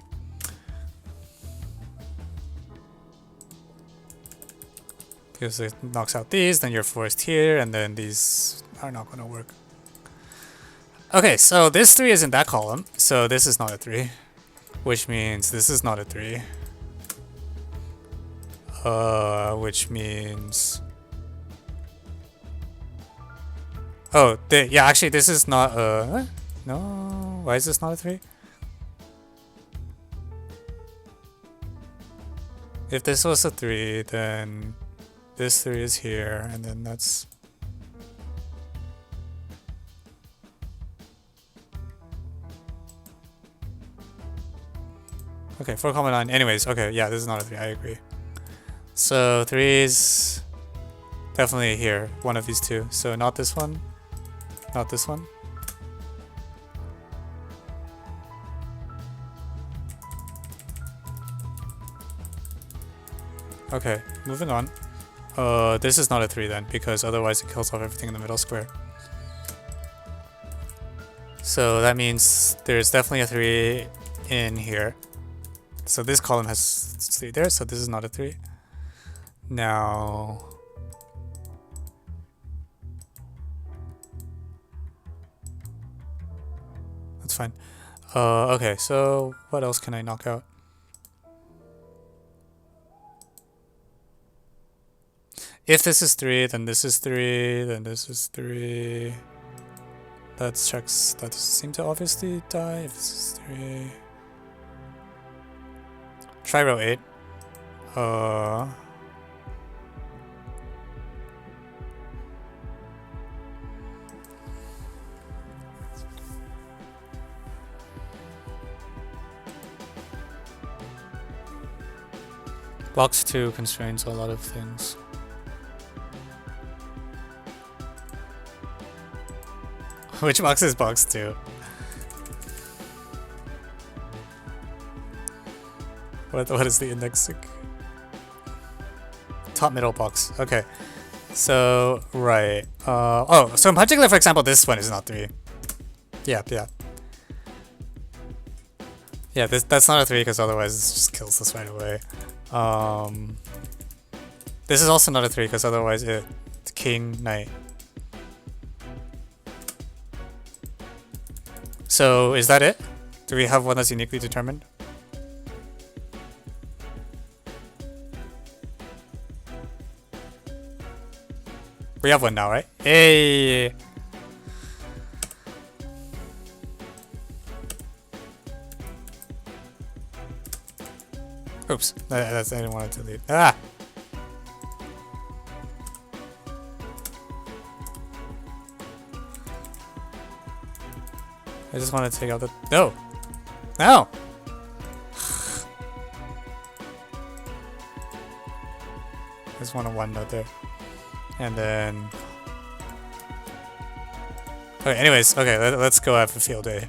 Because it knocks out these, then you're forced here, and then these are not going to work. Okay, so this 3 is in that column, so this is not a 3. Which means this is not a 3. Which means... Oh, yeah, actually this is not a... No, why is this not a 3? If this was a 3, then this 3 is here, and then that's... Okay, 4, 9. Anyways, okay, yeah, this is not a 3, I agree. So 3 is definitely here, one of these two. So not this one, not this one. Okay, moving on. This is not a 3 then, because otherwise it kills off everything in the middle square. So that means there's definitely a 3 in here. So this column has 3 there, so this is not a 3. Now... That's fine. Okay, so what else can I knock out? If this is 3, then this is 3, then this is 3. That checks, that doesn't seem to obviously die. If this is 3. Try row 8. Box 2 constrains a lot of things. Which box is box 2? What is the indexing? Top middle box. Okay. So right. Oh, so in particular, for example, this one is not 3. Yeah. Yeah, that's not a 3 because otherwise it just kills this right away. This is also not a 3 because otherwise it king knight. So is that it? Do we have one that's uniquely determined? We have one now, right? Hey! Oops, I didn't want it to leave. Ah! I just want to take out the... No! No! I just want a 1 note there. And then... Okay, anyways, okay, let's go have a field day.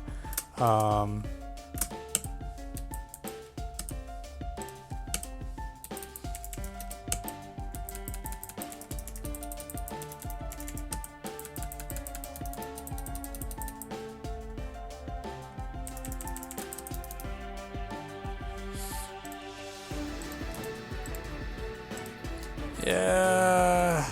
Yeah.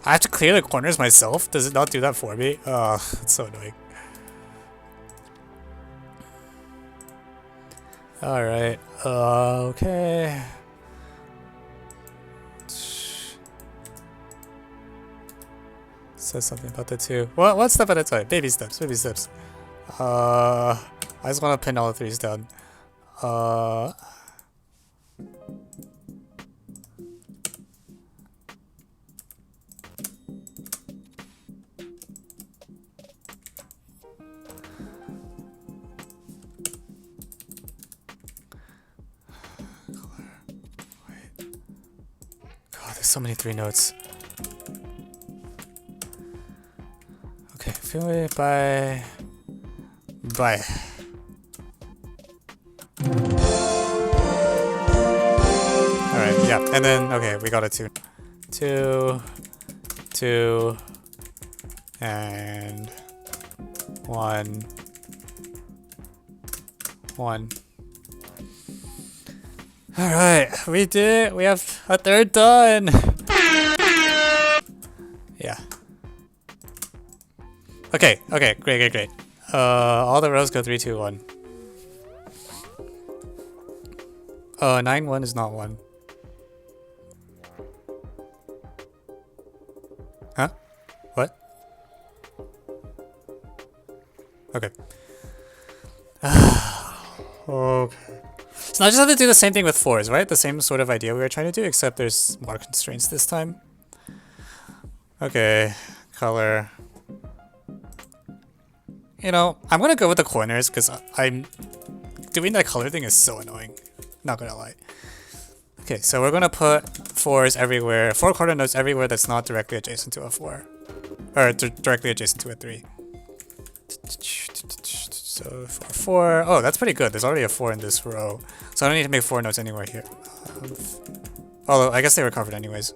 I have to clear the corners myself? Does it not do that for me? It's so annoying. Alright, okay. Says something about that too. Well, one step at a time. Baby steps, baby steps. I just want to pin all the 3s down. God, there's so many 3 notes. Okay, feel me by. Alright, yeah, and then, okay, we got a 2. 2, 2, and 1, 1. Alright, we did it! We have a third done! Yeah. Okay, great. All the rows go 3, 2, 1. 9, 1 is not 1. Huh? What? Okay. Okay. So now I just have to do the same thing with 4s, right? The same sort of idea we were trying to do, except there's more constraints this time. Okay, color. You know, I'm gonna go with the corners because I'm doing that color thing is so annoying. Not gonna lie. Okay, so we're gonna put 4s everywhere, 4 corner nodes everywhere that's not directly adjacent to a 4. Or directly adjacent to a 3. So 4. Oh, that's pretty good. There's already a 4 in this row. So I don't need to make 4 nodes anywhere here. Although, I guess they were covered anyways.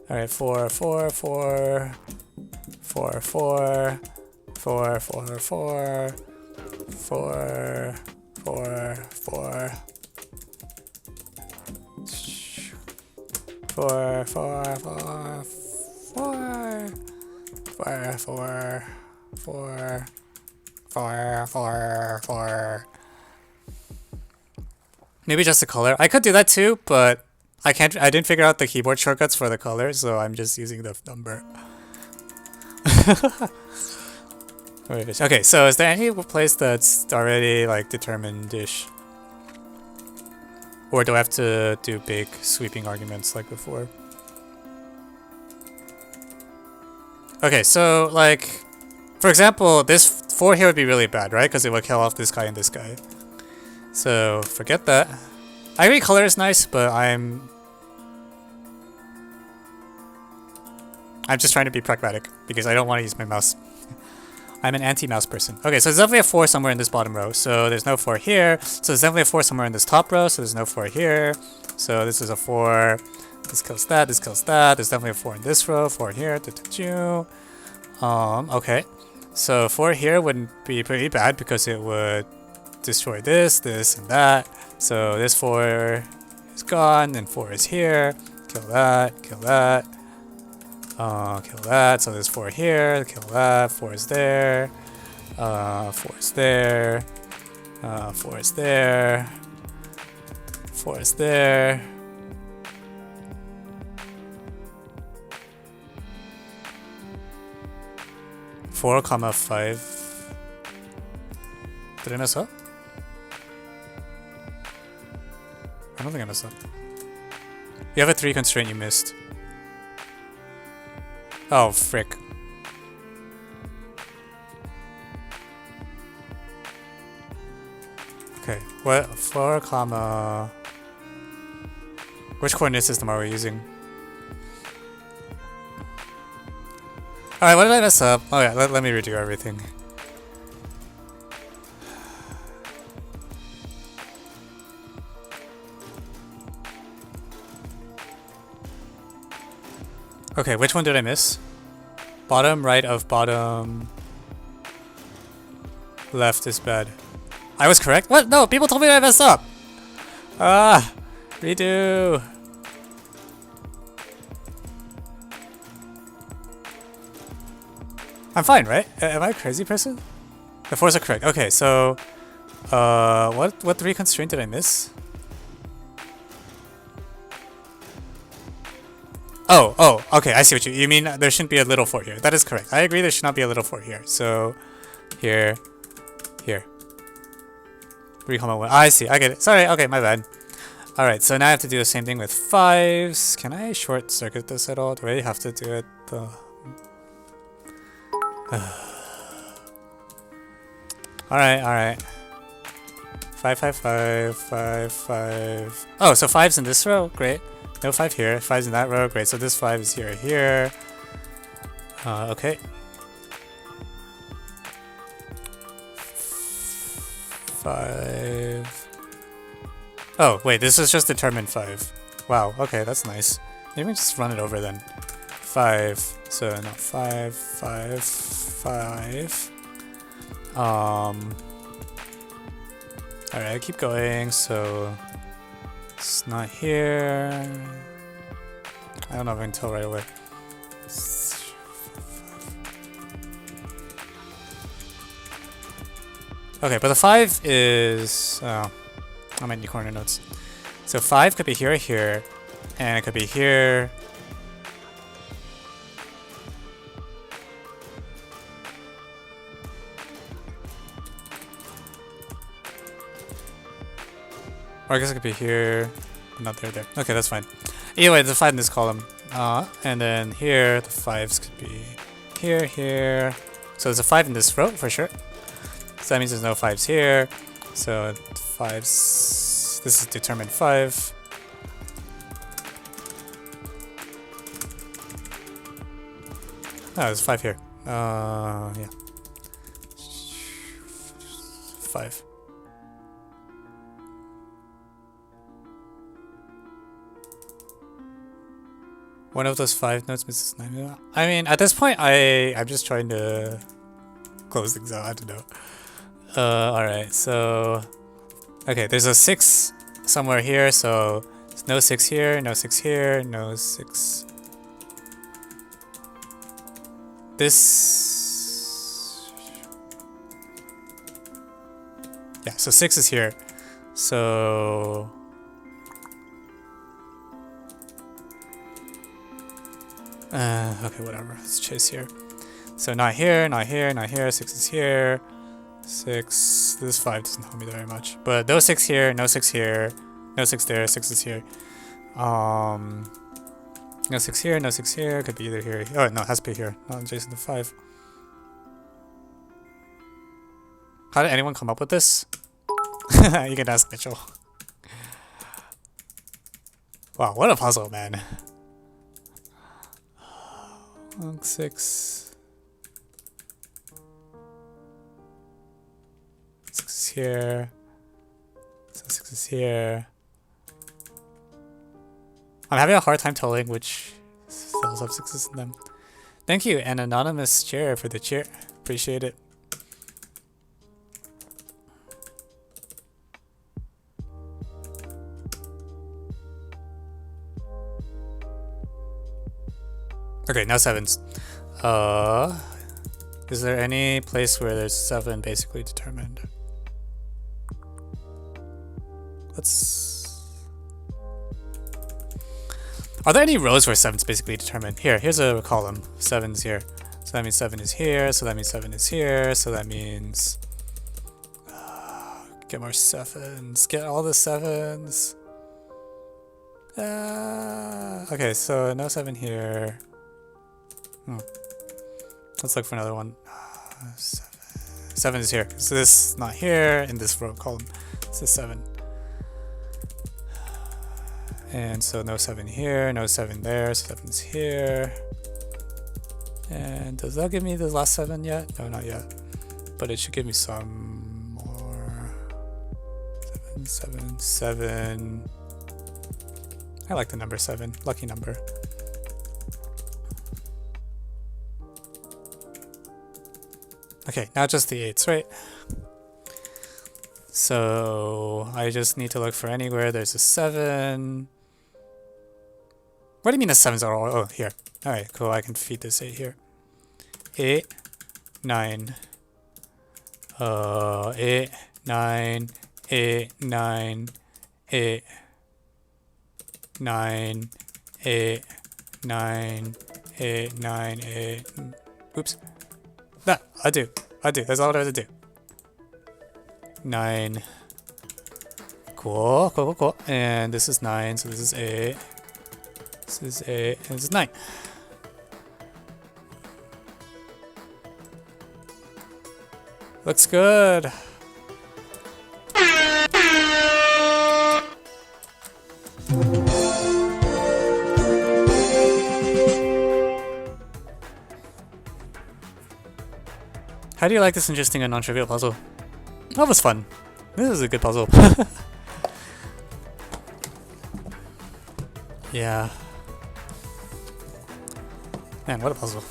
Alright, 4, 4, 4. 4, 4. 4, 4, 4. 4, 4, 4. 4, 4, 4, 4, 4, 4, 4, 4, 4, 4. Maybe just the color. I could do that too, but I didn't figure out the keyboard shortcuts for the color, so I'm just using the number. Okay, so is there any place that's already like determined-ish? Or do I have to do big sweeping arguments like before? Okay, so like, for example, this 4 here would be really bad, right? Because it would kill off this guy and this guy. So forget that. I agree color is nice, but I'm just trying to be pragmatic because I don't want to use my mouse. I'm an anti-mouse person. Okay, so there's definitely a 4 somewhere in this bottom row. So there's no 4 here. So there's definitely a 4 somewhere in this top row. So there's no 4 here. So this is a 4. This kills that. This kills that. There's definitely a 4 in this row. 4 here. Okay. So 4 here wouldn't be pretty bad because it would destroy this, this, and that. So this 4 is gone, and 4 is here. Kill that. Kill that. Kill that. So there's 4 here. Kill that. 4 is there. 4 is there. 4 is there. 4 is there. Four comma 5. Did I mess up? I don't think I messed up. You have a 3 constraint you missed. Oh, frick. Okay, what? 4 comma... Which coordinate system are we using? Alright, what did I mess up? Oh yeah, let me redo everything. Okay, which one did I miss? Bottom right of bottom left is bad. I was correct? What? No, people told me I messed up! Ah! Redo! I'm fine, right? Am I a crazy person? The 4s are correct. Okay, so... what 3 constraint did I miss? Oh, okay, I see what you mean. There shouldn't be a little 4 here. That is correct. I agree there should not be a little 4 here. So, here. 3, 1. I see, I get it. Sorry, okay, my bad. Alright, so now I have to do the same thing with 5s. Can I short circuit this at all? Do I have to do it? Alright. 5, 5, 5, 5, 5. Oh, so 5's in this row? Great. No 5 here. 5's in that row. Great. So this 5 is here. Okay. 5. Oh, wait, this is just determined 5. Wow, okay, that's nice. Maybe we just run it over then. 5. So, no, 5, 5, 5. Alright, keep going. So, it's not here. I don't know if I can tell right away. Okay, but the 5 is... Oh, I might need corner notes. So 5 could be here or here, and it could be here. Or I guess it could be here, but not there. Okay, that's fine. Either way, there's a 5 in this column. And then here, the 5s could be here, here. So there's a 5 in this row for sure. So that means there's no 5s here. So 5s, this is determined 5. Oh, there's 5 here. Yeah. 5. One of those 5 notes misses 9. I mean, at this point, I'm just trying to close things out. I don't know. Alright, so... Okay, there's a 6 somewhere here, so... No 6 here, no 6 here, no 6... This... Yeah, so 6 is here. So... Okay, whatever. Let's chase here. So not here, not here, not here. 6 is here. 6. This 5 doesn't help me very much. But no 6 here, no 6 here, no 6 there. 6 is here. No 6 here, no 6 here. Could be either here. Oh no, it has to be here. Not adjacent to 5. How did anyone come up with this? You can ask Mitchell. Wow, what a puzzle, man. 6. 6 is here. So 6 is here. I'm having a hard time telling which cells have 6s in them. Thank you, an anonymous chair, for the cheer. Appreciate it. Okay, now 7s. Is there any place where there's 7 basically determined? Let's... Are there any rows where 7's basically determined? Here's a column. 7's here. So that means 7 is here, so that means 7 is here, so that means... get more 7s. Get all the 7s. Okay, so no 7 here. Let's look for another one. 7 is here. So this is not here in this row column. This is 7. And so no 7 here, no 7 there, so 7's here. And does that give me the last 7 yet? No, not yet. But it should give me some more. 7, 7, 7. I like the number 7. Lucky number. Okay, now just the 8s, right? So I just need to look for anywhere there's a 7. What do you mean the 7s are all? Oh, here. Alright, cool. I can feed this 8 here. 8, 9. 8, 9, 8, 9, 8, 9, 8, 9, 8, 9, 8. Oops. No, I do. That's all there is to do. 9. Cool, cool, cool, cool. And this is 9, so this is 8. This is 8, and this is 9. Looks good. How do you like this interesting and non-trivial puzzle? That was fun. This is a good puzzle. Yeah. Man, what a puzzle.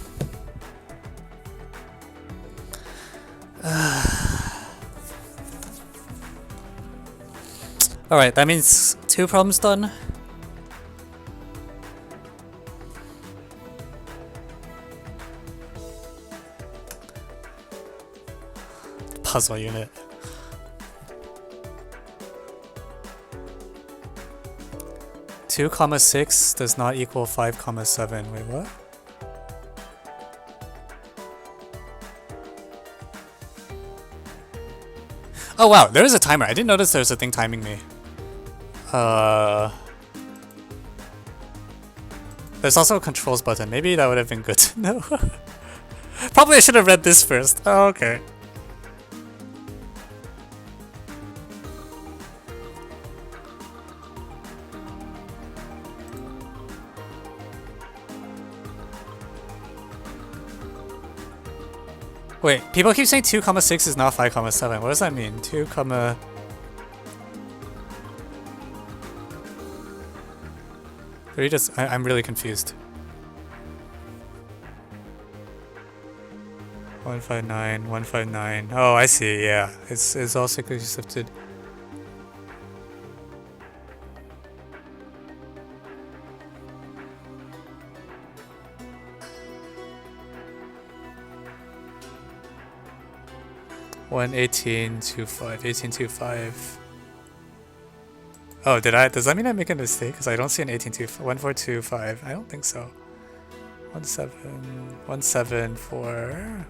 Alright, that means 2 problems done. Puzzle unit. Two comma 6 does not equal 5 comma 7. Wait, what? Oh wow, there is a timer. I didn't notice there's a thing timing me. There's also a controls button. Maybe that would have been good to know. Probably I should have read this first. Oh, okay. Wait, people keep saying 2 comma 6 is not 5 comma 7. What does that mean? 2 comma... I'm really confused. 159, 159. Oh, I see, yeah. It's all cyclically shifted. One 1825, 1825. Oh, does that mean I make a mistake? Because I don't see an 1825, 1425. I don't think so. 174.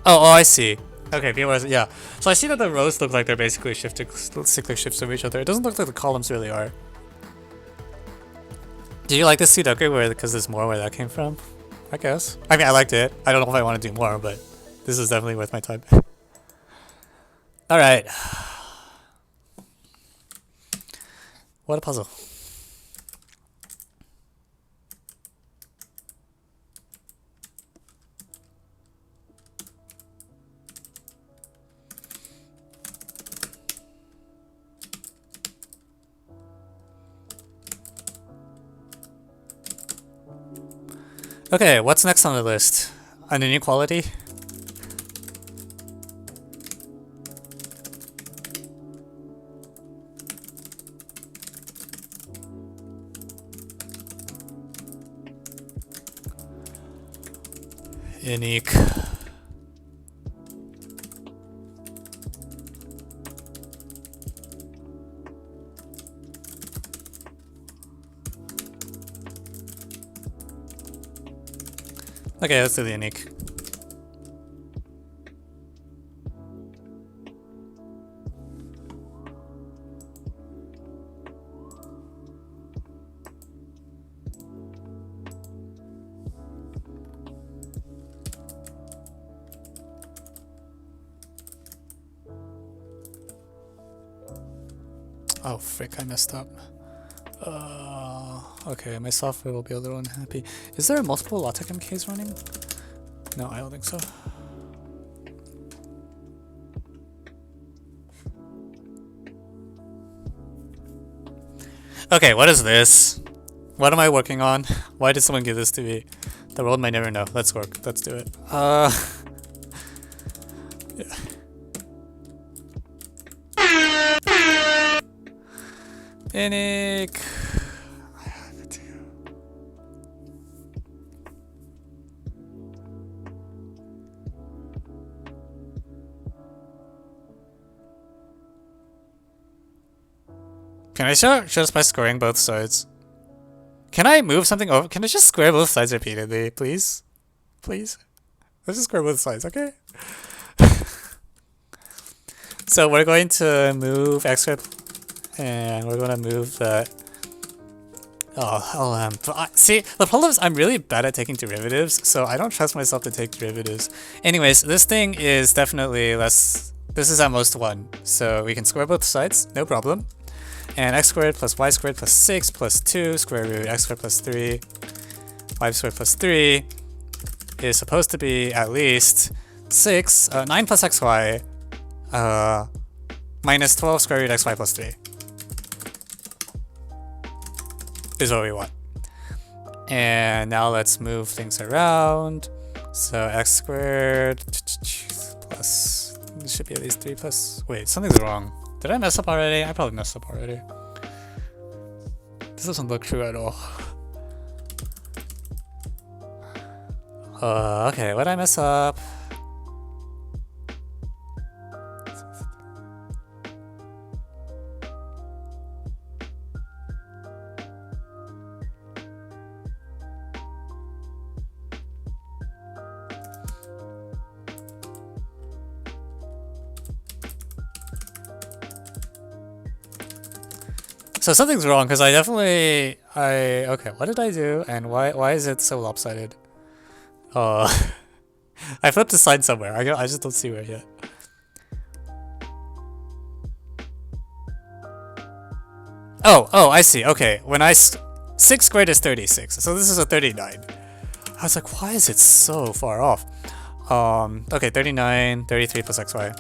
Oh, I see. Okay, viewers, yeah. So I see that the rows look like they're basically cyclic shifts of each other. It doesn't look like the columns really are. Do you like this sudoku because there's more where that came from? I guess. I mean, I liked it. I don't know if I want to do more, but this is definitely worth my time. Alright. What a puzzle. Okay, what's next on the list? An inequality? Unique. Okay, let's do the unique. Oh frick, I messed up. Okay, my software will be a little unhappy. Is there multiple LaTeX MKs running? No, I don't think so. Okay, what is this? What am I working on? Why did someone give this to me? The world might never know. Let's work. Let's do it. Yeah. Panic. I have to. Can I show just by squaring both sides? Can I move something over? Can I just square both sides repeatedly, please? Please? Let's just square both sides, okay? So we're going to move x squared, and we're going to move that. Oh, see, the problem is I'm really bad at taking derivatives, so I don't trust myself to take derivatives. Anyways, this thing is definitely less. This is at most 1, so we can square both sides, no problem. And x squared plus y squared plus 6 plus 2 square root x squared plus 3 y squared plus 3 is supposed to be at least 9 plus xy minus 12 square root xy plus 3 is what we want. And now let's move things around. So x squared plus, it should be at least 3 plus, wait, something's wrong. Did I mess up already? I probably messed up already. This doesn't look true at all. Okay, what did I mess up? So something's wrong because okay, what did I do and why is it so lopsided? I flipped the sign somewhere. I just don't see where yet. Oh, I see. Okay, when 6 squared is 36, so this is a 39. I was like, why is it so far off? Okay, 39, 33 plus xy.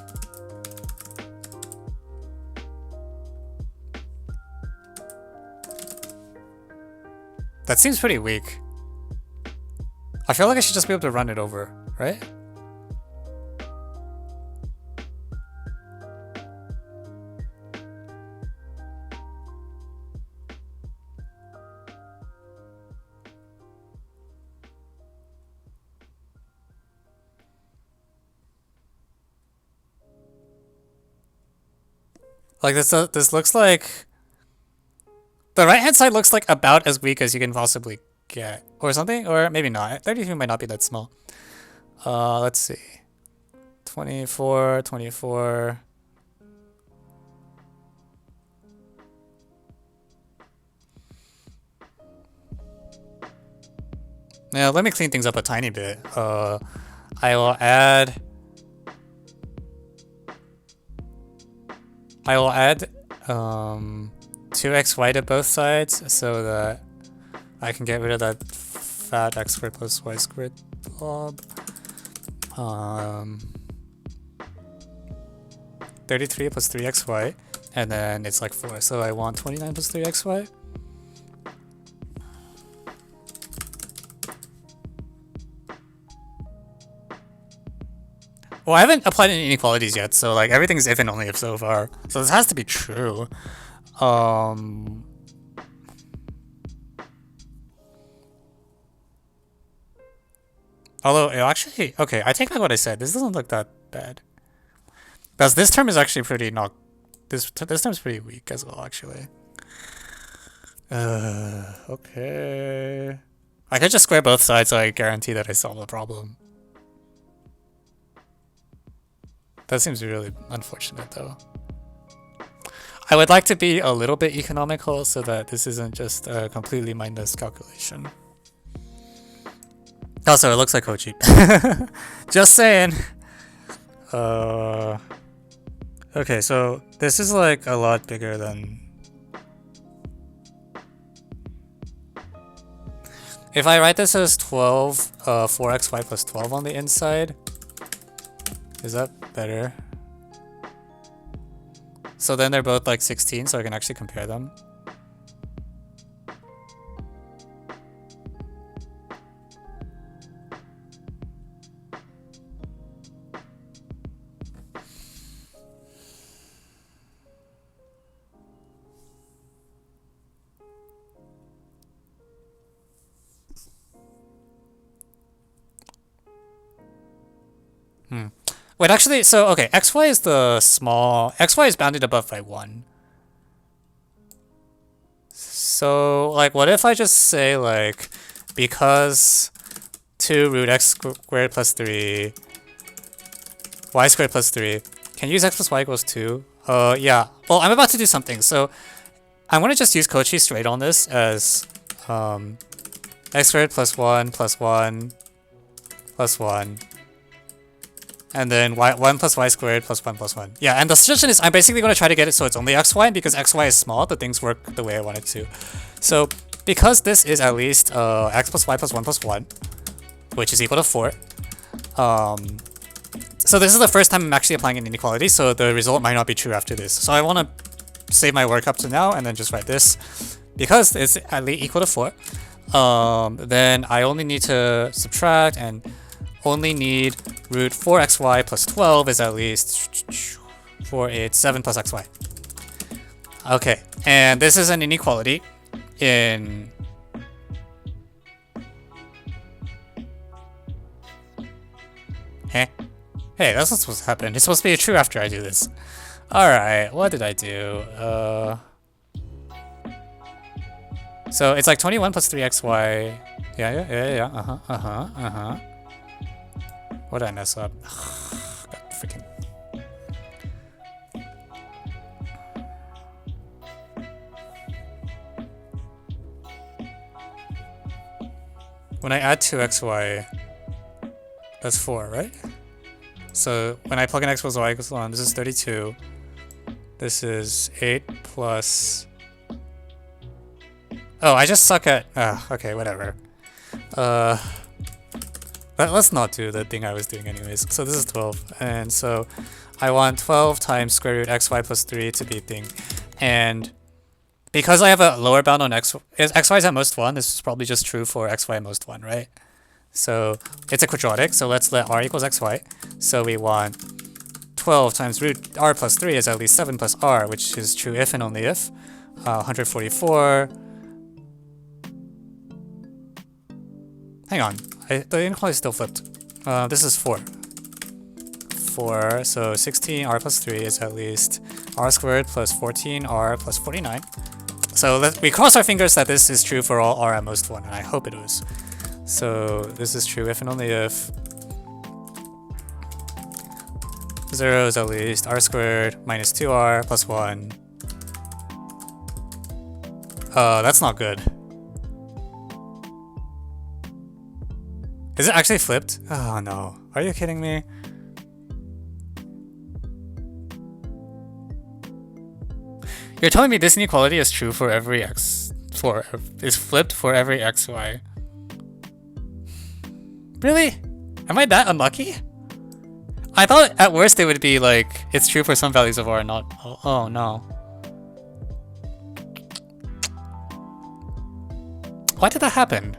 That seems pretty weak. I feel like I should just be able to run it over, right? Like this looks like the right hand side looks like about as weak as you can possibly get, or something, or maybe not. 32 might not be that small. Let's see. 24, 24. Now let me clean things up a tiny bit. I will add 2xy to both sides so that I can get rid of that fat x squared plus y squared blob. 33 plus 3xy, and then it's like 4, so I want 29 plus 3xy. Well, I haven't applied any inequalities yet, so like everything's if and only if so far. So this has to be true. Although it actually, okay, I take back what I said. This doesn't look that bad. Because this term is actually pretty not. This term's pretty weak as well, actually. Okay. I could just square both sides, so I guarantee that I solve the problem. That seems really unfortunate, though. I would like to be a little bit economical so that this isn't just a completely mindless calculation. Also, it looks like Kochi. Just saying. Okay, so this is like a lot bigger than... If I write this as 12, 4xy plus 12 on the inside, is that better? So then they're both like 16, so I can actually compare them. Wait, actually, so, okay, xy is the small... xy is bounded above by 1. So, like, what if I just say, like, because 2 root x squared plus 3, y squared plus 3, can you use x plus y equals 2? Yeah. Well, I'm about to do something, so I'm going to just use Kochi straight on this as x squared plus 1 plus 1 plus 1. And then 1 plus y squared plus 1 plus 1. Yeah, and the suggestion is I'm basically going to try to get it so it's only xy, because xy is small, the things work the way I want it to. So, because this is at least x plus y plus 1 plus 1, which is equal to 4, So this is the first time I'm actually applying an inequality, so the result might not be true after this. So I want to save my work up to now and then just write this. Because it's at least equal to 4, then I only need to subtract and only need root 4xy plus 12 is at least 4, 8, 7 plus xy. Okay, and this is an inequality in... Hey, that's not supposed to happen. It's supposed to be true after I do this. Alright, what did I do? So it's like 21 plus 3xy. Yeah. What did I mess up? God, freaking. When I add 2xy, that's 4, right? So when I plug in x equals y equals 1, this is 32. This is 8 plus... Oh, I just suck at... okay, whatever. Let's not do the thing I was doing anyways. So this is 12. And so I want 12 times square root xy plus 3 to be thing. And because I have a lower bound on xy is at most 1, this is probably just true for xy at most 1, right? So it's a quadratic, so let's let r equals xy. So we want 12 times root r plus 3 is at least 7 plus r, which is true if and only if. 144. Hang on, the inequality is still flipped. This is 4. 4, so 16 r plus 3 is at least r squared plus 14 r plus 49. So we cross our fingers that this is true for all r at most 1, and I hope it is. So this is true if and only if 0 is at least r squared minus 2r plus 1. That's not good. Is it actually flipped? Oh no. Are you kidding me? You're telling me this inequality is true for every is flipped for every xy. Really? Am I that unlucky? I thought at worst it would be like, it's true for some values of r, not... Oh no. Why did that happen?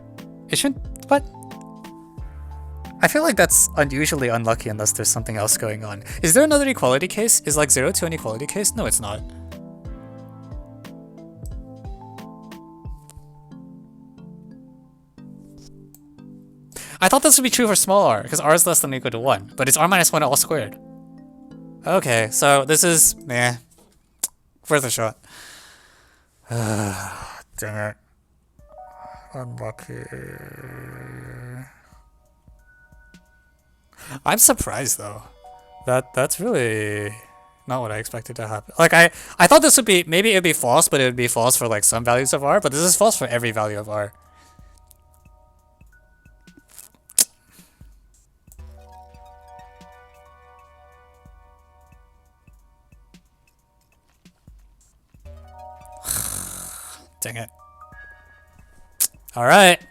It shouldn't... What? I feel like that's unusually unlucky unless there's something else going on. Is there another equality case? Is like 0 to an equality case? No, it's not. I thought this would be true for small r, because r is less than or equal to 1, but it's r minus 1 all squared. Okay, so this is... meh. Worth a shot. Dang it. Unlucky. I'm surprised though. That's really not what I expected to happen. Like I thought this would be, maybe it would be false, but it would be false for like some values of r, but this is false for every value of r. Dang it. Alright.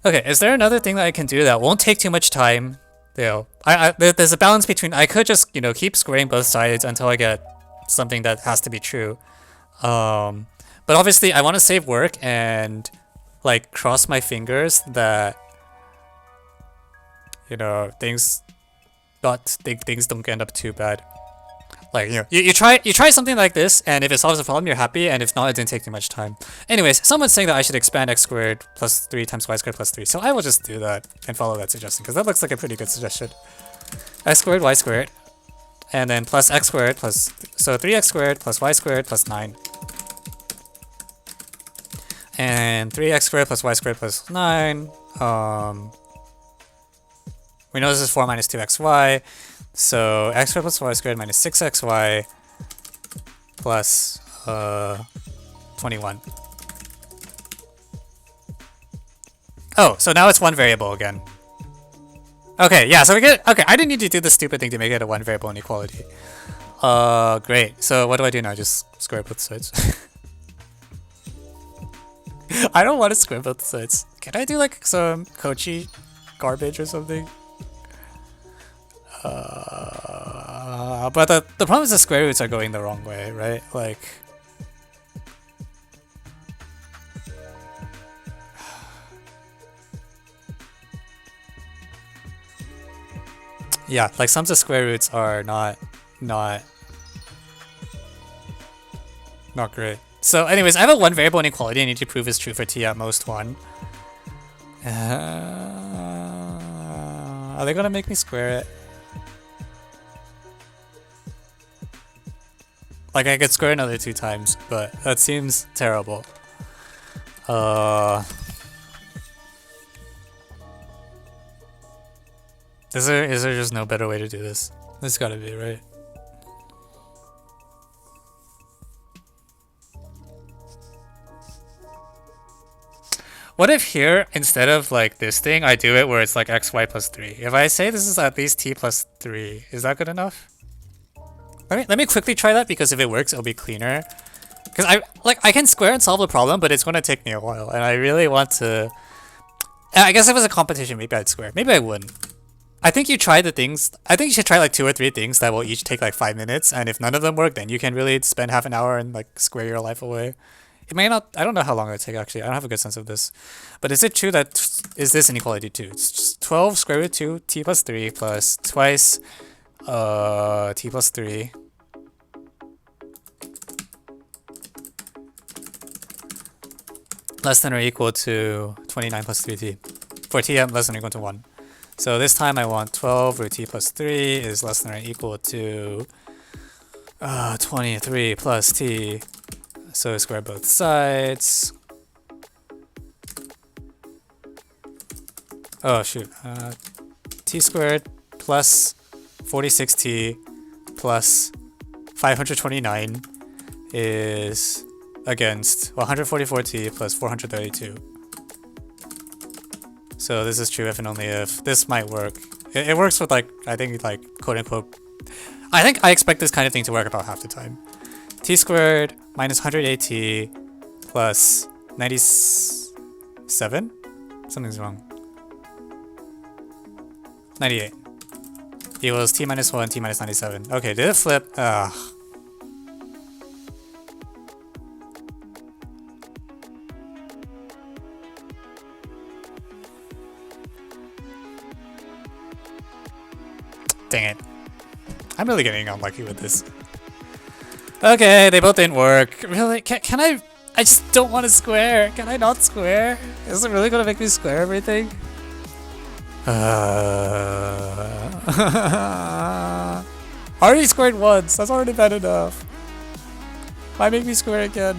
Okay, is there another thing that I can do that won't take too much time? You know, there's a balance between, I could just, you know, keep squaring both sides until I get something that has to be true. But obviously I want to save work and like cross my fingers that, you know, things don't end up too bad. Like, you know, you try something like this, and if it solves the problem, you're happy, and if not, it didn't take too much time. Anyways, someone's saying that I should expand x squared plus 3 times y squared plus 3, so I will just do that and follow that suggestion, because that looks like a pretty good suggestion. X squared, y squared, and then plus x squared plus... So 3x squared plus y squared plus 9. And 3x squared plus y squared plus 9. We know this is 4 minus 2xy. So x squared plus y squared minus 6xy plus 21. Oh, so now it's one variable again. Okay, yeah, so we get... Okay, I didn't need to do this stupid thing to make it a one variable inequality. Great. So what do I do now? Just square both sides. I don't want to square both sides. Can I do like some Kochi garbage or something? But the problem is the square roots are going the wrong way, right? Like, yeah, like sums of square roots are not great. So anyways, I have a one variable inequality I need to prove is true for t at most 1. Are they gonna make me square it? Like, I could square another 2 times, but that seems terrible. Is there just no better way to do this? There's gotta be, right? What if here, instead of like this thing, I do it where it's like xy plus 3? If I say this is at least t plus 3, is that good enough? Let me quickly try that, because if it works, it'll be cleaner. Because I can square and solve the problem, but it's gonna take me a while, and I really want to. I guess if it was a competition, maybe I'd square. Maybe I wouldn't. I think you try the things. I think you should try like 2 or 3 things that will each take like 5 minutes, and if none of them work, then you can really spend half an hour and like square your life away. It may not. I don't know how long it would take actually. I don't have a good sense of this. But is it true that is this inequality 2? It's just 12 square root 2 t plus 3 plus twice t plus 3. Less than or equal to 29 plus 3t. For t less than or equal to 1. So this time I want 12 root t plus 3 is less than or equal to 23 plus t. So square both sides. Oh shoot. T squared plus 46t plus 529 is against 144t plus 432. So this is true if and only if. This might work. It works with like, I think like quote unquote. I think I expect this kind of thing to work about half the time. T squared minus 108t plus 97? Something's wrong. 98 equals t minus 1, t minus 97. Okay, did it flip? Ugh. Dang it. I'm really getting unlucky with this. Okay, they both didn't work. Really? Can I? I just don't want to square. Can I not square? Is it really gonna make me square everything? Already squared once. That's already bad enough. Why make me square again?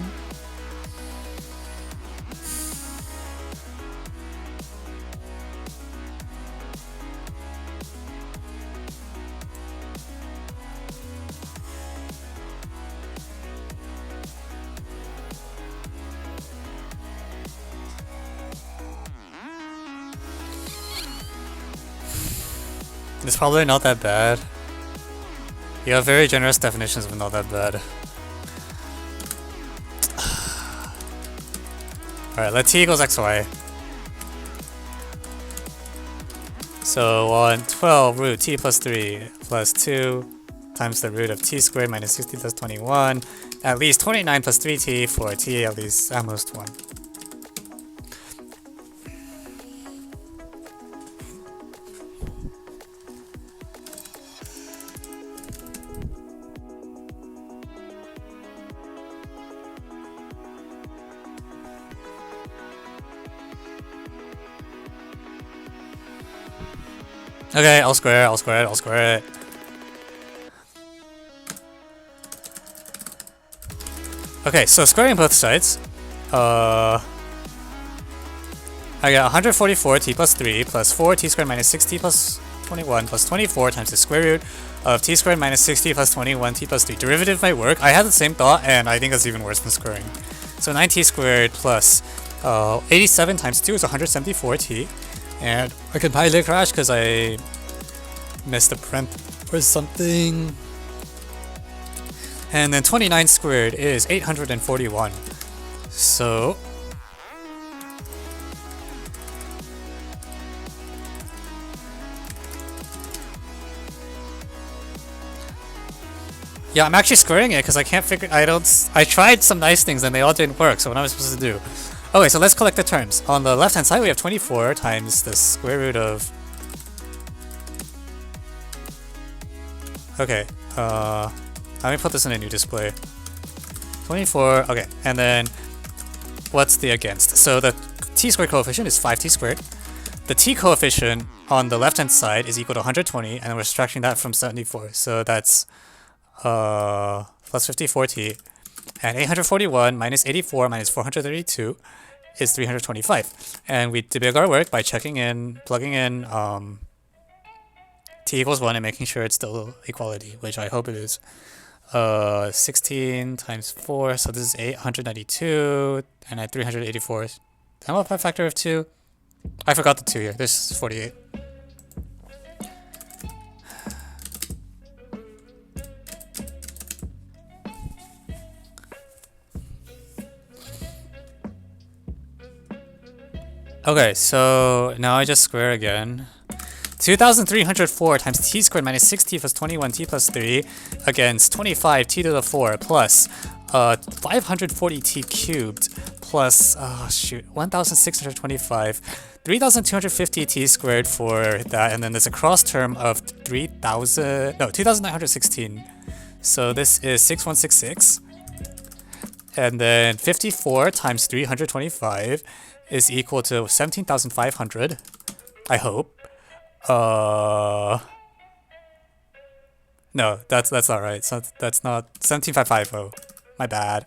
It's probably not that bad. You have very generous definitions of not that bad. Alright, let t equals xy. So on 12 root t plus 3 plus 2 times the root of t squared minus 60 plus 21, at least 29 plus 3t for t at least at most 1. Okay, I'll square it. Okay, so squaring both sides. I got 144 t plus 3 plus 4 t squared minus 6t plus 21 plus 24 times the square root of t squared minus 60 plus 21 t plus 3. Derivative might work. I had the same thought, and I think that's even worse than squaring. So 9t squared plus 87 times 2 is 174t. And I could probably crash because I missed the print or something. And then 29 squared is 841. So Yeah, I'm actually squaring it because I can't figure. I tried some nice things and they all didn't work. So what am I supposed to do? Okay, so let's collect the terms. On the left hand side, we have 24 times the square root of. Okay. Let me put this in a new display. 24. Okay, and then what's the against? So the t squared coefficient is 5t squared. The t coefficient on the left hand side is equal to 120, and we're subtracting that from 74. So that's plus 54t, and 841 minus 84 minus 432 is 325. And we debug our work by plugging in t equals 1 and making sure it's still equality, which I hope it is. 16 times 4, so this is 892, and at 384. Did I multiply factor of 2? I forgot the 2 here. This is 48. Okay, so now I just square again. 2,304 times t squared minus 6t plus 21t plus 3 against 25t to the 4 plus 540t cubed plus 1,625, 3,250t squared for that, and then there's a cross term of 2,916. So this is 6166, and then 54 times 325 is equal to 17,500. I hope. No, that's not right. So that's not 17,550. My bad.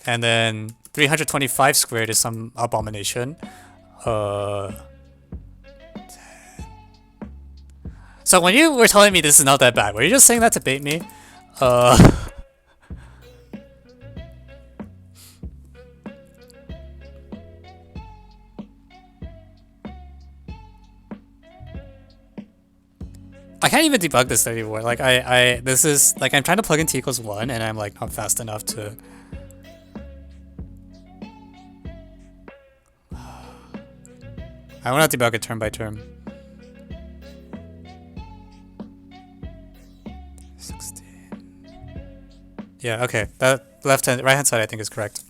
And then 325 squared is some abomination. So when you were telling me this is not that bad, were you just saying that to bait me? I can't even debug this anymore. Like this is like I'm trying to plug in t equals 1 and I'm like not fast enough to. I want to debug it term by term. 16. Yeah, okay. That right hand side I think is correct.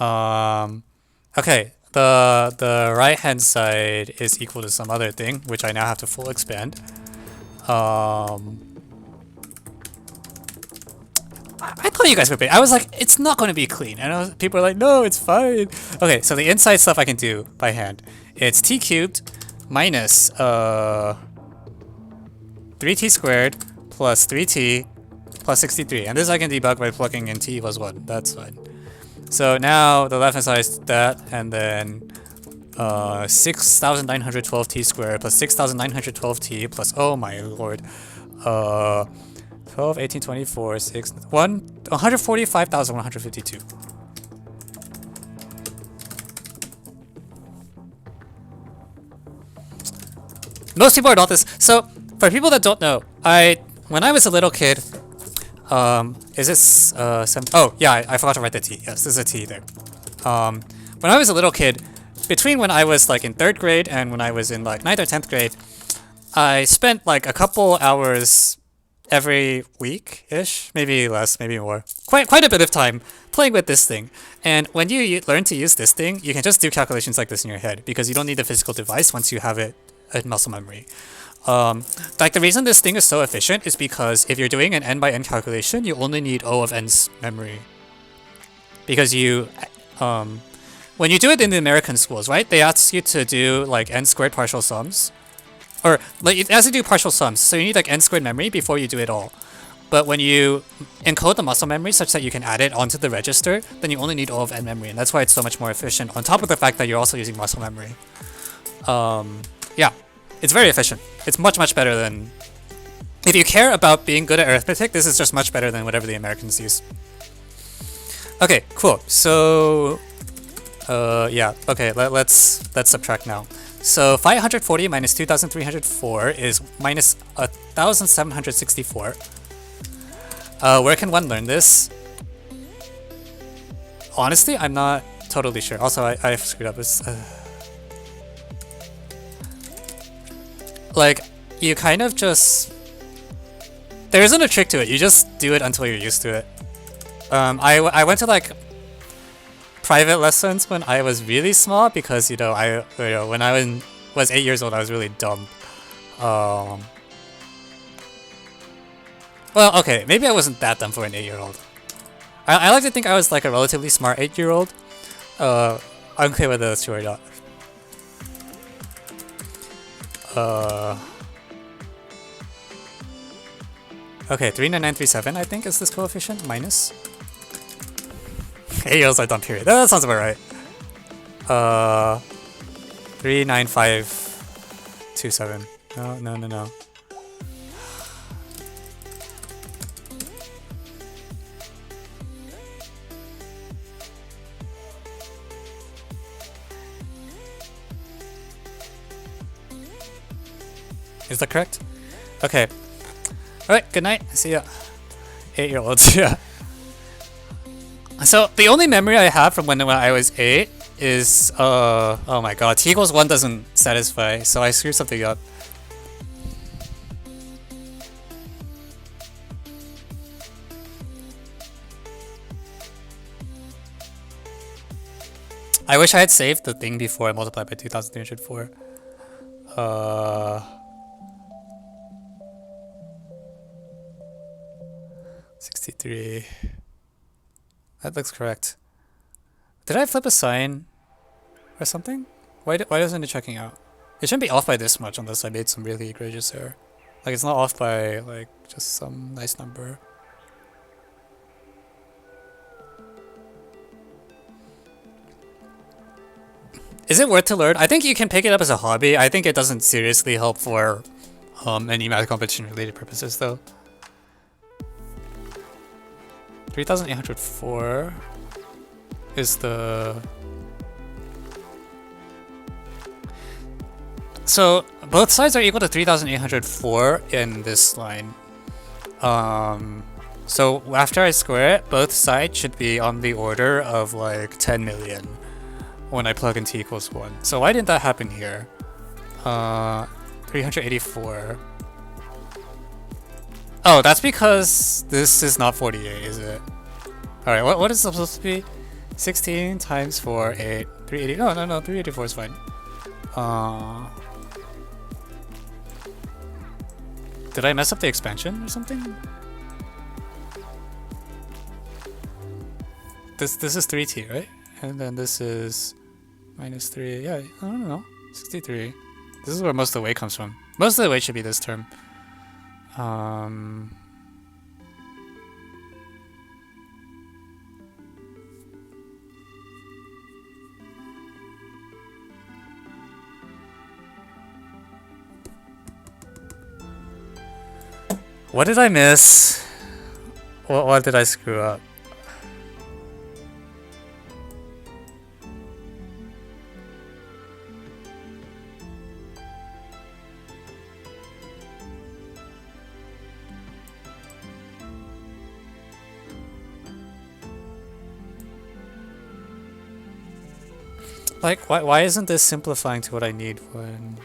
Okay. The right hand side is equal to some other thing, which I now have to full expand. I thought you guys would be. I was like, it's not going to be clean, and people are like, no, it's fine. Okay, so the inside stuff I can do by hand. It's t cubed minus 3t squared plus 3t plus 63, and this I can debug by plugging in t equals 1. That's fine. So now the left hand side is that, and then 6,912t squared plus 6,912t plus, oh my lord, 12, 18, 24, 6, 145,152. Most people are not this. So for people that don't know, when I was a little kid, is this oh yeah, I forgot to write the t. Yes, there's a t there. When I was a little kid, between when I was like in 3rd grade and when I was in like 9th or 10th grade, I spent like a couple hours every week-ish, maybe less, maybe more, quite a bit of time playing with this thing. And when you learn to use this thing, you can just do calculations like this in your head because you don't need the physical device once you have it in muscle memory. Like the reason this thing is so efficient is because if you're doing an n by n calculation, you only need O of n's memory. Because when you do it in the American schools, right, they ask you to do like n squared partial sums. Or like it has to do partial sums, so you need like n squared memory before you do it all. But when you encode the muscle memory such that you can add it onto the register, then you only need O of n memory, and that's why it's so much more efficient, on top of the fact that you're also using muscle memory. Yeah, it's very efficient. It's much better than... If you care about being good at arithmetic, this is just much better than whatever the Americans use. Okay, cool. So... yeah, okay, let's subtract now. So 540 minus 2,304 is minus 1,764. Where can one learn this? Honestly, I'm not totally sure. Also, I screwed up. Like, you kind of just There isn't a trick to it. You just do it until you're used to it. I went to like private lessons when I was really small because when I was 8 years old I was really dumb. Well, okay, maybe I wasn't that dumb for an 8-year-old. I like to think I was like a relatively smart 8-year-old. Unclear whether that's true or not. Okay, 39937 I think is this coefficient, minus. 8-year-olds are dumb, period. That sounds about right. 39527. No. Is that correct? Okay. Alright, good night. See ya. 8-year-olds, yeah. So, the only memory I have from when I was 8 is, oh my god, t equals 1 doesn't satisfy, so I screwed something up. I wish I had saved the thing before I multiplied by 2304. 63. That looks correct. Did I flip a sign or something? Why isn't it checking out? It shouldn't be off by this much unless I made some really egregious error. Like it's not off by like just some nice number. Is it worth to learn? I think you can pick it up as a hobby. I think it doesn't seriously help for any math competition related purposes though. 3804 is the... So both sides are equal to 3804 in this line. So after I square it, both sides should be on the order of like 10 million when I plug in t equals 1. So why didn't that happen here? 384. Oh, that's because this is not 48, is it? Alright, what is it supposed to be? 16 times 4, 8, 380. No, 384 is fine. Did I mess up the expansion or something? This is 3t, right? And then this is minus 3. Yeah, I don't know. 63. This is where most of the weight comes from. Most of the weight should be this term. What did I miss? What did I screw up? Like, why isn't this simplifying to what I need when...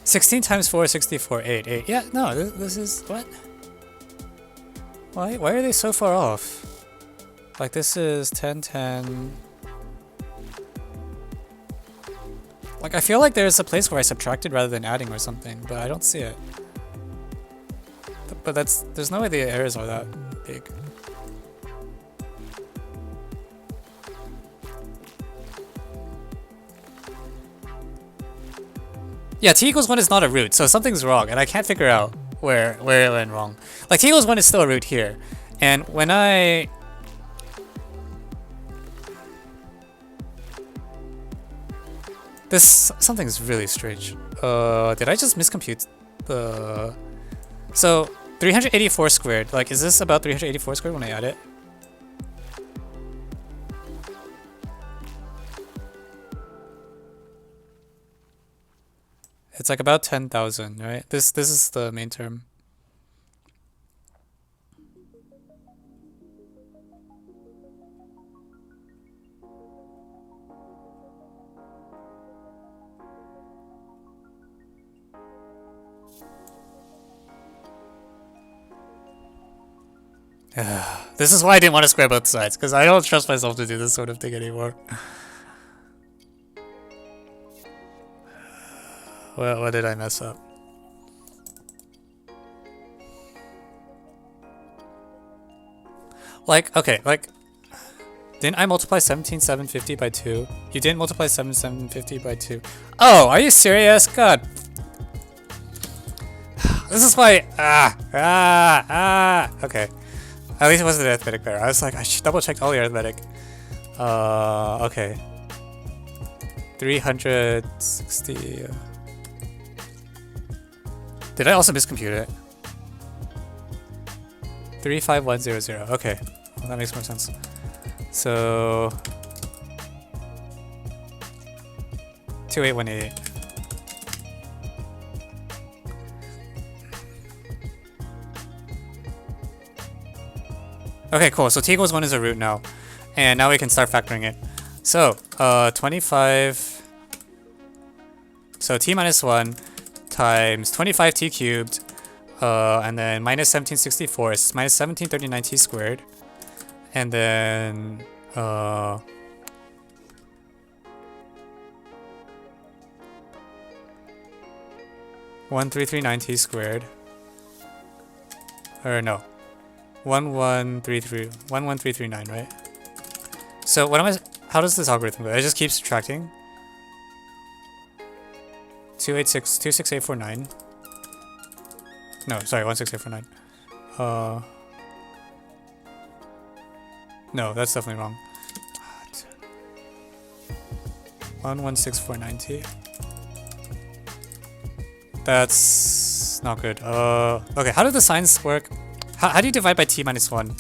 $16 times 4 is 64, 8. Yeah, no, this is... what? Why are they so far off? Like, this is 10, 10... Like, I feel like there's a place where I subtracted rather than adding or something, but I don't see it. But there's no way the errors are that big. Yeah, t equals 1 is not a root, so something's wrong, and I can't figure out where it went wrong. Like, t equals 1 is still a root here, and when I... something's really strange. Did I just miscompute the... So, 384 squared, like, is this about 384 squared when I add it? It's like about 10,000, right? This is the main term. . This is why I didn't want to square both sides, because I don't trust myself to do this sort of thing anymore. Well, what did I mess up? Like, okay, like, didn't I multiply 17,750 by 2? You didn't multiply 7,750 by 2. Oh, are you serious? God. This is why, okay. At least it wasn't arithmetic there. I was like, I should double check all the arithmetic. Okay. 360. Did I also miscompute it? 35100. Okay, well, that makes more sense. So 28188. Okay, cool. So t equals 1 is a root now. And now we can start factoring it. So, 25... So t minus 1 times 25t cubed, and then minus 1764 is minus 1739t squared. And then... 1339t squared. Or no. 11339, right? So what am I? How does this algorithm go? I just keep subtracting. 26849. No, sorry, 16849. No, that's definitely wrong. 116490. That's not good. Okay, how do the signs work? How do you divide by t minus 1?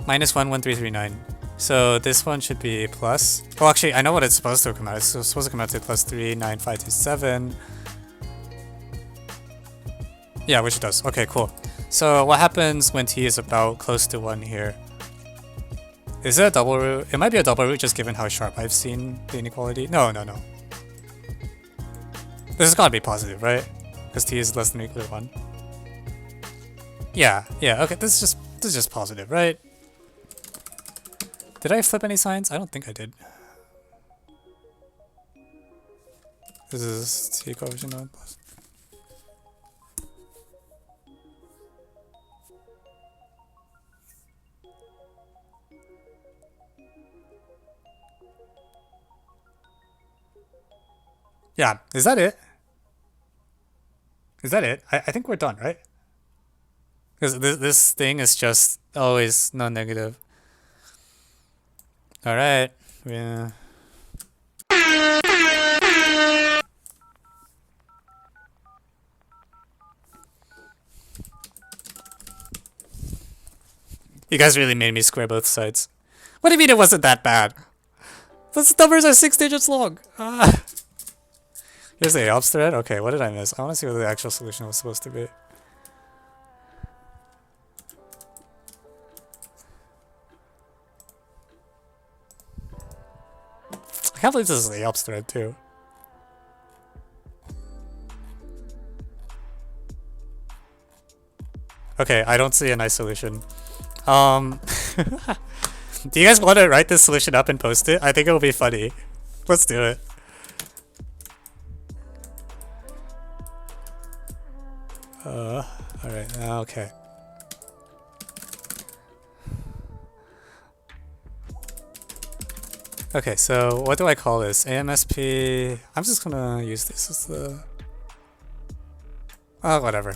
Minus 11339. So this one should be plus. Oh, actually, I know what it's supposed to come out. It's supposed to come out to plus 39527. Yeah, which it does. Okay, cool. So what happens when t is about close to 1 here? Is it a double root? It might be a double root just given how sharp I've seen the inequality. No. This has got to be positive, right? Because t is less than or equal to 1. Yeah, okay, this is just positive, right? Did I flip any signs? I don't think I did. This is t coefficient of plus. Yeah, is that it? Is that it? I think we're done, right? Because this thing is just always non-negative. Alright. Yeah. You guys really made me square both sides. What do you mean it wasn't that bad? Those numbers are 6 digits long. Here's the ALPS thread. Okay, what did I miss? I want to see what the actual solution was supposed to be. I can't believe this is the ALPS thread too. Okay, I don't see a nice solution. Do you guys want to write this solution up and post it? I think it'll be funny. Let's do it. Alright, okay. Okay, so what do I call this? AMSP... I'm just gonna use this as the... Oh, whatever.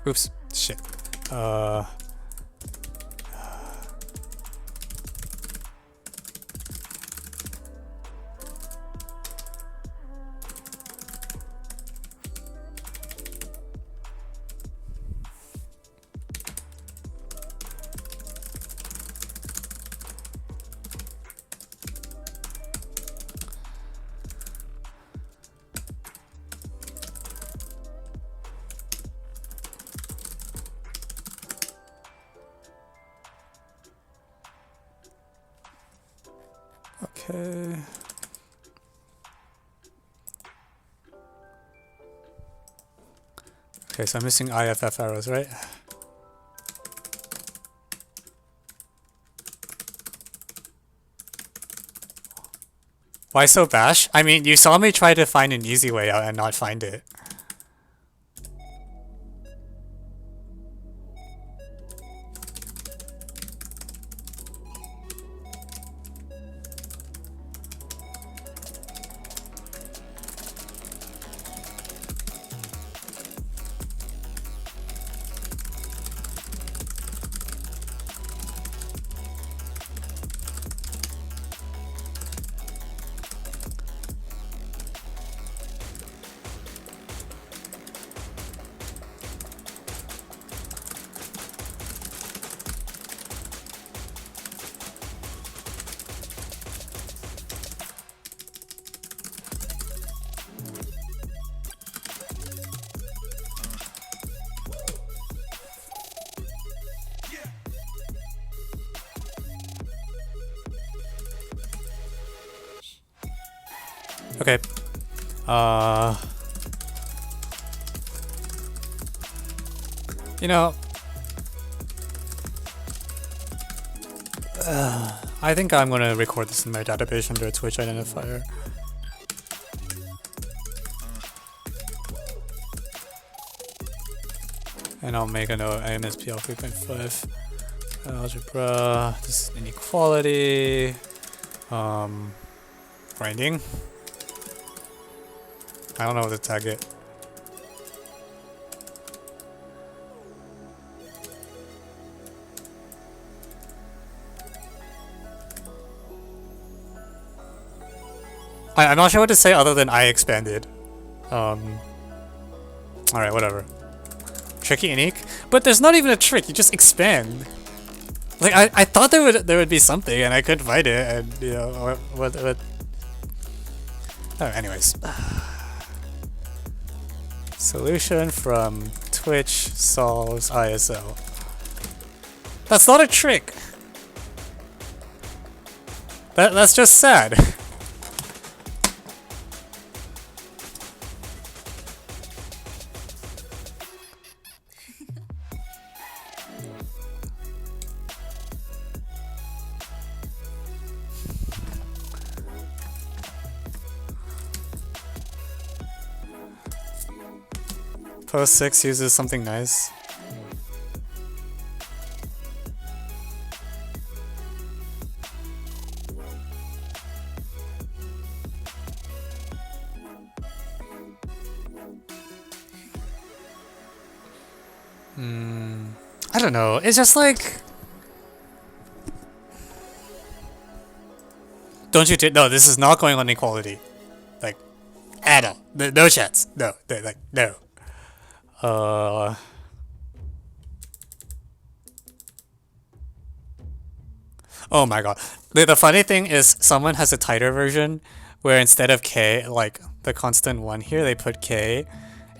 Oops, shit. Okay. Okay, so I'm missing IFF arrows, right? Why so bash? I mean, you saw me try to find an easy way out and not find it. Okay. You know, I think I'm gonna record this in my database under a Twitch identifier. And I'll make a note, AMSP Alg 3.5. Algebra, this is inequality. Grinding. I don't know what to tag it. I'm not sure what to say other than I expanded. Alright, whatever. Tricky unique? But there's not even a trick, you just expand. Like, I thought there would be something and I couldn't find it, and you know, what oh, anyways. Solution from Twitch solves ISL. That's not a trick! That's just sad. Post 6 uses something nice. I don't know. It's just like... Don't you no, this is not going on equality. Like, at all. No chance. No, like, no. Oh my god. The funny thing is someone has a tighter version where instead of k, like the constant 1 here, they put k,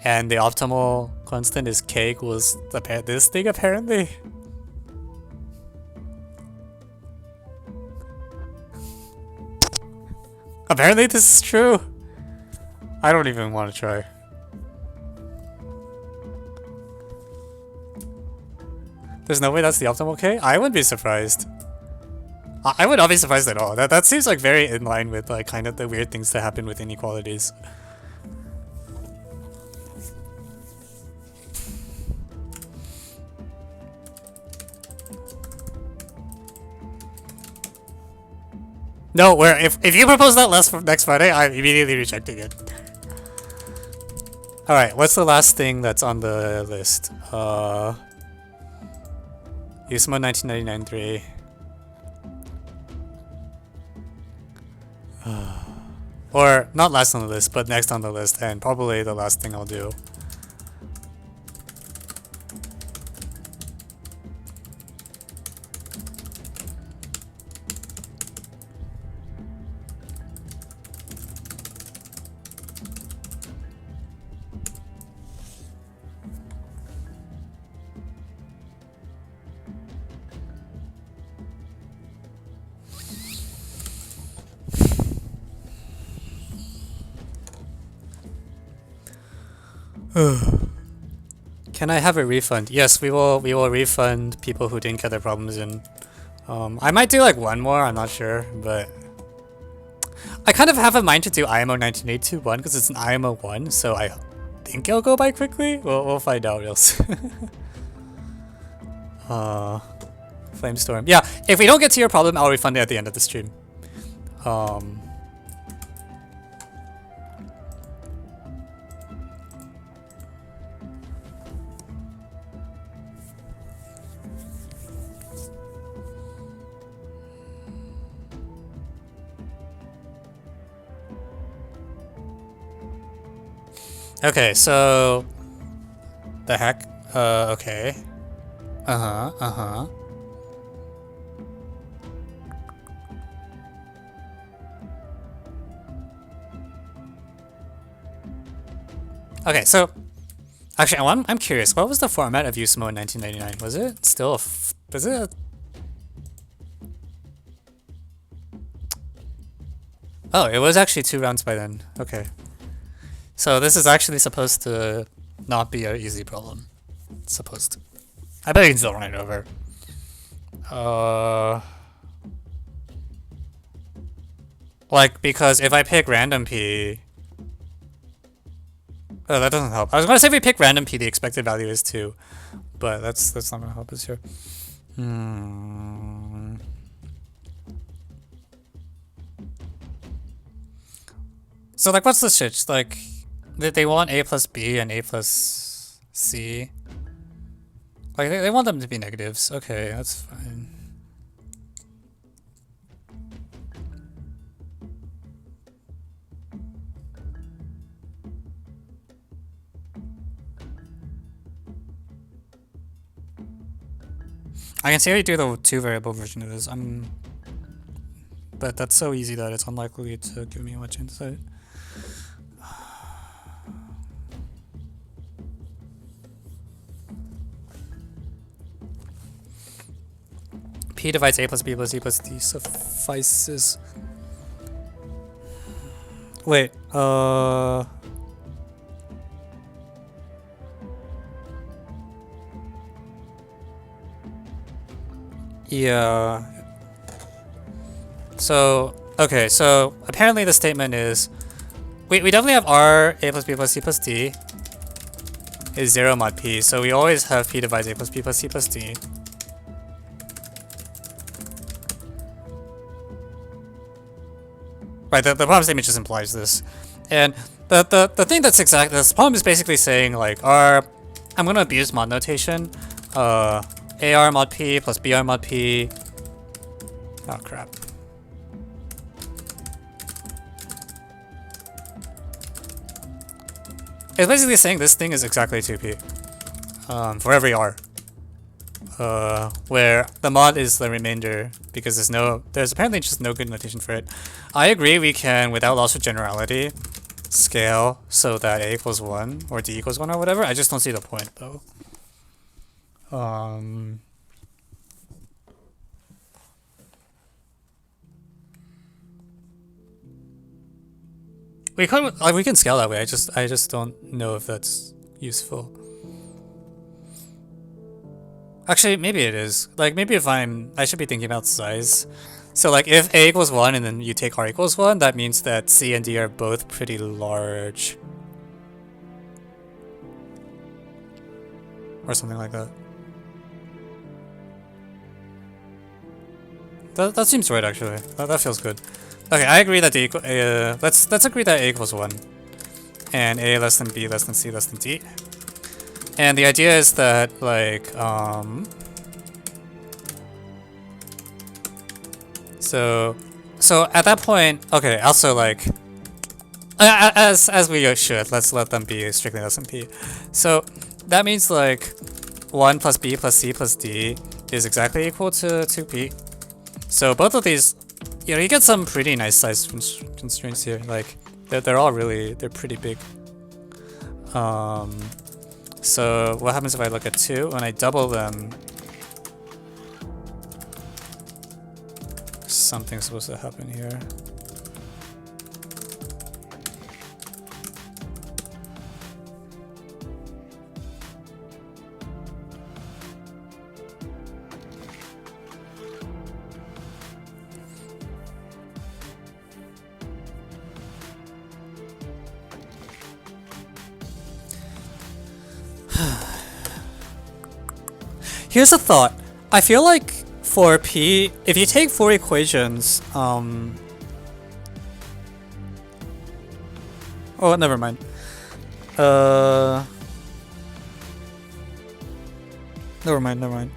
and the optimal constant is k equals this thing apparently. Apparently this is true. I don't even want to try. There's no way that's the optimal K? I wouldn't be surprised. I would not be surprised at all. That seems like very in line with like kind of the weird things that happen with inequalities. No, where if you propose that next Friday, I'm immediately rejecting it. Alright, what's the last thing that's on the list? USAMO 1999-3. Or, not last on the list, but next on the list, and probably the last thing I'll do. Can I have a refund? Yes, we will refund people who didn't get their problems in. I might do like one more, I'm not sure, but I kind of have in mind to do IMO 1981 because it's an IMO 1, so I think it'll go by quickly. We'll find out real soon. Flamestorm. Yeah, if we don't get to your problem, I'll refund it at the end of the stream. Okay, so the heck? Okay. Okay, so actually, I'm curious. What was the format of USAMO in 1999? Was it still was it? Oh, it was actually 2 rounds by then. Okay. So this is actually supposed to not be an easy problem. It's supposed to. I bet you can still run it over. Like, because if I pick random P... Oh, that doesn't help. I was gonna say if we pick random P, the expected value is 2. But that's not gonna help us here. So, like, what's the shit? Like, they want A plus B and A plus C. Like, they want them to be negatives. Okay, that's fine. I can see how you do the 2 variable version of this. But that's so easy that it's unlikely to give me much insight. P divides A plus B plus C plus D suffices. Wait, yeah. So, okay, so apparently the statement is, we definitely have R, A plus B plus C plus D is 0 mod P, so we always have P divides A plus B plus C plus D. Right, the problem statement just implies this. And the thing that's exact, this problem is basically saying like I'm gonna abuse mod notation. AR mod P plus BR mod P. Oh crap. It's basically saying this thing is exactly 2P. For every R. Where the mod is the remainder because there's apparently just no good notation for it. I agree we can, without loss of generality, scale so that A equals 1 or D equals 1 or whatever. I just don't see the point though. We can scale that way. I just don't know if that's useful. Actually, maybe it is. Like, maybe if I should be thinking about size. So, like, if A equals 1 and then you take R equals 1, that means that C and D are both pretty large. Or something like that. That seems right, actually. That feels good. Okay, I agree that let's agree that A equals 1. And A less than B less than C less than D. And the idea is that, like, so at that point, okay, also, like, as we should, let's let them be strictly less than P. So, that means, like, 1 plus B plus C plus D is exactly equal to 2P. So, both of these, you know, you get some pretty nice size constraints here. Like, they're all really, they're pretty big. So what happens if I look at 2? When I double them, something's supposed to happen here. Here's a thought. I feel like for P, if you take 4 equations, oh, never mind. Never mind.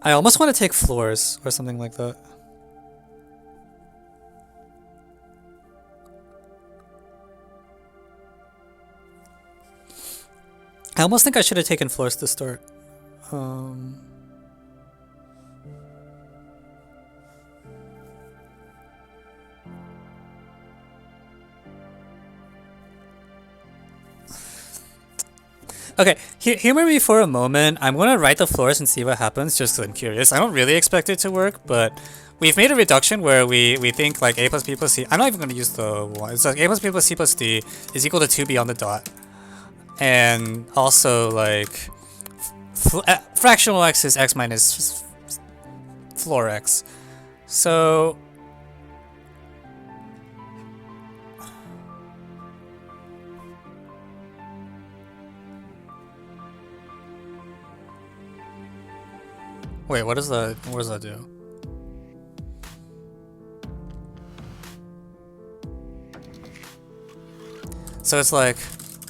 I almost want to take floors or something like that. I almost think I should have taken floors to start. Okay, humor me for a moment. I'm gonna write the floors and see what happens, just 'cause I'm curious. I don't really expect it to work, but we've made a reduction where we think like a plus b plus c. I'm not even gonna use the one. It's like a plus b plus c plus d is equal to 2 beyond the dot, and also like fractional x is x minus floor x. So wait, what does that do? So it's like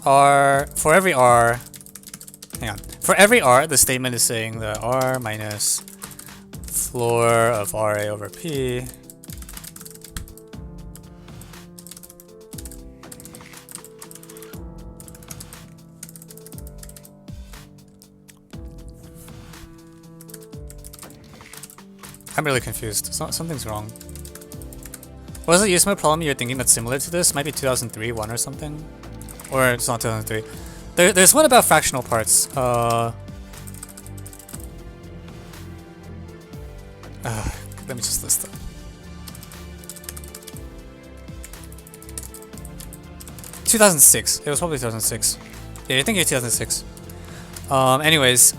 r, for every r, hang on, for every r, the statement is saying that r minus floor of ra over p I'm really confused. Something's wrong. What was the USAMO problem you're thinking that's similar to this? Might be 2003, 1 or something? Or it's not 2003. There's one about fractional parts. Let me just list them. $2006. It was probably 2006. Yeah, I think it's 2006. Anyways,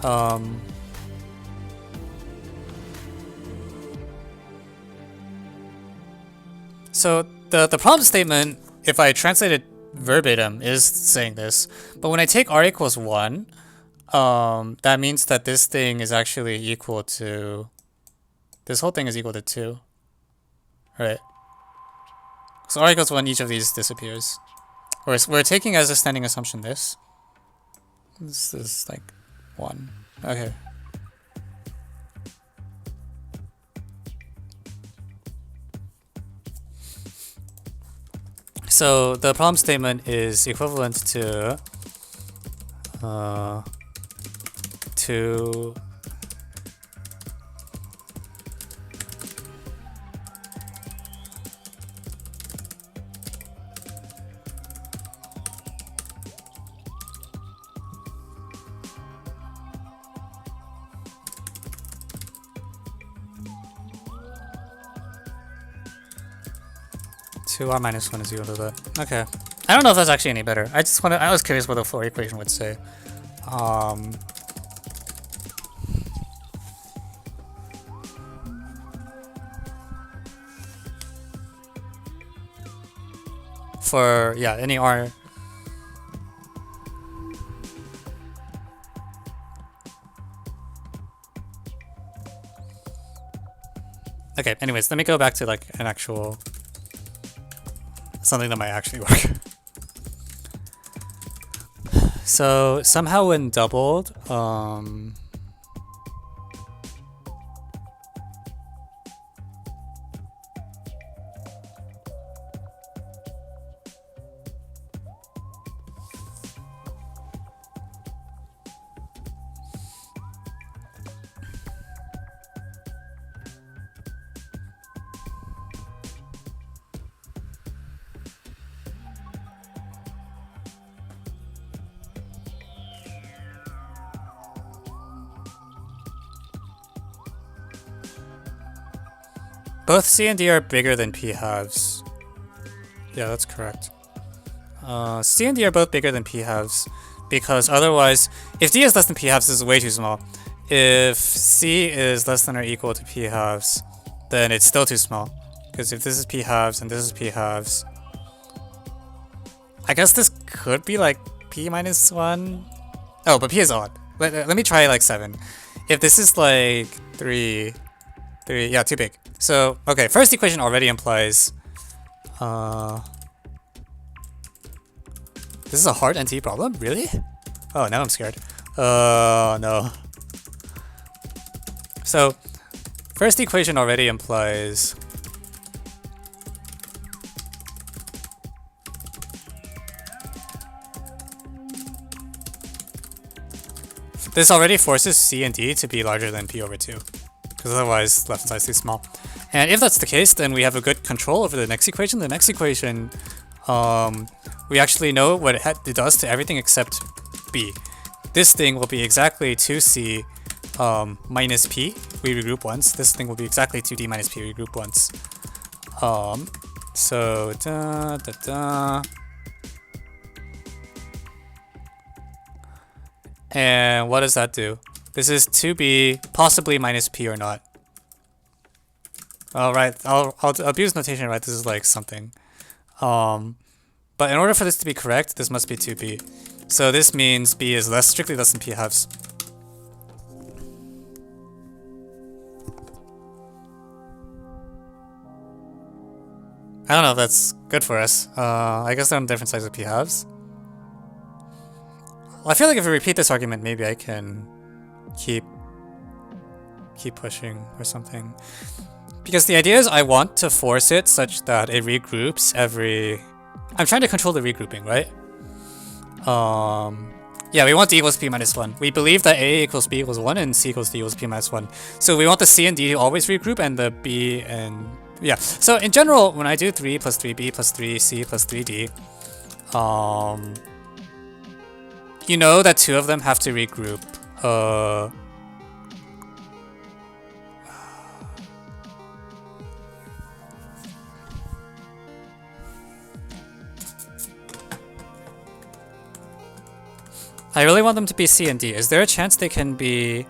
so the problem statement, if I translate it verbatim, is saying this, but when I take r equals 1, that means that this thing is actually equal to, this whole thing is equal to 2, right? So r equals 1, each of these disappears. We're taking as a standing assumption this. This is like 1. Okay. So the problem statement is equivalent to 2 2r minus 1 is equal to that. Okay. I don't know if that's actually any better. I was curious what the floor equation would say. For, yeah, any r. Okay, anyways, let me go back to like an actual, something that might actually work. So somehow when doubled, both C and D are bigger than P halves. Yeah, that's correct. C and D are both bigger than P halves. because otherwise, if D is less than P halves, this is way too small. If C is less than or equal to P halves, then it's still too small. Because if this is P halves and this is P halves, I guess this could be like P minus 1. Oh, but P is odd. Let me try like 7. If this is like 3, yeah, too big. So, okay, first equation already implies... this is a hard NT problem? Really? Oh, now I'm scared. No. So, first equation already implies... this already forces C and D to be larger than P over 2. Because otherwise, left hand side is too small. And if that's the case, then we have a good control over the next equation. The next equation, we actually know what it does to everything except B. This thing will be exactly 2C minus P, we regroup once. This thing will be exactly 2D minus P, we regroup once. So, and what does that do? This is 2B, possibly minus P or not. Alright, I'll abuse notation, right? This is like something. But in order for this to be correct, this must be 2B. So this means B is strictly less than P halves. I don't know if that's good for us. I guess they're on different sides of P halves. Well, I feel like if we repeat this argument, maybe I can keep pushing or something. Because the idea is I want to force it such that it regroups every... I'm trying to control the regrouping, right? Yeah, we want D equals P minus 1. We believe that A equals B equals 1 and C equals D equals P minus 1. So we want the C and D to always regroup and the B and... yeah. So in general, when I do 3 plus 3B plus 3C plus 3D, you know that 2 of them have to regroup. I really want them to be C and D. Is there a chance they can be...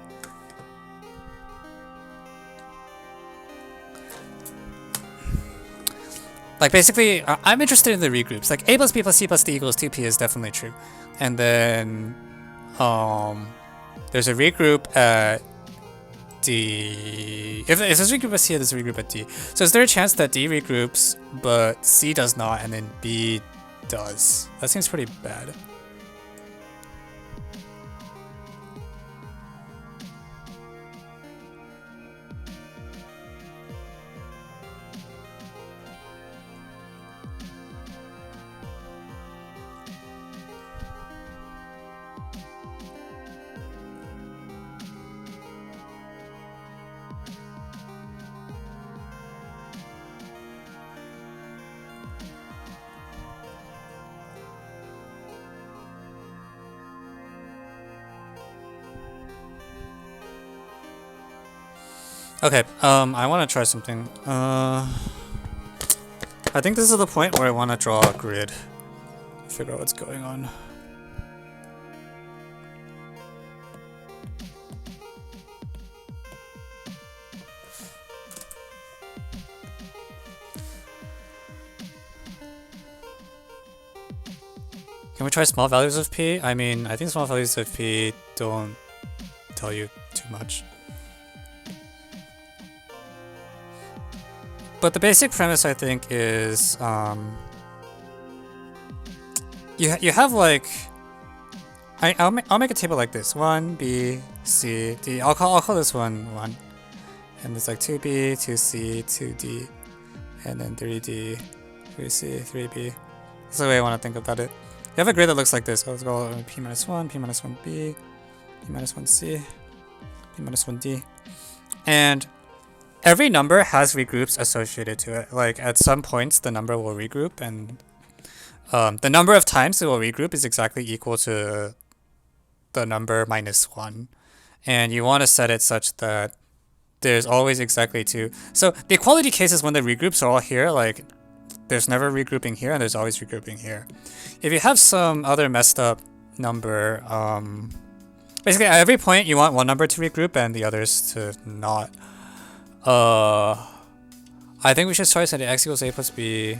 like basically, I'm interested in the regroups. Like A plus B plus C plus D equals 2P is definitely true. And then there's a regroup at D. If there's a regroup at C, there's a regroup at D. So is there a chance that D regroups, but C does not, and then B does? That seems pretty bad. Okay, I want to try something. I think this is the point where I want to draw a grid. Figure out what's going on. Can we try small values of P? I mean, I think small values of P don't tell you too much. But the basic premise, I think, is you have like I'll make a table like this: 1, B, C, D. I'll call this one 1, and it's like 2B, 2C, 2D, and then 3D, 3C, 3B. That's the way I want to think about it. You have a grid that looks like this. Let's go P minus 1, P minus 1B, P minus 1C, P minus 1D, and every number has regroups associated to it. Like at some points, the number will regroup, and the number of times it will regroup is exactly equal to the number minus 1. And you want to set it such that there's always exactly 2. So the equality case is when the regroups are all here, like there's never regrouping here and there's always regrouping here. If you have some other messed up number, basically at every point you want one number to regroup and the others to not. I think we should start setting x equals a plus b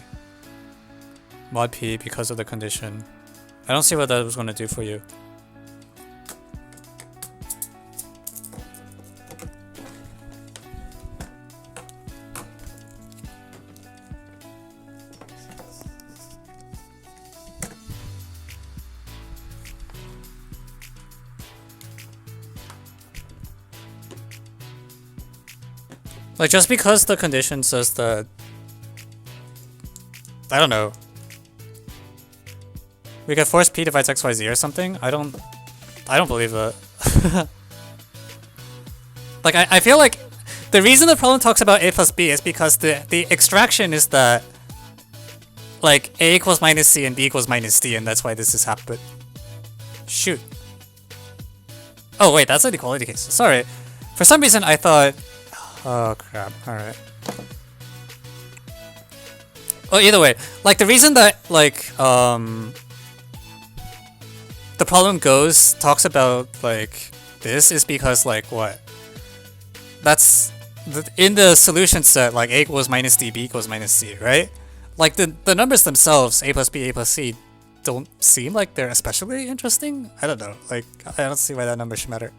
mod p because of the condition. I don't see what that was going to do for you. Like, just because the condition says that, I don't know, we could force p divides xyz or something. I don't believe that. Like, I feel like the reason the problem talks about a plus b is because the extraction is that, like, a equals minus c and b equals minus d, and that's why this is happened. Shoot. Oh wait, that's an equality case. Sorry. For some reason I thought. Oh crap, alright. Well, either way, like the reason that, like, the problem talks about, like, this is because, like, what? That's, in the solution set, like, a equals minus d, b equals minus c, right? Like, the numbers themselves, a plus b, a plus c, don't seem like they're especially interesting? I don't know, like, I don't see why that number should matter.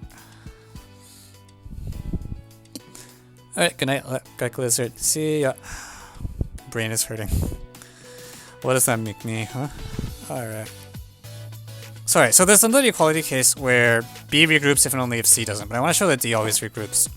Alright, good night, Gecko Lizard. See ya. Brain is hurting. What does that make me, huh? Alright. Sorry, so there's another equality case where B regroups if and only if C doesn't, but I want to show that D always regroups.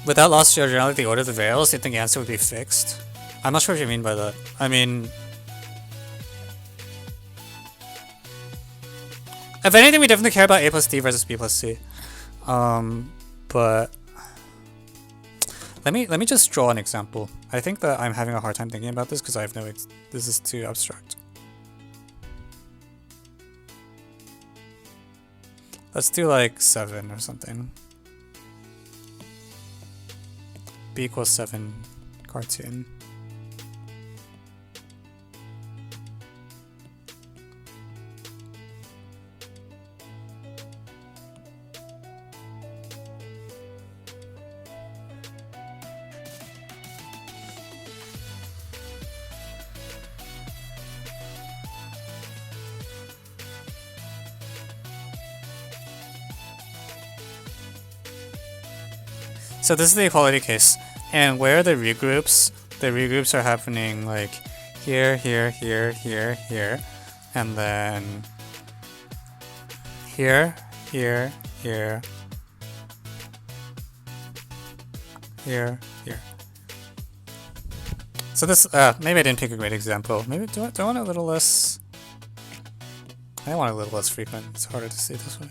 Without loss to generality order of the variables, you think the answer would be fixed? I'm not sure what you mean by that. I mean, if anything, we definitely care about a plus d versus b plus c. But let me just draw an example. I think that I'm having a hard time thinking about this because I have no. This is too abstract. Let's do like 7 or something. B equals 7 cartoon. So this is the equality case, and where the regroups are happening like here, here, here, here, here, and then here, here, here, here, here. So this, maybe I didn't pick a great example. Maybe do I want a little less? I want a little less frequent. It's harder to see this way.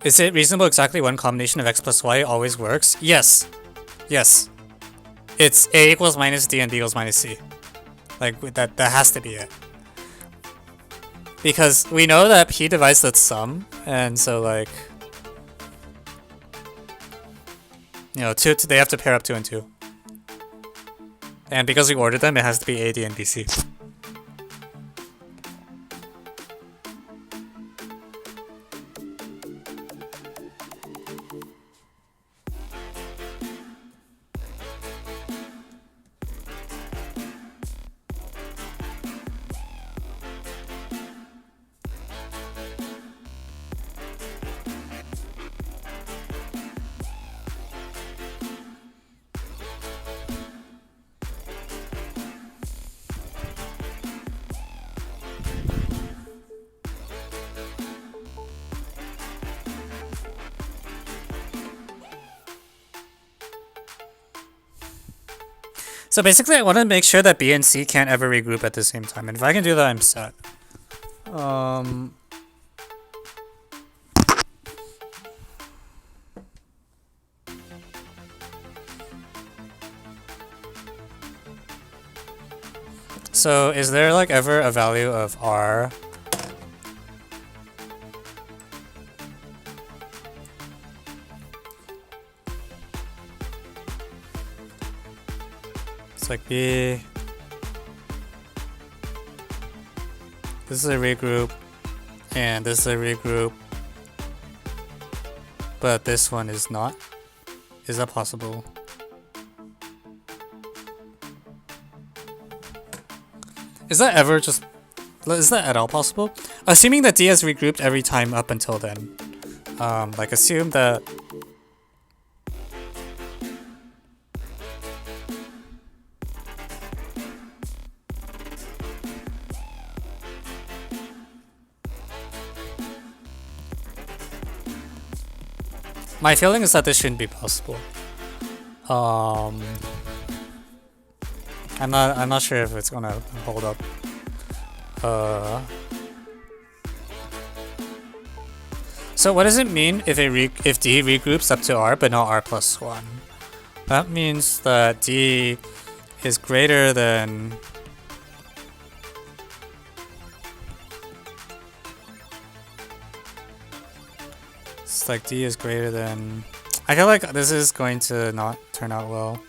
Is it reasonable exactly one combination of x plus y always works? Yes. Yes. It's a equals minus d and b equals minus c. Like, that has to be it. Because we know that p divides that sum, and so, like, you know, they have to pair up 2 and 2. And because we ordered them, it has to be a, d, and b, c. So basically, I want to make sure that B and C can't ever regroup at the same time, and if I can do that, I'm set. So is there like ever a value of R? It's like B. This is a regroup, and this is a regroup, but this one is not. Is that possible? Is that ever just... Is that at all possible? Assuming that D has regrouped every time up until then. Like assume that... My feeling is that this shouldn't be possible. I'm not sure if it's gonna hold up. So what does it mean if if D regroups up to R but not R plus 1? That means that D is greater than... It's like D is greater than... I feel like this is going to not turn out well.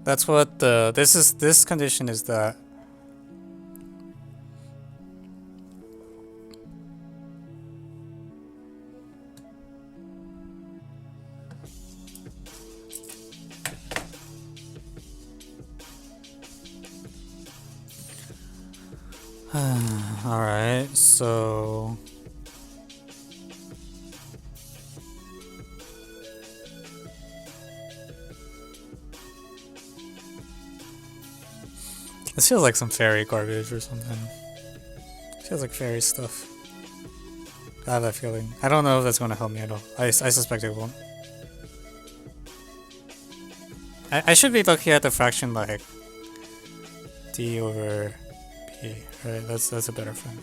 That's what the... This condition is that... Alright, so... This feels like some fairy garbage or something. Feels like fairy stuff. I have that feeling. I don't know if that's going to help me at all. I suspect it won't. I should be looking at the fraction like D over P, right? That's a better frame.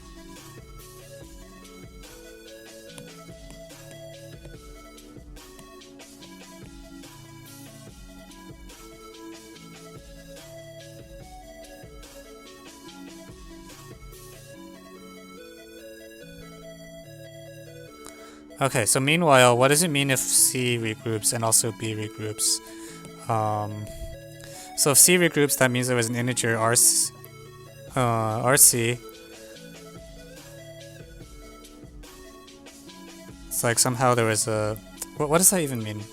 Okay, so meanwhile, what does it mean if C regroups and also B regroups? So if C regroups, that means there was an integer RC. It's like somehow there was a... What does that even mean?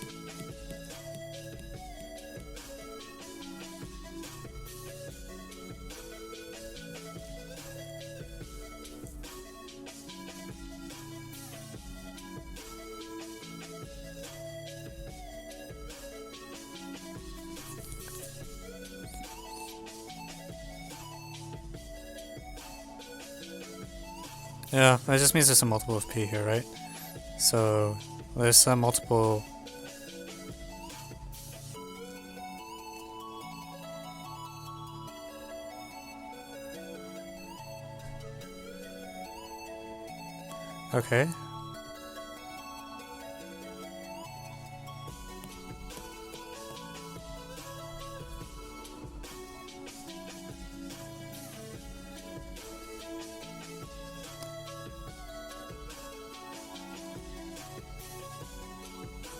Yeah, that just means there's a multiple of P here, right? So there's a multiple. Okay.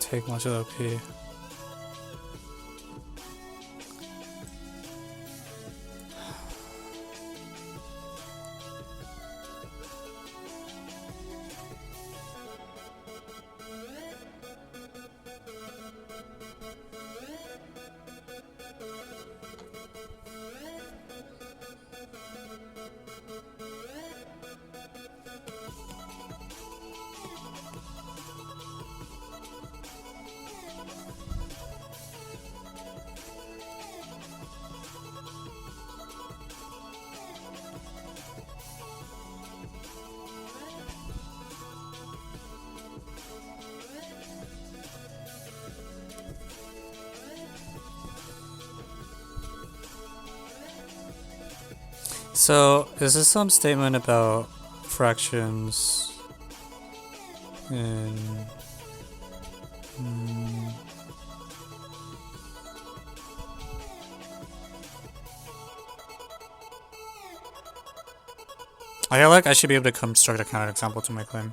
Take modulo P. So, is this some statement about fractions in... I feel like I should be able to construct a counterexample to my claim.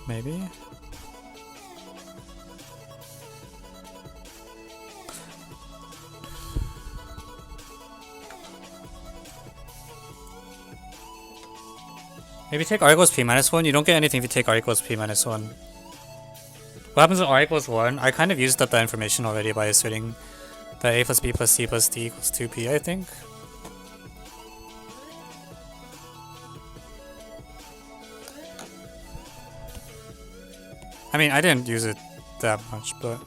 Maybe? Maybe take r equals p minus 1. You don't get anything if you take r equals p minus 1. What happens when r equals 1? I kind of used up that information already by asserting that a plus b plus c plus d equals 2p, I think. I mean, I didn't use it that much, but...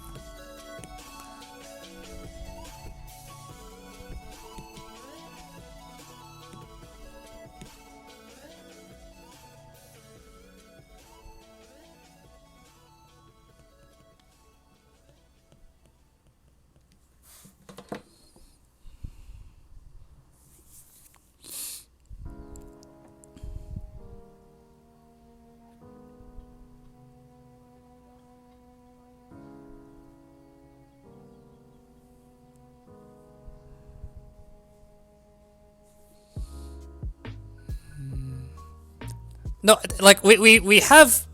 No, like, we have...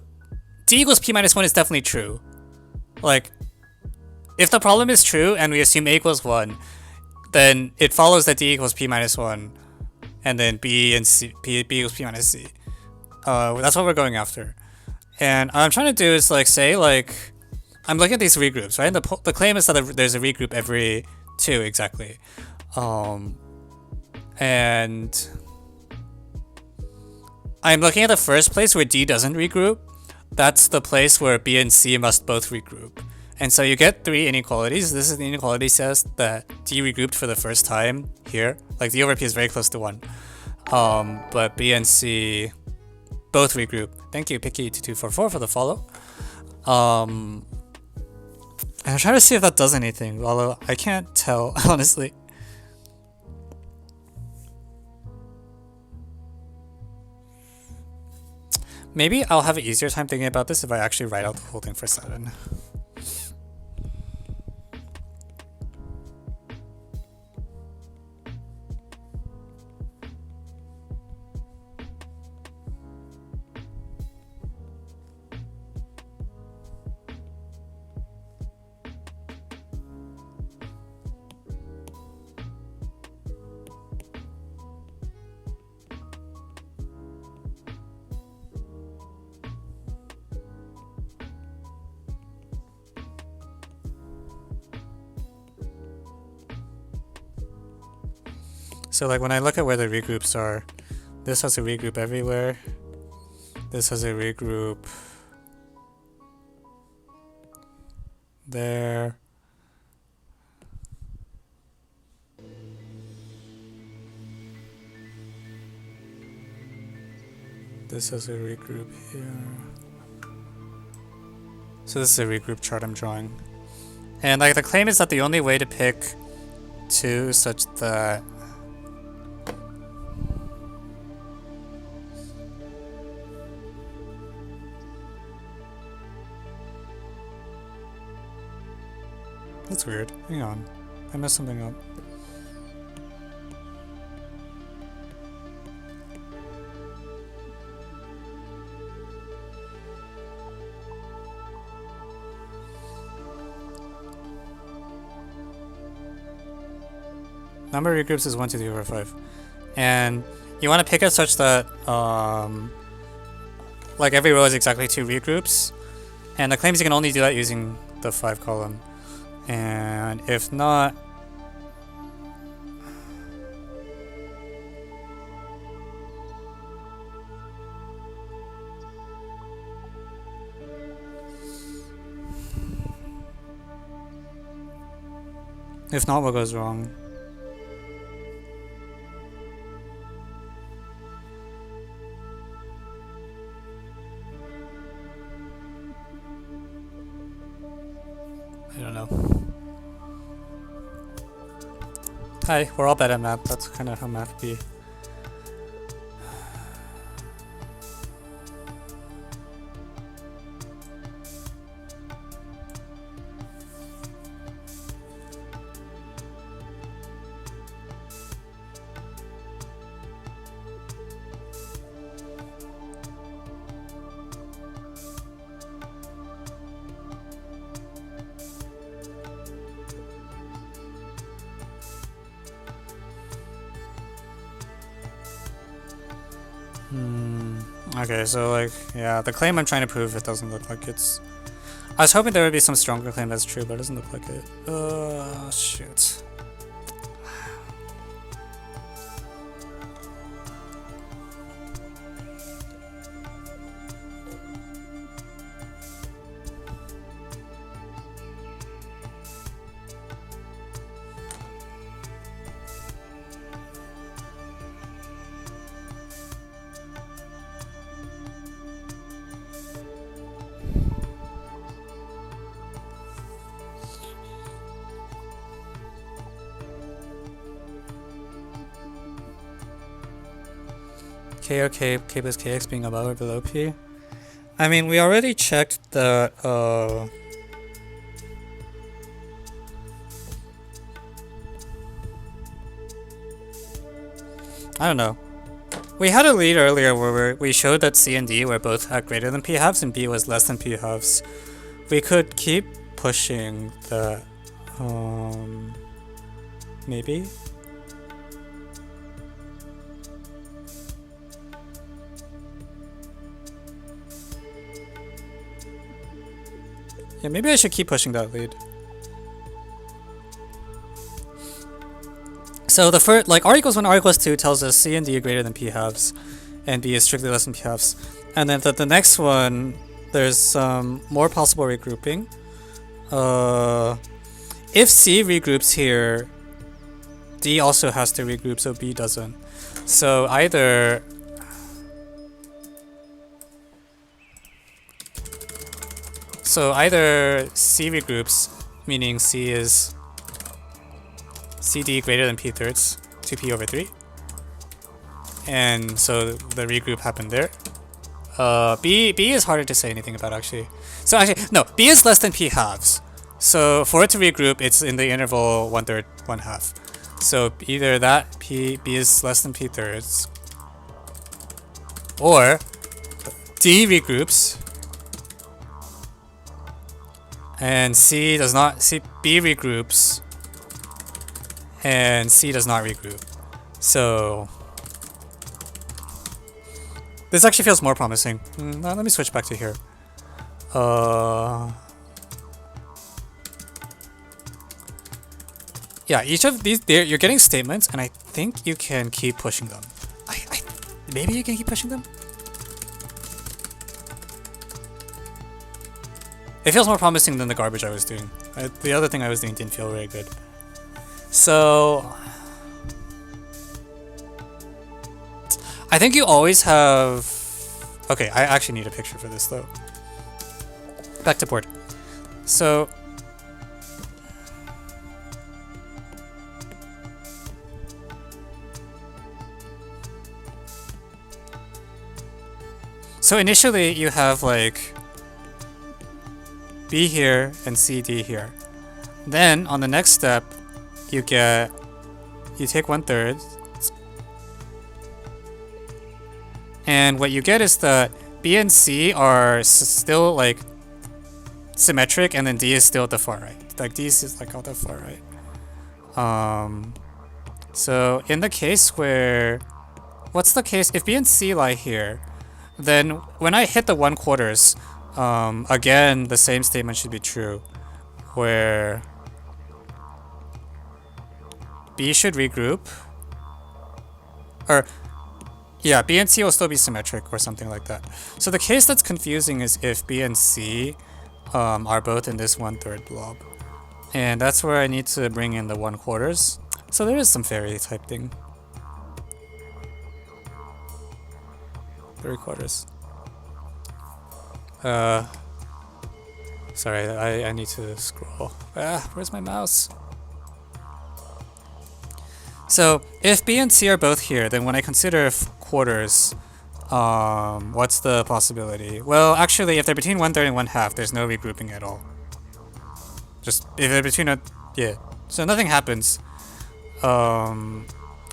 d equals p minus 1 is definitely true. Like, if the problem is true and we assume a equals 1, then it follows that d equals p minus 1, and then b and c, b equals p minus c. That's what we're going after. And what I'm trying to do is, like, say, like... I'm looking at these regroups, right? The claim is that there's a regroup every 2, exactly. And... I'm looking at the first place where D doesn't regroup. That's the place where B and C must both regroup. And so you get 3 inequalities. This is the inequality says that D regrouped for the first time here. Like D over P is very close to 1. But B and C both regroup. Thank you, Picky2244 for the follow. And I'm trying to see if that does anything, although I can't tell, honestly. Maybe I'll have an easier time thinking about this if I actually write out the whole thing for 7. So like when I look at where the regroups are, this has a regroup everywhere. This has a regroup there. This has a regroup here. So this is a regroup chart I'm drawing. And like the claim is that the only way to pick 2 such that that's weird. Hang on. I messed something up. Number of regroups is 1, 2, 3, 4, 5. And you want to pick it such that like every row is exactly 2 regroups. And the claims you can only do that using the 5 column. And if not, what goes wrong? I don't know. Hi, we're all bad at math. That's kind of how math be. Okay, so like, yeah, the claim I'm trying to prove, it doesn't look like it's... I was hoping there would be some stronger claim that's true, but it doesn't look like it. Shoot. K or K plus KX being above or below P? I mean, we already checked that, I don't know. We had a lead earlier where we showed that C and D were both at greater than P halves and B was less than P halves. We could keep pushing that, maybe? Yeah, maybe I should keep pushing that lead. So the first, like, R equals 1, R equals 2 tells us C and D are greater than P halves, and B is strictly less than P halves. And then the next one, there's some more possible regrouping. If C regroups here, D also has to regroup, so B doesn't. So either... C regroups, meaning C is CD greater than P thirds, 2P over 3. And so the regroup happened there. B is harder to say anything about actually. So actually, no, B is less than P halves. So for it to regroup, it's in the interval 1/3, 1/2. So either that B is less than P thirds, or D regroups, and B regroups, and C does not regroup. So this actually feels more promising. Let me switch back to here. Yeah, each of these, you're getting statements, and I think you can keep pushing them. Maybe you can keep pushing them? It feels more promising than the garbage I was doing. The other thing I was doing didn't feel very good. So... I think you always have... Okay, I actually need a picture for this though. Back to board. So... So initially you have like B here and CD here. Then on the next step you take 1/3, and what you get is that B and C are still like symmetric, and then D is still at the far right. Like D is like on the far right. So in the case where, what's the case if B and C lie here, then when I hit the 1/4, again the same statement should be true, where B should regroup, or yeah, B and C will still be symmetric or something like that. So the case that's confusing is if B and C are both in this 1/3 blob, and that's where I need to bring in the 1/4. So there is some fairy type thing. 3/4. Sorry, I need to scroll. Where's my mouse? So if B and C are both here, then when I consider quarters, what's the possibility? Well, actually, if they're between 1/3 and 1/2, there's no regrouping at all. Just if they're between a yeah, so nothing happens.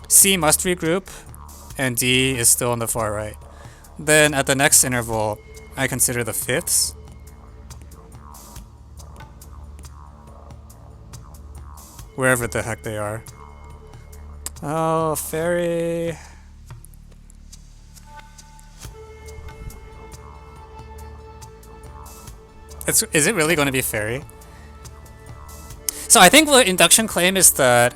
C must regroup, and D is still on the far right. Then at the next interval, I consider the fifths. Wherever the heck they are. Oh, fairy. Is it really going to be fairy? So I think the induction claim is that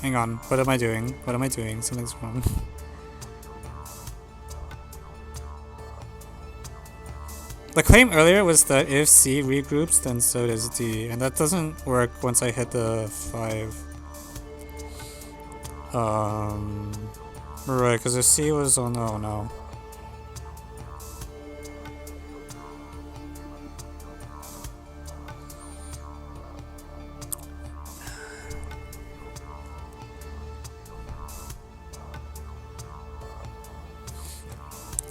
hang on, what am I doing? What am I doing? Something's wrong. The claim earlier was that if C regroups, then so does D, and that doesn't work once I hit the 5. Right, because if C was on, oh no.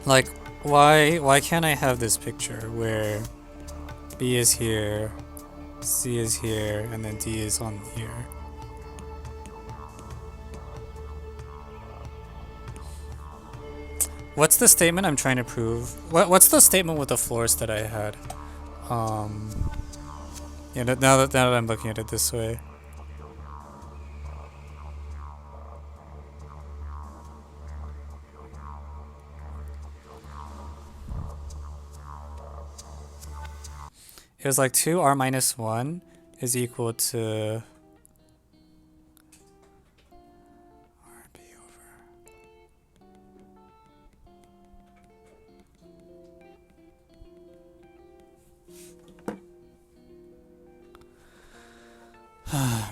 Like, why can't I have this picture where B is here, C is here, and then D is on here? What's the statement I'm trying to prove? What's the statement with the floors that I had? Yeah, now that I'm looking at it this way. It was like 2r minus 1 is equal to rb over.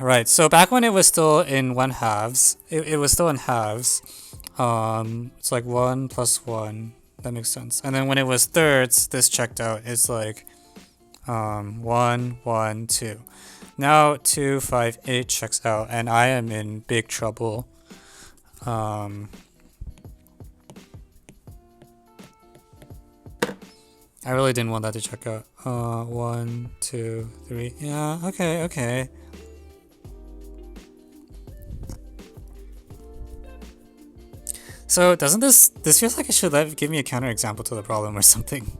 Right, so back when it was still in 1/2, it was still in halves. It's like 1 plus 1. That makes sense. And then when it was thirds, this checked out. It's like 1, 1, 2. Now 2, 5, 8 checks out, and I am in big trouble. I really didn't want that to check out. 1, 2, 3. Yeah, okay. So doesn't this feels like it should give me a counterexample to the problem or something?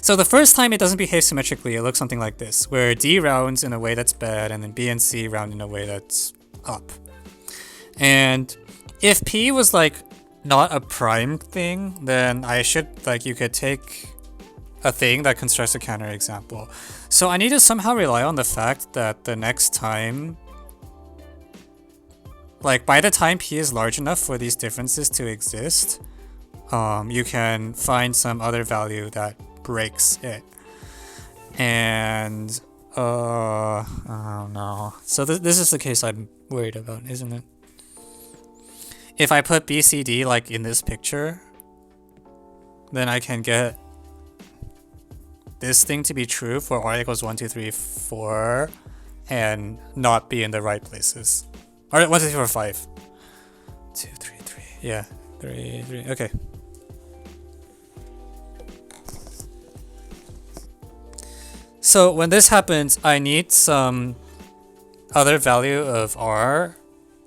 So the first time it doesn't behave symmetrically, it looks something like this, where D rounds in a way that's bad, and then B and C round in a way that's up. And if P was like not a prime thing, then I should, like, you could take a thing that constructs a counterexample. So I need to somehow rely on the fact that the next time, like by the time P is large enough for these differences to exist, you can find some other value that breaks it. And I don't know. So this is the case I'm worried about, isn't it? If I put BCD like in this picture, then I can get this thing to be true for r equals 1, 2, 3, 4 and not be in the right places. Alright, 1, 2, 3, 4, 5. 2, 3, 3. Yeah, 3, 3. Okay. So when this happens, I need some other value of r.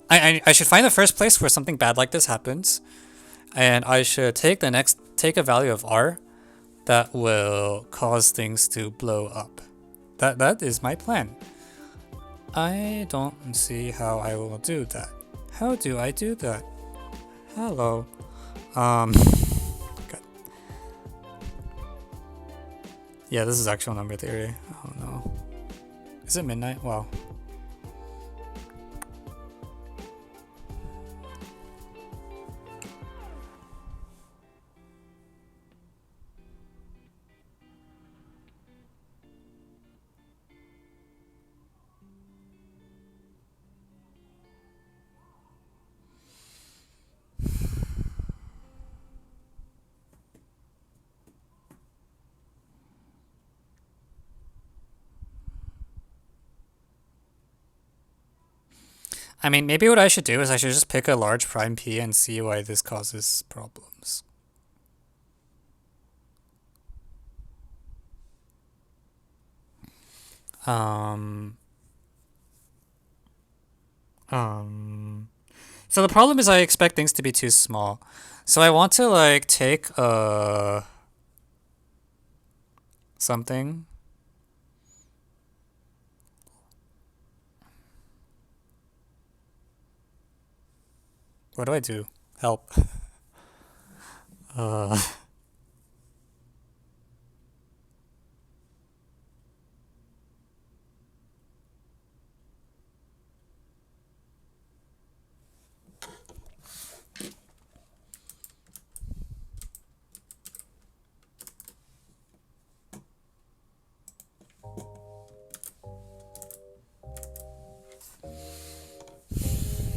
I should find the first place where something bad like this happens, and I should take a value of r that will cause things to blow up. That is my plan. I don't see how I will do that. How do I do that? Hello. God. Yeah, this is actual number theory. Oh no. Is it midnight? Wow. I mean, maybe what I should do is I should just pick a large prime P and see why this causes problems. So the problem is I expect things to be too small. So I want to like take something. What do I do? Help.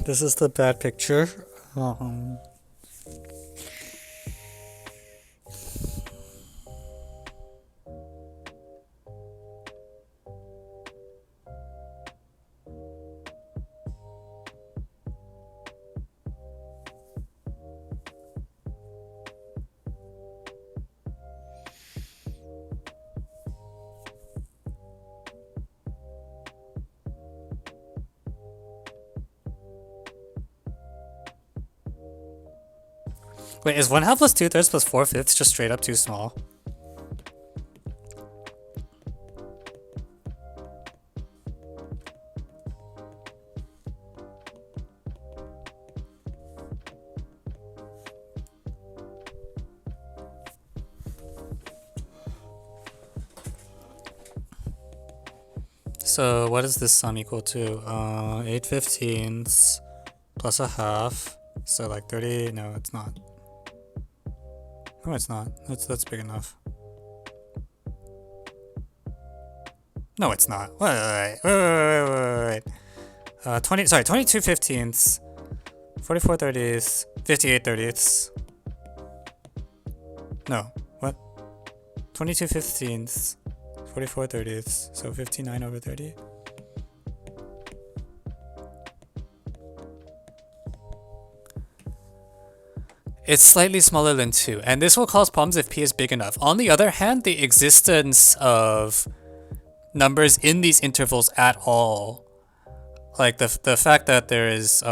This is the bad picture. Wait, is 1/2 plus 2/3 plus 4/5 just straight up too small? So what is this sum equal to? 8/15ths plus 1/2. So like 30, no it's not. No it's not, that's big enough. No it's not, wait. 22/15ths, 44/30ths, 58/30ths. No, what? 22/15ths, 44/30ths, so 59/30. It's slightly smaller than 2, and this will cause problems if P is big enough. On the other hand, the existence of numbers in these intervals at all, like the fact that there is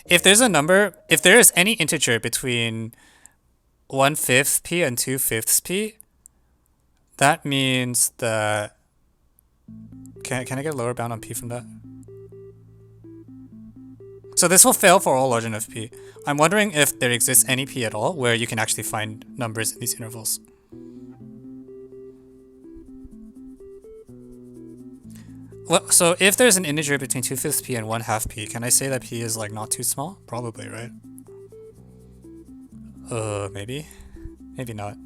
if there's a number, if there is any integer between 1/5 P and 2/5 P, that means that can I get a lower bound on P from that? So this will fail for all large enough P. I'm wondering if there exists any P at all where you can actually find numbers in these intervals. Well, so if there's an integer between 2/5 P and 1/2 P, can I say that P is like not too small? Probably, right? Maybe? Maybe not.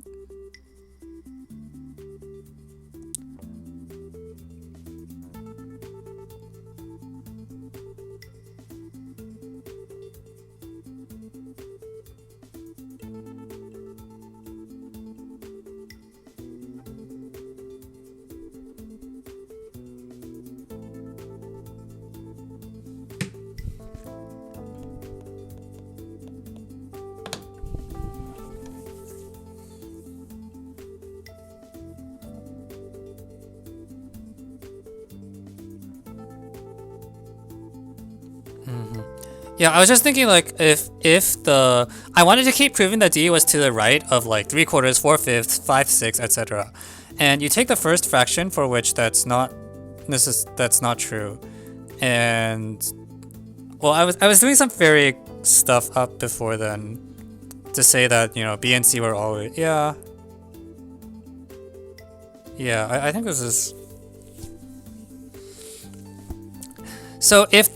Yeah, I was just thinking like if the I wanted to keep proving that D was to the right of like 3/4, 4/5, 5/6, etc. And you take the first fraction for which that's not true, And well, I was doing some fairy stuff up before then to say that, you know, B and C were always, yeah, I think this is, so if,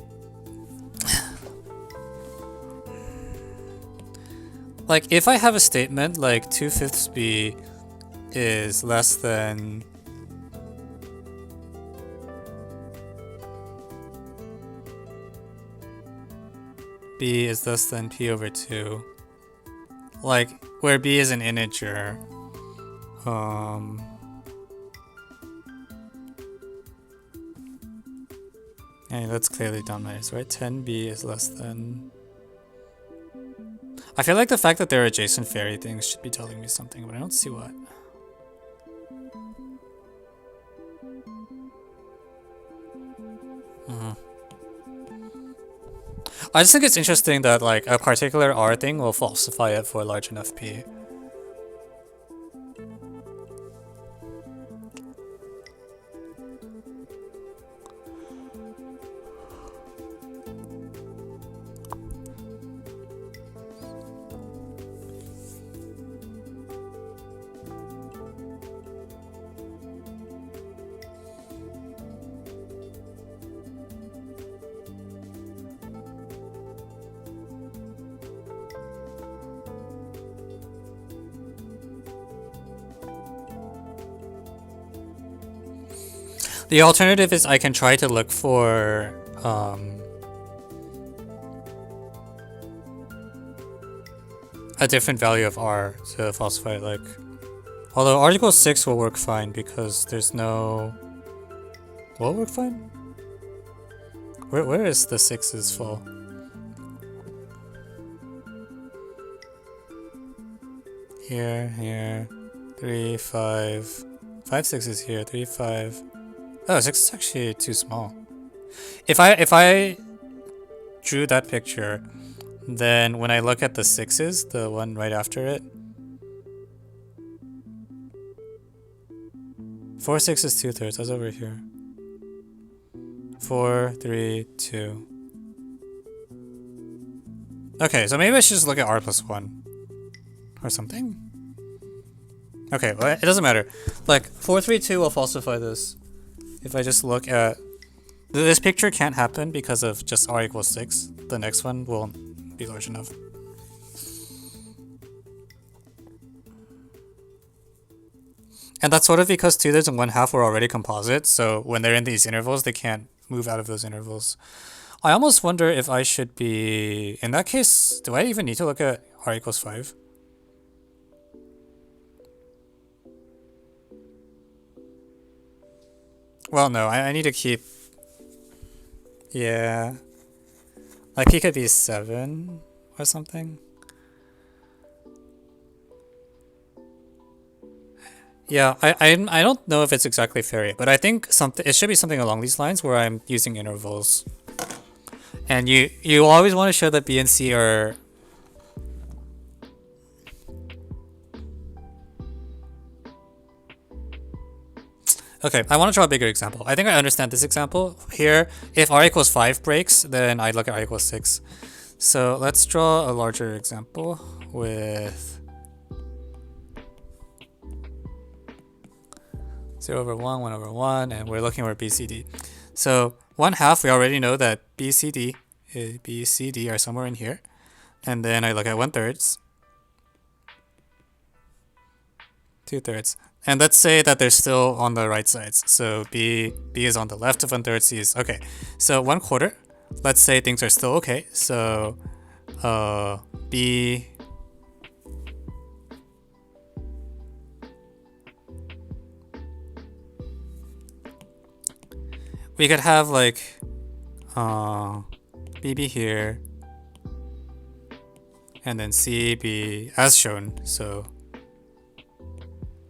like, if I have a statement like 2/5 B is less than B is less than P over 2, like where B is an integer, and that's clearly dominant, right? 10B is less than, I feel like the fact that they're adjacent fairy things should be telling me something, but I don't see what. I just think it's interesting that like a particular R thing will falsify it for a large enough P. The alternative is I can try to look for a different value of R to falsify it, like, although R equals 6 will work fine because there's no, will it work fine? Where is the 6's full? Here, 3, 5, 5, 6 is here, 3, 5. Oh, 6 is actually too small. If I drew that picture, then when I look at the 6's, the one right after it, 4, 6 is 2/3. That's over here. 4, 3, 2. Okay, so maybe I should just look at R plus 1 or something. Okay, well, it doesn't matter. Like 4, 3, 2 will falsify this. If I just look at this picture, can't happen because of just R equals 6. The next one won't be large enough. And that's sort of because 2/3 and 1/2 were already composite, so when they're in these intervals, they can't move out of those intervals. I almost wonder if I should be, in that case, do I even need to look at R equals 5? Well, no, I need to keep, yeah, like P could be 7 or something. Yeah, I don't know if it's exactly fairy, but I think it should be something along these lines where I'm using intervals. And you always want to show that B and C are, okay, I want to draw a bigger example. I think I understand this example. Here, if R equals 5 breaks, then I look at R equals 6. So let's draw a larger example with 0 over 1, 1 over 1, and we're looking for BCD. So 1/2, we already know that BCD are somewhere in here. And then I look at 1/3, 2/3. And let's say that they're still on the right sides. So B is on the left of 1/3, C is, okay. So 1/4, let's say things are still okay. So B, we could have like BB here, and then CB as shown. So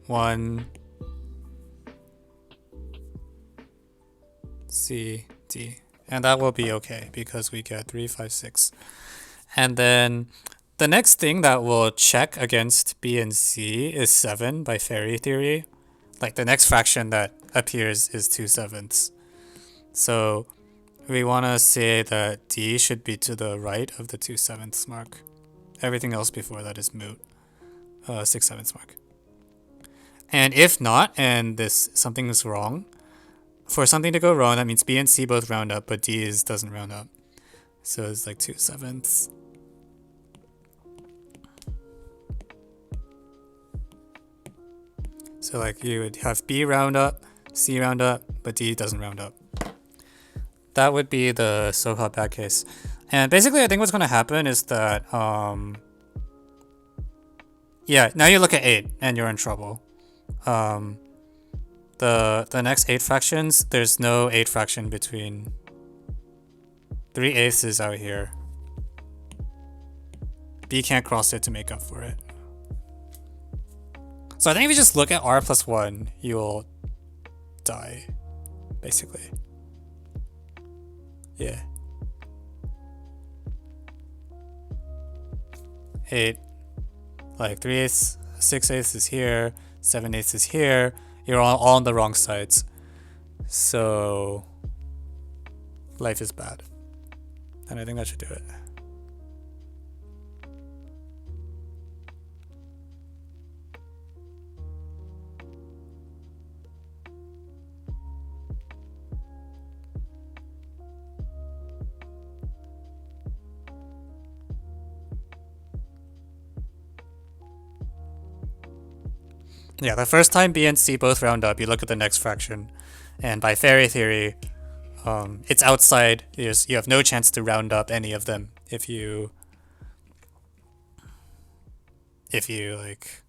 1 C D, and that will be okay because we get 3, 5, 6. And then the next thing that will check against B and C is 7 by fairy theory. Like the next fraction that appears is 2/7. So we want to say that D should be to the right of the 2/7 mark. Everything else before that is moot. 6/7 mark. And if not, and something is wrong, for something to go wrong, that means B and C both round up, but D doesn't round up. So it's like 2/7. So like you would have B round up, C round up, but D doesn't round up. That would be the so-called bad case. And basically I think what's going to happen is that, yeah, now you look at 8 and you're in trouble. The next 8 fractions, there's no 8 fraction between 3/8 is out here. B can't cross it to make up for it. So I think if you just look at R plus 1, you'll die, basically. Yeah. 8, like 3/8, 6/8 is here, 7/8 is here. You're all on the wrong sides. So life is bad. And I think that should do it. Yeah, the first time B and C both round up, you look at the next fraction. And by fairy theory, it's outside. You have no chance to round up any of them if you like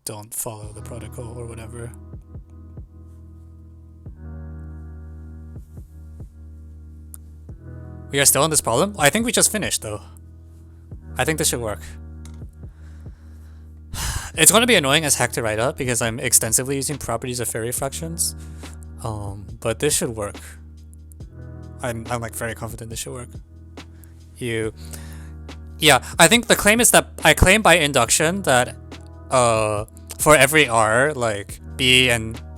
don't follow the protocol or whatever. We are still on this problem? I think we just finished though. I think this should work. It's going to be annoying as heck to write up because I'm extensively using properties of fairy fractions. But this should work. I'm like very confident this should work. Yeah, I think the claim is that I claim by induction that for every R, like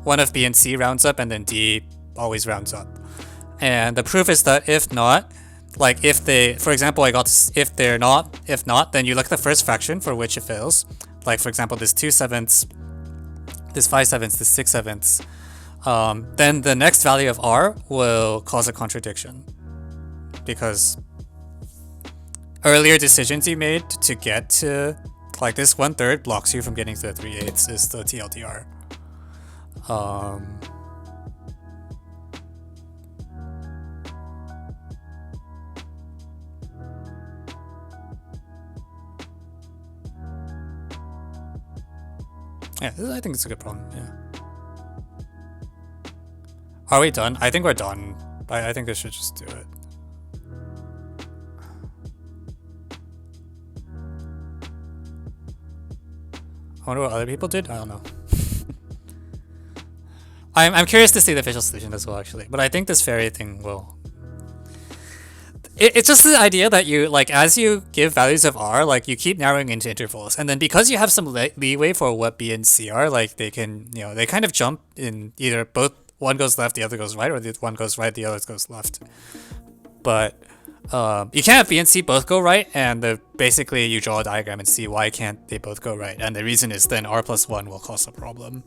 one of B and C rounds up and then D always rounds up. And the proof is that if not, like if they, for example, if not, then you look at the first fraction for which it fails. Like for example, this 2/7, this 5/7, this 6/7. Then the next value of R will cause a contradiction because earlier decisions you made to get to like this 1/3 blocks you from getting to the 3/8 is the TLDR. Yeah, I think it's a good problem, yeah. Are we done? I think we're done. I think this should just do it. I wonder what other people did? I don't know. I'm curious to see the official solution as well, actually. But I think this fairy thing will... It's just the idea that you, like, as you give values of R, like, you keep narrowing into intervals. And then because you have some leeway for what B and C are, like, they can, you know, they kind of jump in either both, one goes left, the other goes right, or the one goes right, the other goes left. But you can't have B and C both go right, and basically you draw a diagram and see why can't they both go right. And the reason is then R plus 1 will cause a problem.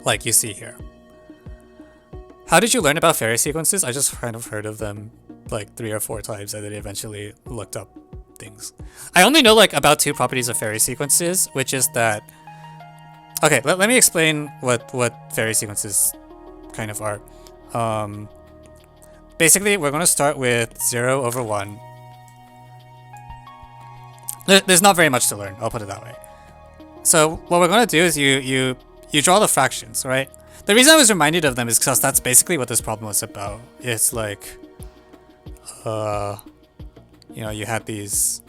Like you see here. How did you learn about fairy sequences? I just kind of heard of them like 3 or 4 times and then eventually looked up things. I only know like about 2 properties of fairy sequences, which is that... Okay, let me explain what fairy sequences kind of are. Basically, we're going to start with 0 over 1. There's not very much to learn, I'll put it that way. So what we're going to do is you draw the fractions, right? The reason I was reminded of them is because that's basically what this problem was about. It's like... you know, you had these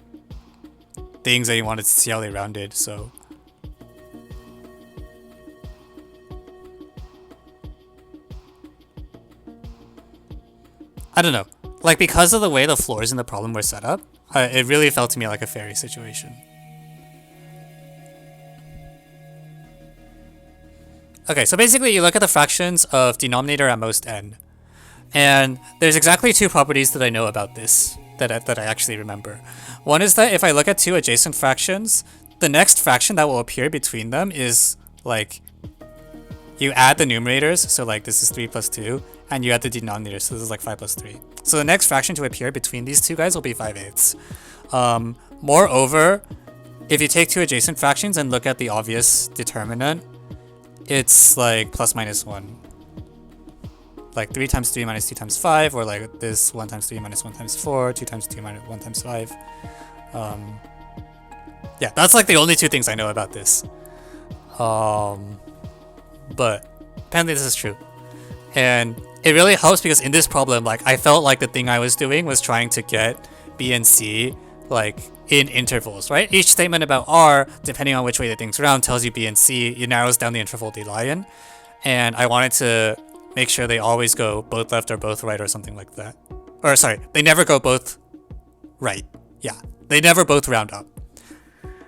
things that you wanted to see how they rounded, so... I don't know. Like, because of the way the floors in the problem were set up, it really felt to me like a fairy situation. Okay, so basically you look at the fractions of denominator at most n. And there's exactly two properties that I know about this that I actually remember. One is that if I look at two adjacent fractions, the next fraction that will appear between them is like you add the numerators, so like this is 3 plus 2, and you add the denominators, so this is like 5 plus 3. So the next fraction to appear between these two guys will be 5/8. Moreover, if you take two adjacent fractions and look at the obvious determinant, it's like plus minus 1. Like 3 times 3 minus 2 times 5, or like this 1 times 3 minus 1 times 4, 2 times 2 minus 1 times 5. Yeah, that's like the only two things I know about this. But apparently this is true. And it really helps because in this problem, like I felt like the thing I was doing was trying to get B and C like in intervals, right? Each statement about R, depending on which way the thing's around, tells you B and C. It narrows down the interval they lie in. And I wanted to make sure they always go both left or both right or something like that. Or sorry, they never go both right. Yeah, they never both round up.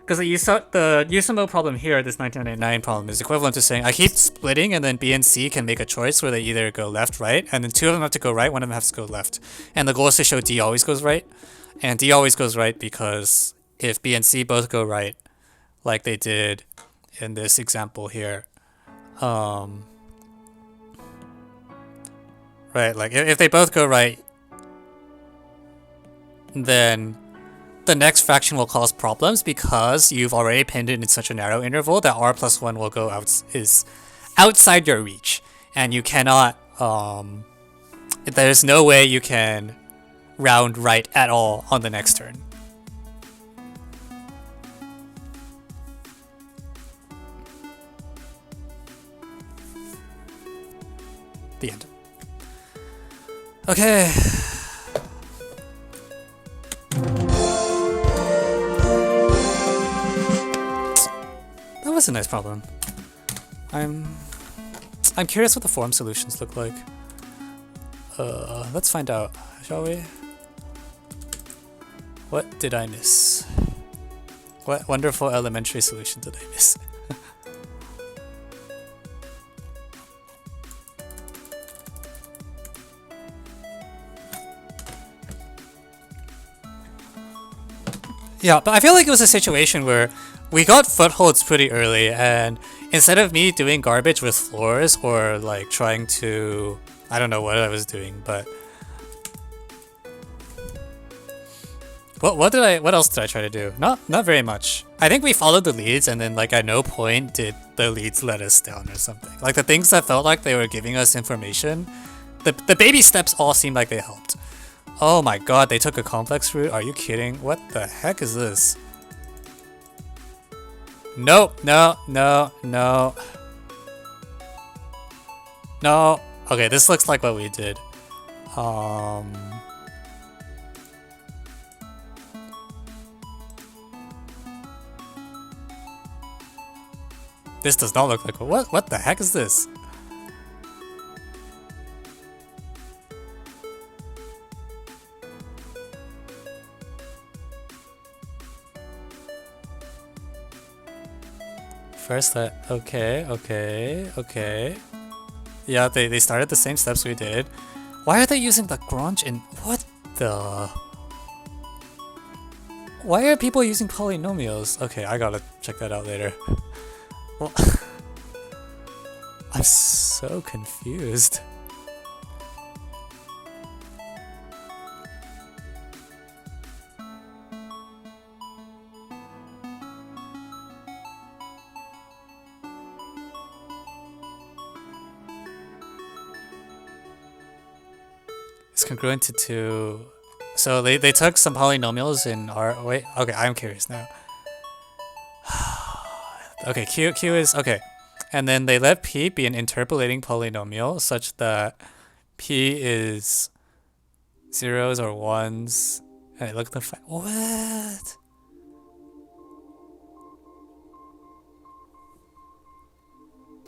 Because the USAMO problem here, this 1999 problem, is equivalent to saying I keep splitting and then B and C can make a choice where they either go left, right, and then two of them have to go right, one of them has to go left. And the goal is to show D always goes right. And D always goes right because if B and C both go right, like they did in this example here, right, like if they both go right, then the next fraction will cause problems because you've already pinned it in such a narrow interval that R plus 1 will go out is outside your reach, and you cannot there's no way you can round right at all on the next turn. The end. Okay. That was a nice problem. I'm curious what the form solutions look like. Let's find out, shall we? What did I miss? What wonderful elementary solution did I miss? Yeah, but I feel like it was a situation where we got footholds pretty early, and instead of me doing garbage with floors or like trying to, I don't know what I was doing, but what else did I try to do? Not very much. I think we followed the leads, and then like at no point did the leads let us down or something. Like the things that felt like they were giving us information, the baby steps all seemed like they helped. Oh my god, they took a complex route? Are you kidding? What the heck is this? Nope, no. No. Okay, this looks like what we did. This does not look like what the heck is this? First okay. Yeah, they started the same steps we did. Why are they using Lagrange in what the? Why are people using polynomials? Okay, I gotta check that out later. Well, I'm so confused. It's congruent to 2. So they took some polynomials in R. Wait, okay, I'm curious now. Okay, Q is okay. And then they let P be an interpolating polynomial such that P is zeros or ones. Hey, look at the what?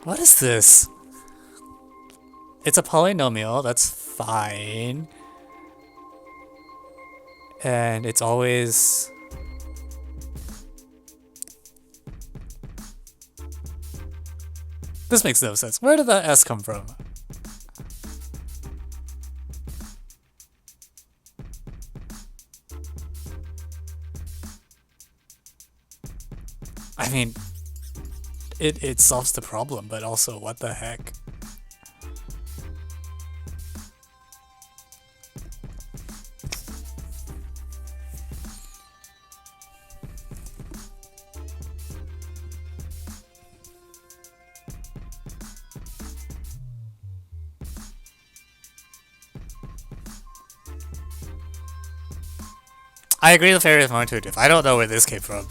What is this? It's a polynomial, that's fine. And it's always... This makes no sense. Where did that S come from? mean, it solves the problem, but also what the heck? I agree the fairy is more intuitive. I don't know where this came from.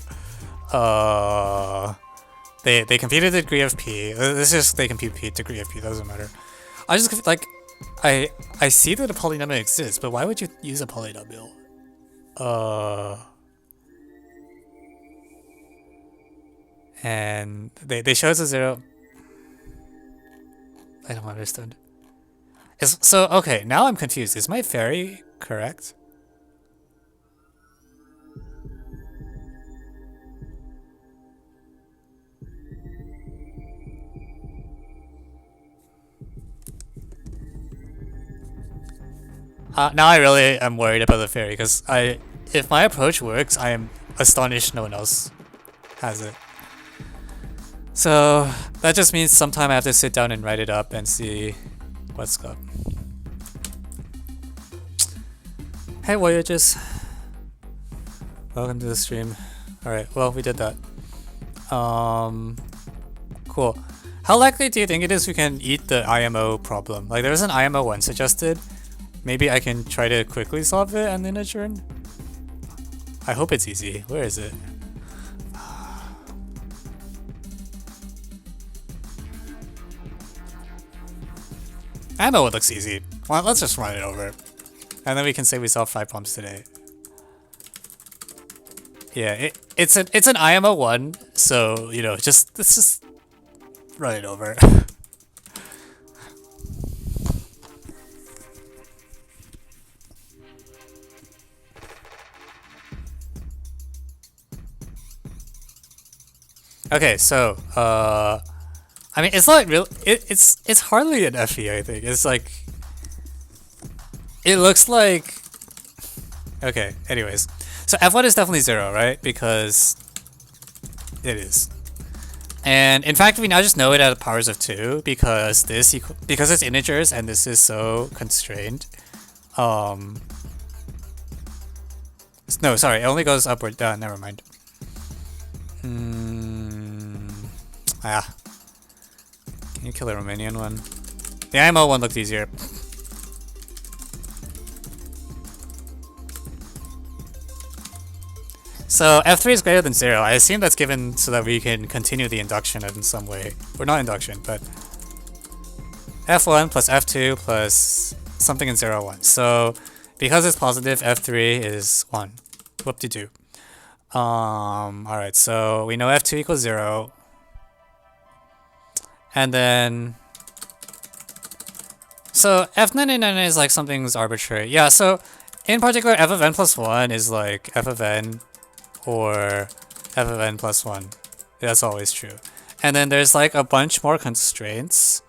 They computed the degree of P. This is they compute P degree of P, doesn't matter. I just like I see that a polynomial exists, but why would you use a polynomial? And they show us a 0. I don't understand. So okay, now I'm confused. Is my fairy correct? Now I really am worried about the fairy, because if my approach works, I am astonished no one else has it. So that just means sometime I have to sit down and write it up and see what's up. Hey Voyages, welcome to the stream. Alright, well we did that. Cool. How likely do you think it is we can eat the IMO problem? Like there's an IMO 1 suggested. Maybe I can try to quickly solve it and then adjourn? I hope it's easy. Where is it? I know it looks easy. Well, let's just run it over. And then we can say we solved 5 problems today. Yeah, it's an IMO 1, so you know, let's just run it over. Okay, so I mean, it's not real. It's hardly an FE. I think it's like it looks like. Okay. Anyways, so F1 is definitely 0, right? Because it is. And in fact, we now just know it at the powers of 2 because because it's integers and this is so constrained. No, sorry, it only goes upward. Never mind. Can you kill the Romanian one? The IMO one looked easier. So F3 is greater than 0. I assume that's given so that we can continue the induction in some way. Or not induction, but F1 plus F2 plus something in 0, 1. So because it's positive, F3 is 1. Whoop-de-doo. Alright, so we know F2 equals 0. And then so F99 is like something's arbitrary. Yeah, so in particular f of n plus 1 is like f of n or f of n plus 1. That's always true. And then there's like a bunch more constraints.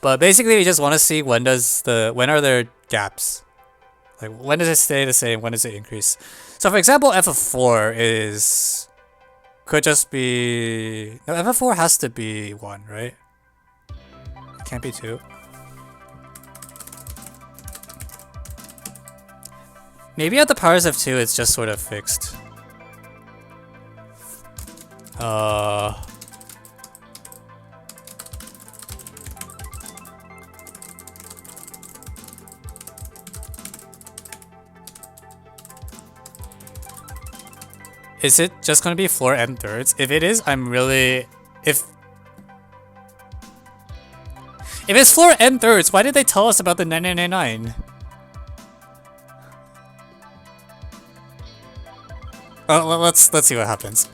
But basically we just want to see when are there gaps? Like when does it stay the same, when does it increase? So for example, f of 4 could just be... No, f of 4 has to be 1, right? It can't be 2. Maybe at the powers of 2 it's just sort of fixed. Is it just gonna be floor n thirds? If it is, I'm really... If it's floor n thirds, why did they tell us about the 999? Let's see what happens.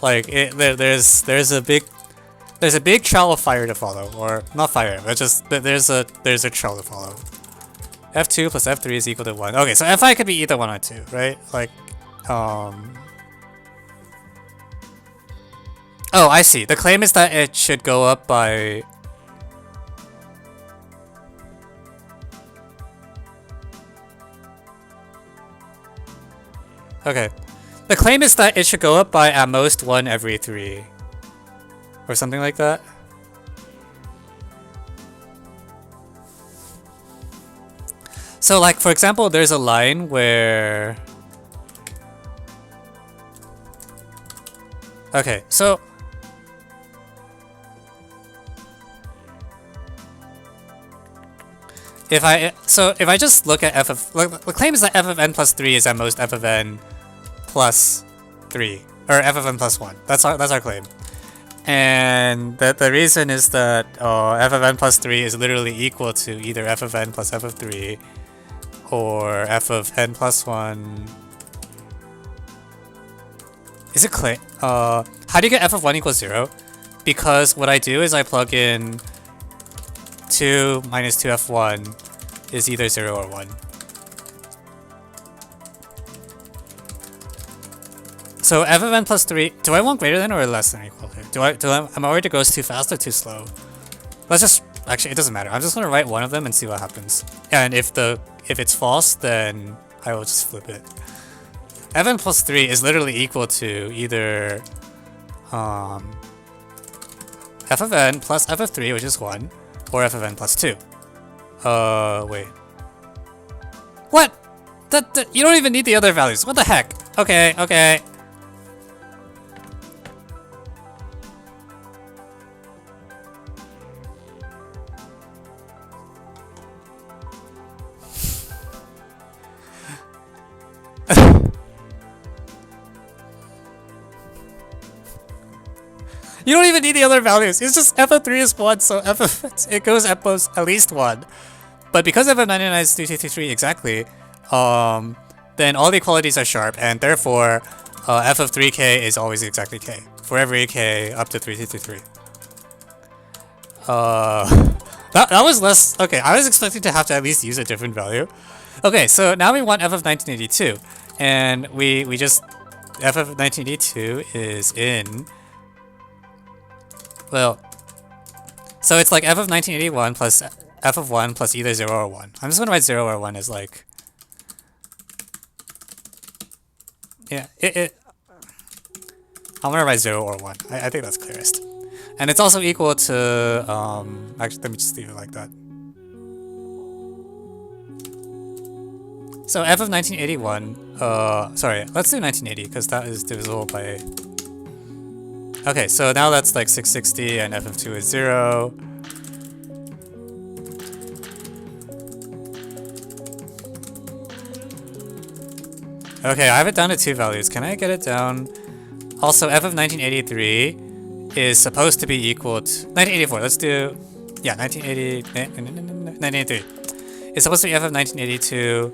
Like there's a big trail of fire to follow, or not fire, but just there's a trail to follow. F2 plus F3 is equal to 1. Okay, so Fi could be either 1 or 2, right? Like Oh, I see. The claim is that it should go up by... Okay. The claim is that it should go up by at most 1 every 3. Or something like that. So like, for example, there's a line where... Okay, so... If I just look at f of... The claim is that f of n plus 3 is at most f of n plus 3. Or f of n plus 1. That's our claim. And the reason is that f of n plus 3 is literally equal to either f of n plus f of 3 or f of n plus 1. Is it claim? How do you get f of 1 equals 0? Because what I do is I plug in 2 minus 2f1 is either 0 or 1. So f of n plus 3, do I want greater than or less than or equal here? Am I worried it goes too fast or too slow? Let's just, actually it doesn't matter. I'm just gonna write one of them and see what happens. And if it's false, then I will just flip it. f of n plus 3 is literally equal to either f of n plus f of 3, which is 1, or f of n plus 2. Wait. What? You don't even need the other values. What the heck? Okay, okay. You don't even need the other values. It's just f of 3 is 1, so f of it goes at least 1. But because f of 99 is 3233 exactly, then all the equalities are sharp, and therefore f of 3k is always exactly k for every k up to 3233. That was less. Okay, I was expecting to have to at least use a different value. Okay, so now we want f of 1982, and we just f of 1982 is in. Well, so it's like f of 1981 plus f of 1 plus either 0 or 1. I'm just gonna write 0 or 1 as like... Yeah, I'm gonna write 0 or 1. I think that's clearest. And it's also equal to... actually, let me just leave it like that. So f of 1981... sorry, let's do 1980, because that is divisible by... Okay, so now that's like 660 and f of 2 is 0. Okay, I have it down to 2 values. Can I get it down? Also, f of 1983 is supposed to be equal to... 1984, let's do... Yeah, 1983. It's supposed to be f of 1982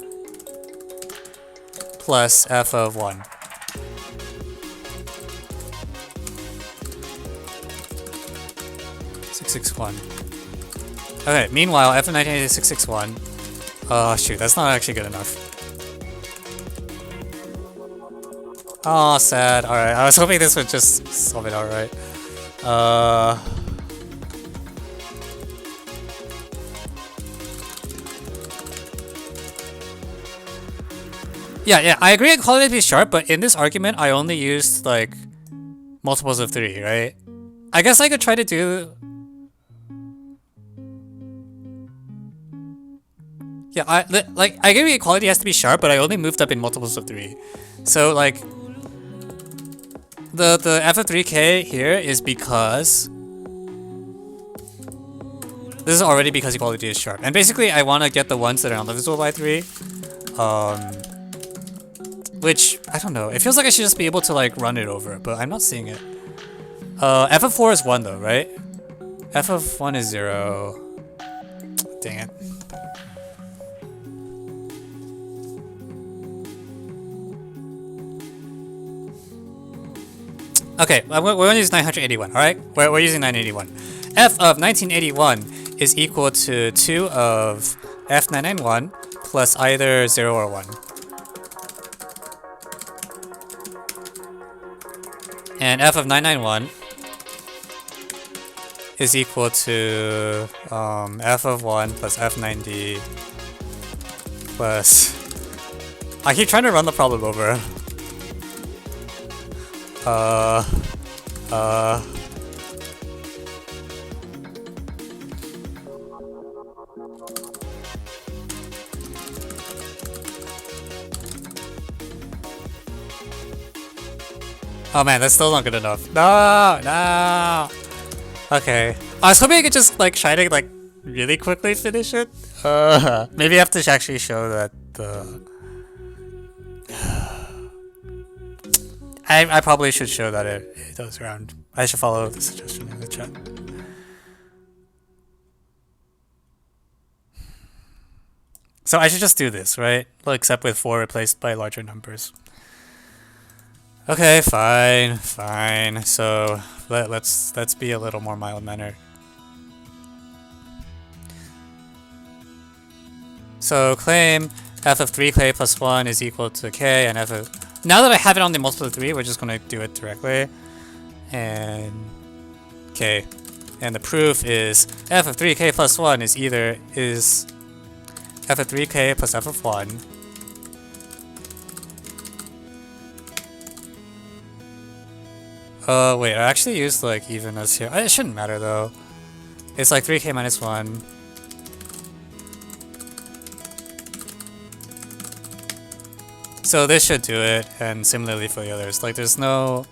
plus f of 1. Okay, meanwhile, f of 1980 is 661. Oh, shoot, that's not actually good enough. Oh, sad. Alright, I was hoping this would just solve it outright. Yeah, I agree equality to be sharp, but in this argument, I only used, like, multiples of 3, right? I guess I could try to do... Yeah, I agree equality has to be sharp, but I only moved up in multiples of 3. So, like... The f of 3k here is because... This is already because equality is sharp. And basically, I want to get the ones that are not divisible by 3. Which, I don't know. It feels like I should just be able to, like, run it over, but I'm not seeing it. F of 4 is 1, though, right? F of 1 is 0. Dang it. Okay, we're going to use 981, alright? We're using 981. F of 1981 is equal to 2 of F991 plus either 0 or 1. And F of 991 is equal to F of 1 plus F90 plus... I keep trying to run the problem over. Uh, oh man, that's still not good enough. No, no. Okay. I was hoping I could just like try to like really quickly finish it. Maybe I have to actually show that the. I probably should show that it goes around. I should follow the suggestion in the chat. So I should just do this, right? Well, except with 4 replaced by larger numbers. Okay, fine, fine. So let's be a little more mild-mannered. So claim f of 3k plus 1 is equal to k, and f of... Now that I have it on the multiple of 3, we're just going to do it directly. And k. And the proof is f of 3k plus 1 is f of 3k plus f of 1. Wait, I actually used like even as here. It shouldn't matter though. It's like 3k minus 1. So this should do it, and similarly for the others. Like there's no...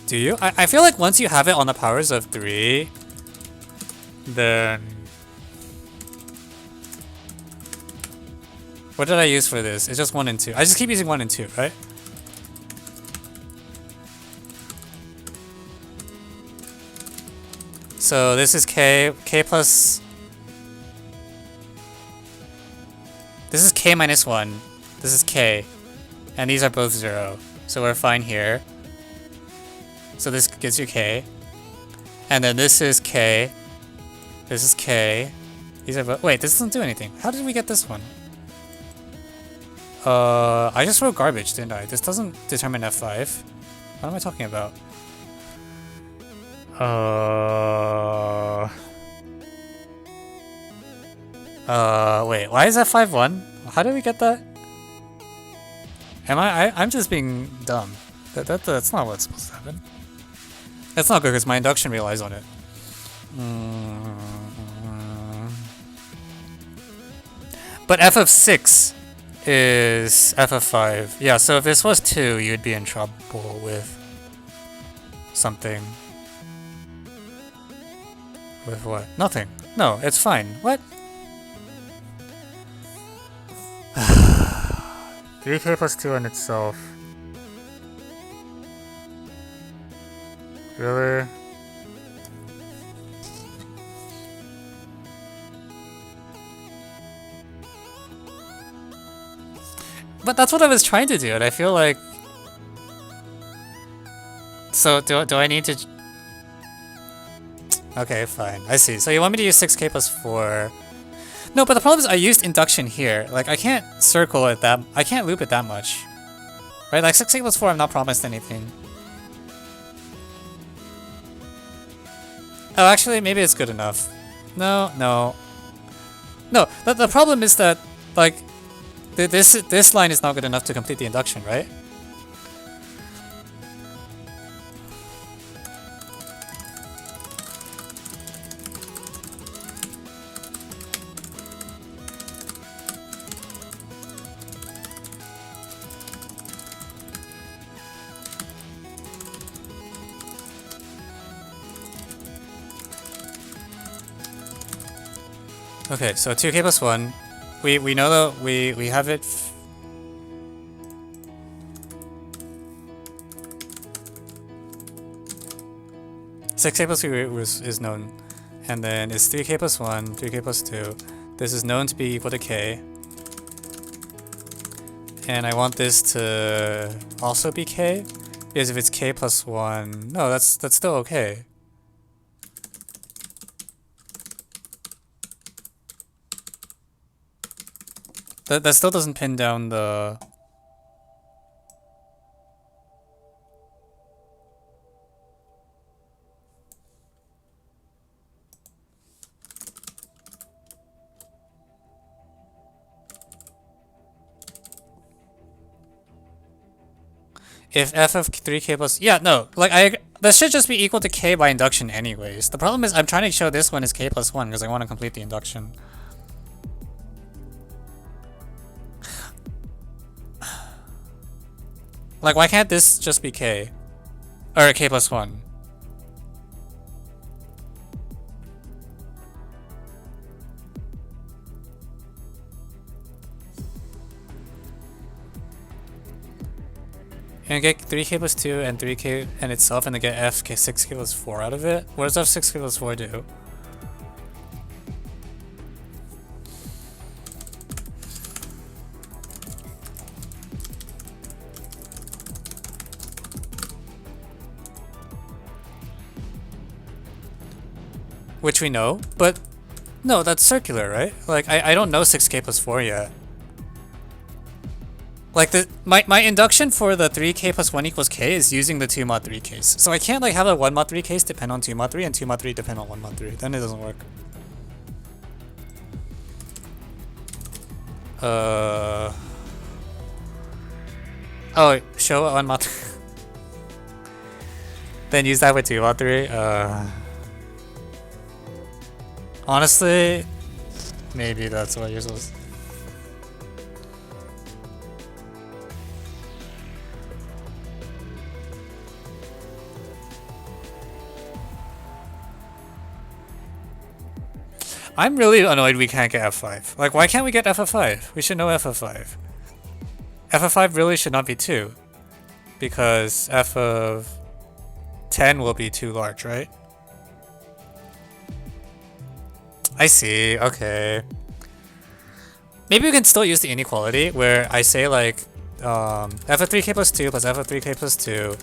Do you? I feel like once you have it on the powers of 3, then... What did I use for this? It's just 1 and 2. I just keep using 1 and 2, right? So this is k plus... This is k minus 1. This is k. And these are both 0. So we're fine here. So this gives you k. And then this is k. This is k. These are both... Wait, this doesn't do anything. How did we get this one? I just wrote garbage, didn't I? This doesn't determine f5. What am I talking about? Wait, why is f5 1? How did we get that? I'm just being dumb. That's not what's supposed to happen. That's not good because my induction relies on it. But f of 6 is f of 5. Yeah, so if this was 2, you'd be in trouble with something. With what? Nothing. No, it's fine. What? 3k plus 2 in itself. Really? But that's what I was trying to do, and I feel like... So, do I need to... Okay, fine. I see. So you want me to use 6k plus 4... No, but the problem is I used induction here. Like, I can't circle it that... I can't loop it that much. Right? Like, 6k plus 4, I'm not promised anything. Oh, actually, maybe it's good enough. No, no. No, the problem is that, like... This line is not good enough to complete the induction, right? Okay, so 2k plus 1. We know that we have it. 6k plus 3 is known, and then it's 3k plus 1, 3k plus 2. This is known to be equal to k, and I want this to also be k, because if it's k plus 1, no, that's still okay. That still doesn't pin down the... If f of 3k plus... Yeah, no. Like, that should just be equal to k by induction anyways. The problem is I'm trying to show this one is k plus 1 because I want to complete the induction. Like, why can't this just be k? Or k plus 1? And get 3k plus 2 and 3k and itself, and then get f 6k plus 4 out of it. What does f 6k plus 4 do? Which we know, but no, that's circular, right? Like, I don't know 6k plus 4 yet. Like, my induction for the 3k plus 1 equals k is using the 2 mod 3 case. So I can't like have a 1 mod 3 case depend on 2 mod 3 and 2 mod 3 depend on 1 mod 3. Then it doesn't work. Oh, show 1 mod 3. Then use that with 2 mod 3. Honestly, maybe that's what you're supposed to. I'm really annoyed we can't get f5. Like, why can't we get f of 5? We should know f of 5. F of 5 really should not be 2. Because f of 10 will be too large, right? I see, okay. Maybe we can still use the inequality where I say like f of 3k plus 2 plus f of 3k plus 2.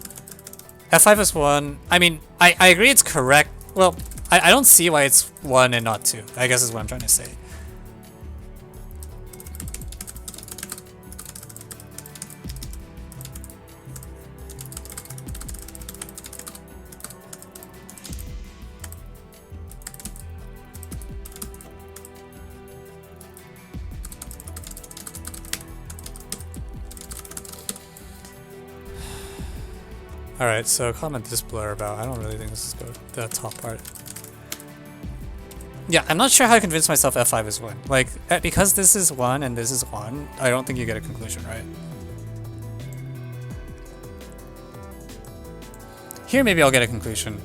f5 is 1. I mean, I agree it's correct. Well, I don't see why it's 1 and not 2. I guess is what I'm trying to say. Alright, so comment this blur about. I don't really think this is good. The top part. Yeah, I'm not sure how to convince myself f5 is 1. Like, because this is 1 and this is 1, I don't think you get a conclusion, right? Here, maybe I'll get a conclusion.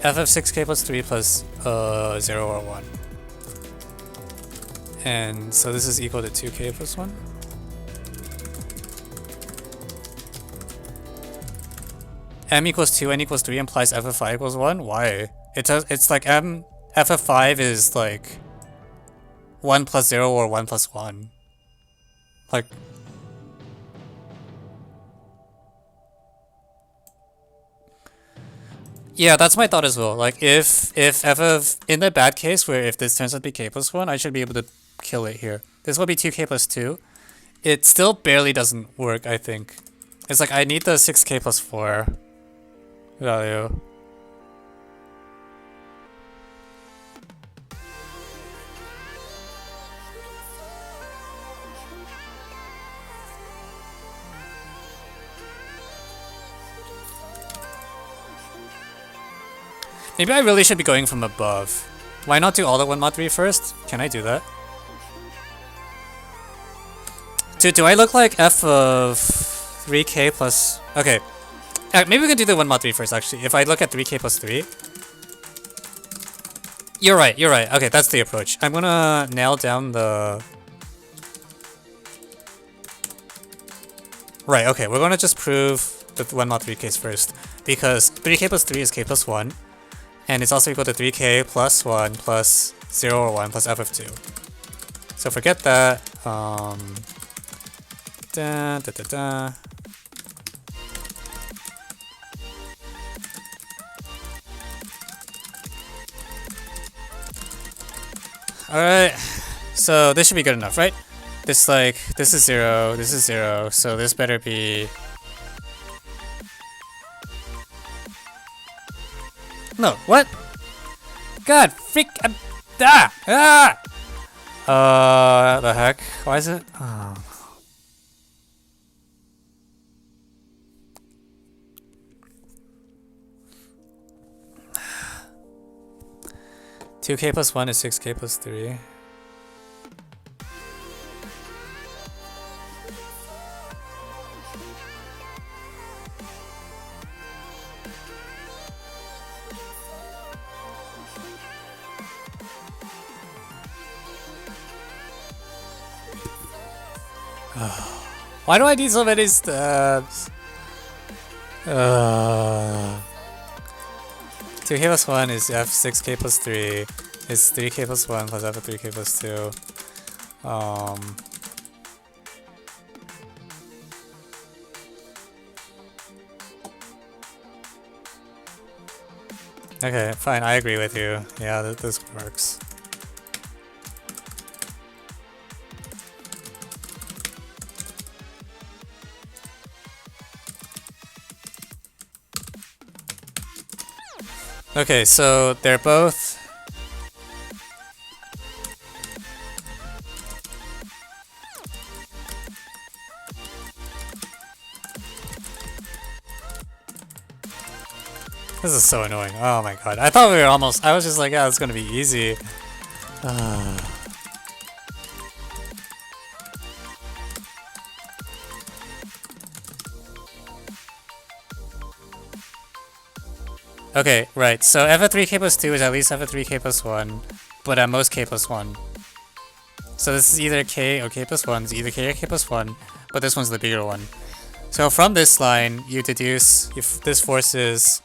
F of 6k plus 3 plus 0 or 1. And so this is equal to 2k plus 1. M equals 2, n equals 3 implies f of 5 equals 1? Why? It's like f of 5 is like 1 plus 0 or 1 plus 1. Like... Yeah, that's my thought as well. Like, if f of... In the bad case, where if this turns out to be k plus 1, I should be able to kill it here. This will be 2k plus 2. It still barely doesn't work, I think. It's like, I need the 6k plus 4 value. Maybe I really should be going from above. Why not do all the 1 mod 3 first? Can I do that? Do I look like f of 3k plus... Okay. Maybe we can do the 1 mod 3 first, actually. If I look at 3k plus 3. You're right, you're right. Okay, that's the approach. I'm gonna nail down the... Right, okay. We're gonna just prove the 1 mod 3 case first. Because 3k plus 3 is k plus 1. And it's also equal to 3k plus 1 plus 0 or 1 plus f of 2. So forget that. Alright, so this should be good enough, right? This is 0, this is 0, so this better be... No, what? God, freak... The heck? Why is it? Oh. Two K plus 1 is 6K plus 3. Why do I need so many steps? 2K plus 1 is F 6K plus 3. It's 3K plus 1 plus F of 3K plus 2. Okay, fine, I agree with you. Yeah, this works. Okay, so they're both... This is so annoying. Oh my god. I thought we were almost... I was just like, yeah, it's gonna be easy. Okay, right. So f of 3k plus 2 is at least f of 3k plus 1, but at most k plus 1. So this is either k or k plus 1. It's either k or k plus 1, but this one's the bigger one. So from this line, you deduce if this forces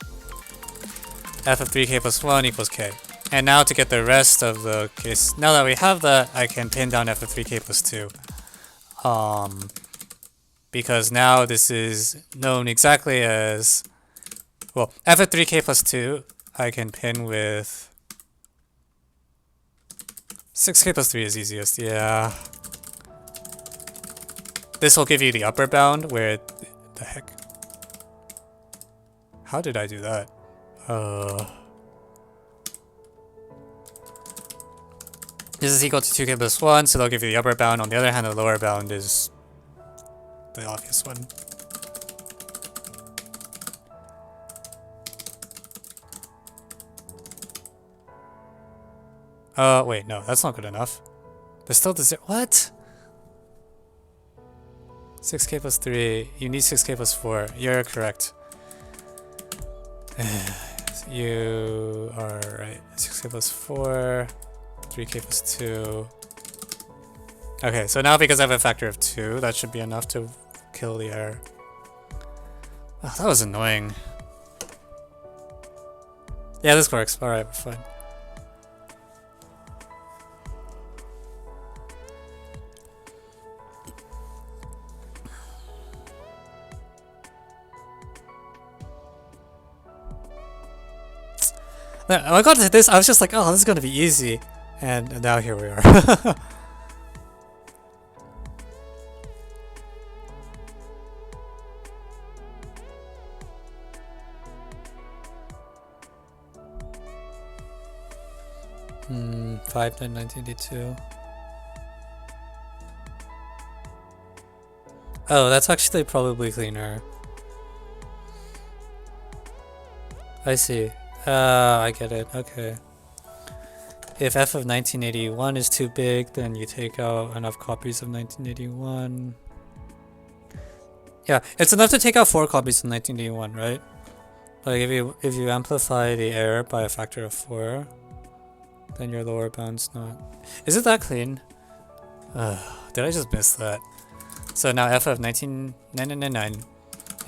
f of 3k plus 1 equals k. And now to get the rest of the case, now that we have that, I can pin down f of 3k plus 2. Because now this is known exactly as... Well, f of 3k plus 2, I can pin with... 6k plus 3 is easiest, yeah. This will give you the upper bound where... The heck? How did I do that? This is equal to 2k plus 1, so they'll give you the upper bound. On the other hand, the lower bound is the obvious one. Wait, no, that's not good enough. There's still the what? 6k plus 3. You need 6k plus 4. You're correct. You are right. 6k plus 4. 3k plus 2. Okay, so now because I have a factor of 2, that should be enough to kill the error. Oh, that was annoying. Yeah, this works. Alright, we're fine. When I got to this, I was just like, oh, this is gonna be easy. And now here we are. Hmm, 5/9/1982. Oh, that's actually probably cleaner. I see. I get it. Okay. If f of 1981 is too big, then you take out enough copies of 1981. Yeah, it's enough to take out 4 copies of 1981, right? Like if you amplify the error by a factor of 4, then your lower bound's not. Is it that clean? Did I just miss that? So now f of 1999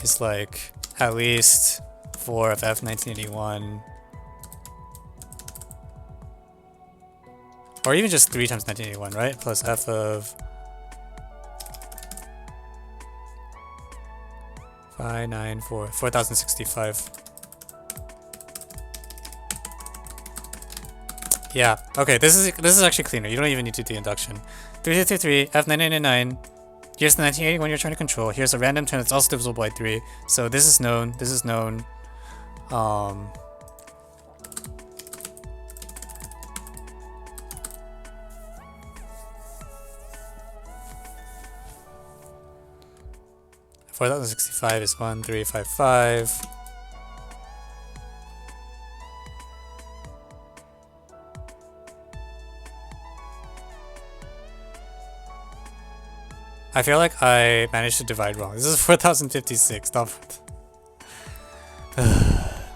is like at least 4 of f 1981. Or even just 3 times 1981, right? Plus f of 594, 4065. Yeah. Okay. This is actually cleaner. You don't even need to do the induction. 3333 f999. Here's the 1981 you're trying to control. Here's a random term that's also divisible by 3. So this is known. This is known. 4065 is 1355. I feel like I managed to divide wrong. This is 4056. Stop it.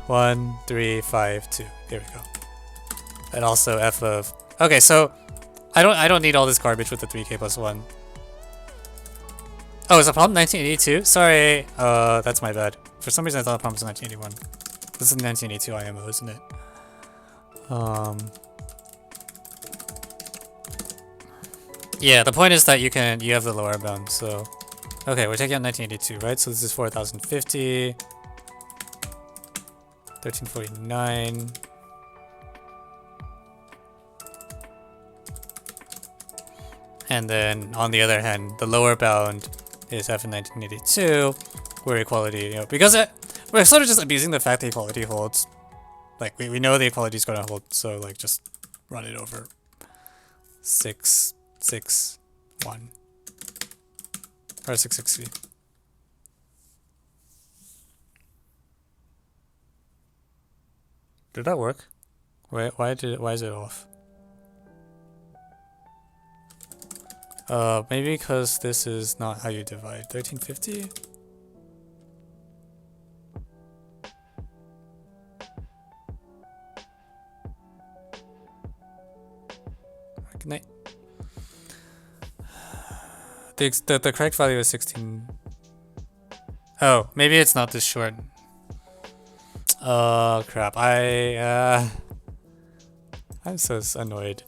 1352. There we go. And also f of. Okay, so I don't need all this garbage with the 3k plus 1. Oh, is the problem 1982? Sorry, that's my bad. For some reason I thought the problem was 1981. This is 1982 IMO, isn't it? Yeah, the point is that you have the lower bound, so okay, we're taking out 1982, right? So this is 4050, 1349. And then on the other hand, the lower bound is f in 1982, where equality, you know, because we're sort of just abusing the fact that equality holds. Like we know the equality is gonna hold, so like just run it over. 6, 6, 1. Or 660. Did that work? Wait, why is it off? Maybe because this is not how you divide. 1350? Good night. The correct value is 16. Oh, maybe it's not this short. Oh crap! I'm so annoyed.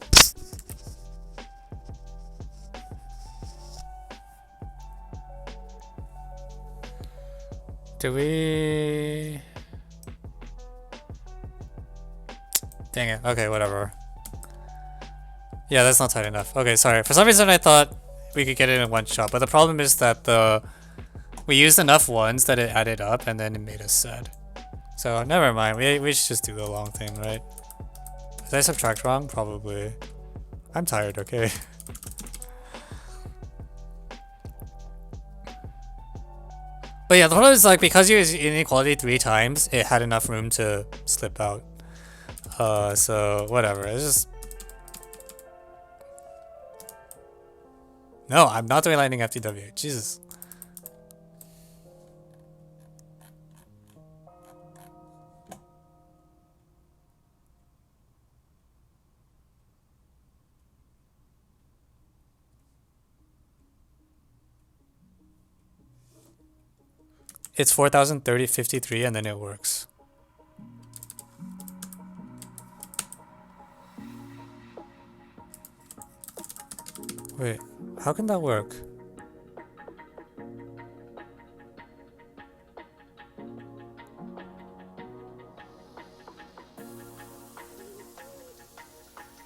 Do we? Dang it! Okay, whatever. Yeah, that's not tight enough. Okay, sorry. For some reason, I thought we could get it in one shot, but the problem is that we used enough ones that it added up, and then it made us sad. So never mind. We should just do the long thing, right? Did I subtract wrong? Probably. I'm tired. Okay. But yeah, the problem is like because you used inequality 3 times, it had enough room to slip out. So whatever. It's just. No, I'm not doing lightning FTW. Jesus. It's 4053 and then it works. Wait, how can that work?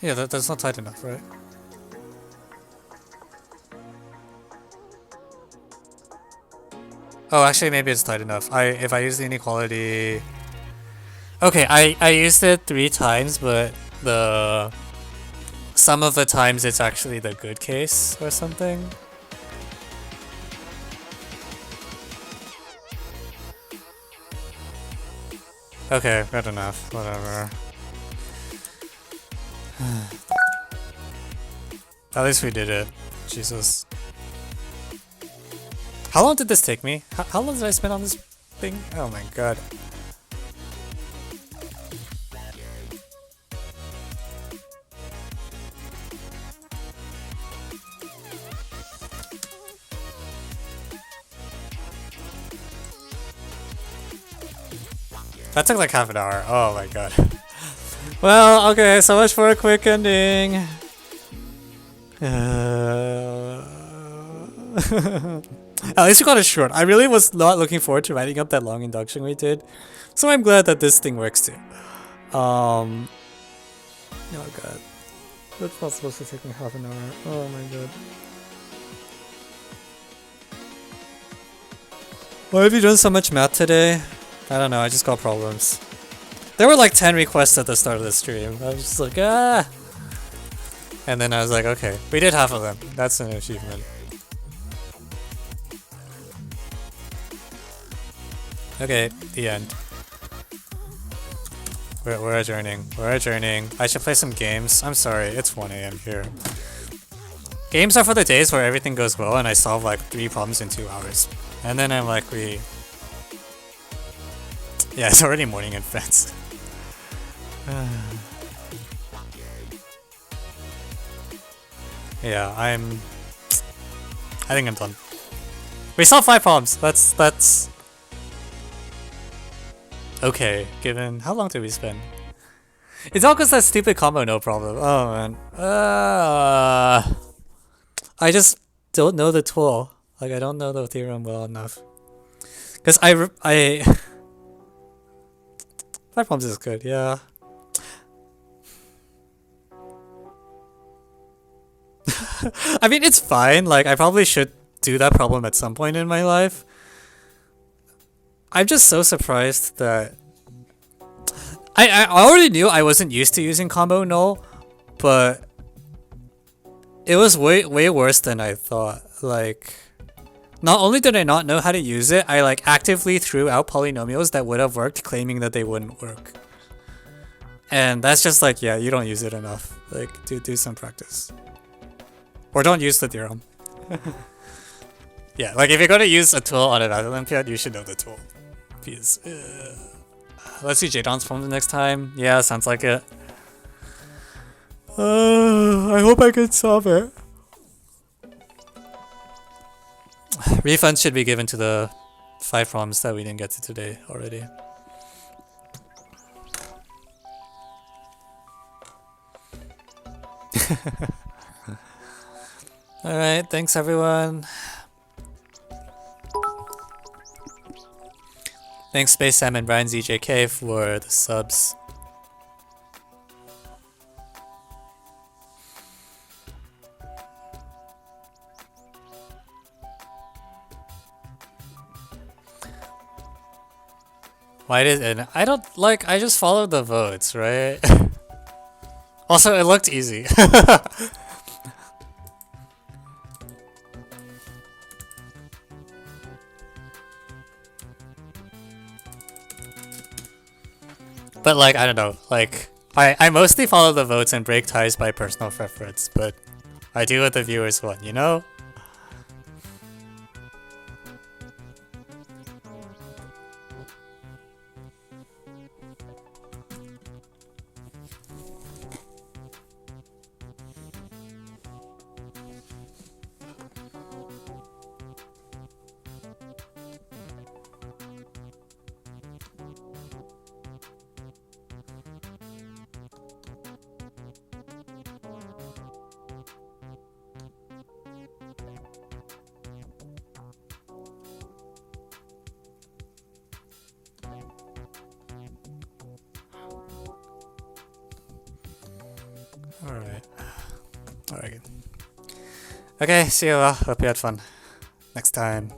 Yeah, that's not tight enough, right? Oh, actually, maybe it's tight enough. If I use the inequality... Okay, I used it 3 times, but some of the times it's actually the good case or something. Okay, good enough. Whatever. At least we did it. Jesus. How long did this take me? How long did I spend on this thing? Oh my god. That took like half an hour. Oh my god. Well, okay, so much for a quick ending. At least we got it short. I really was not looking forward to writing up that long induction we did. So I'm glad that this thing works too. Oh god. That's not supposed to take me half an hour. Oh my god. Why have you done so much math today? I don't know, I just got problems. There were like 10 requests at the start of the stream. I was just like, ah! And then I was like, okay, we did half of them. That's an achievement. Okay, the end. We're adjourning. We're adjourning. I should play some games. I'm sorry, it's 1 AM here. Games are for the days where everything goes well and I solve like 3 problems in 2 hours. And then I'm like, yeah, it's already morning in France. Yeah, I think I'm done. We solved 5 problems. That's okay, given how long did we spend? It's all because that stupid combo, no problem. Oh man. I just don't know the tool. Like I don't know the theorem well enough. Cause I 5 problems is good, yeah. I mean, it's fine. Like I probably should do that problem at some point in my life. I'm just so surprised that I already knew I wasn't used to using combo null, but it was way worse than I thought. Like, not only did I not know how to use it, I like actively threw out polynomials that would have worked, claiming that they wouldn't work. And that's just like, yeah, you don't use it enough. Like, do some practice, or don't use the theorem. Yeah, like if you're gonna use a tool on a Math Olympiad, you should know the tool. Please. Let's see Jadon's problem next time. Yeah, sounds like it. I hope I can solve it. Refunds should be given to the 5 problems that we didn't get to today already. Alright, thanks everyone. Thanks Space Sam and Brian ZJK for the subs. Why did it? I don't like. I just followed the votes, right? Also, it looked easy. But like, I don't know. Like, I mostly follow the votes and break ties by personal preference, but I do what the viewers want, you know? Alright. Okay, see you all. Hope you had fun. Next time.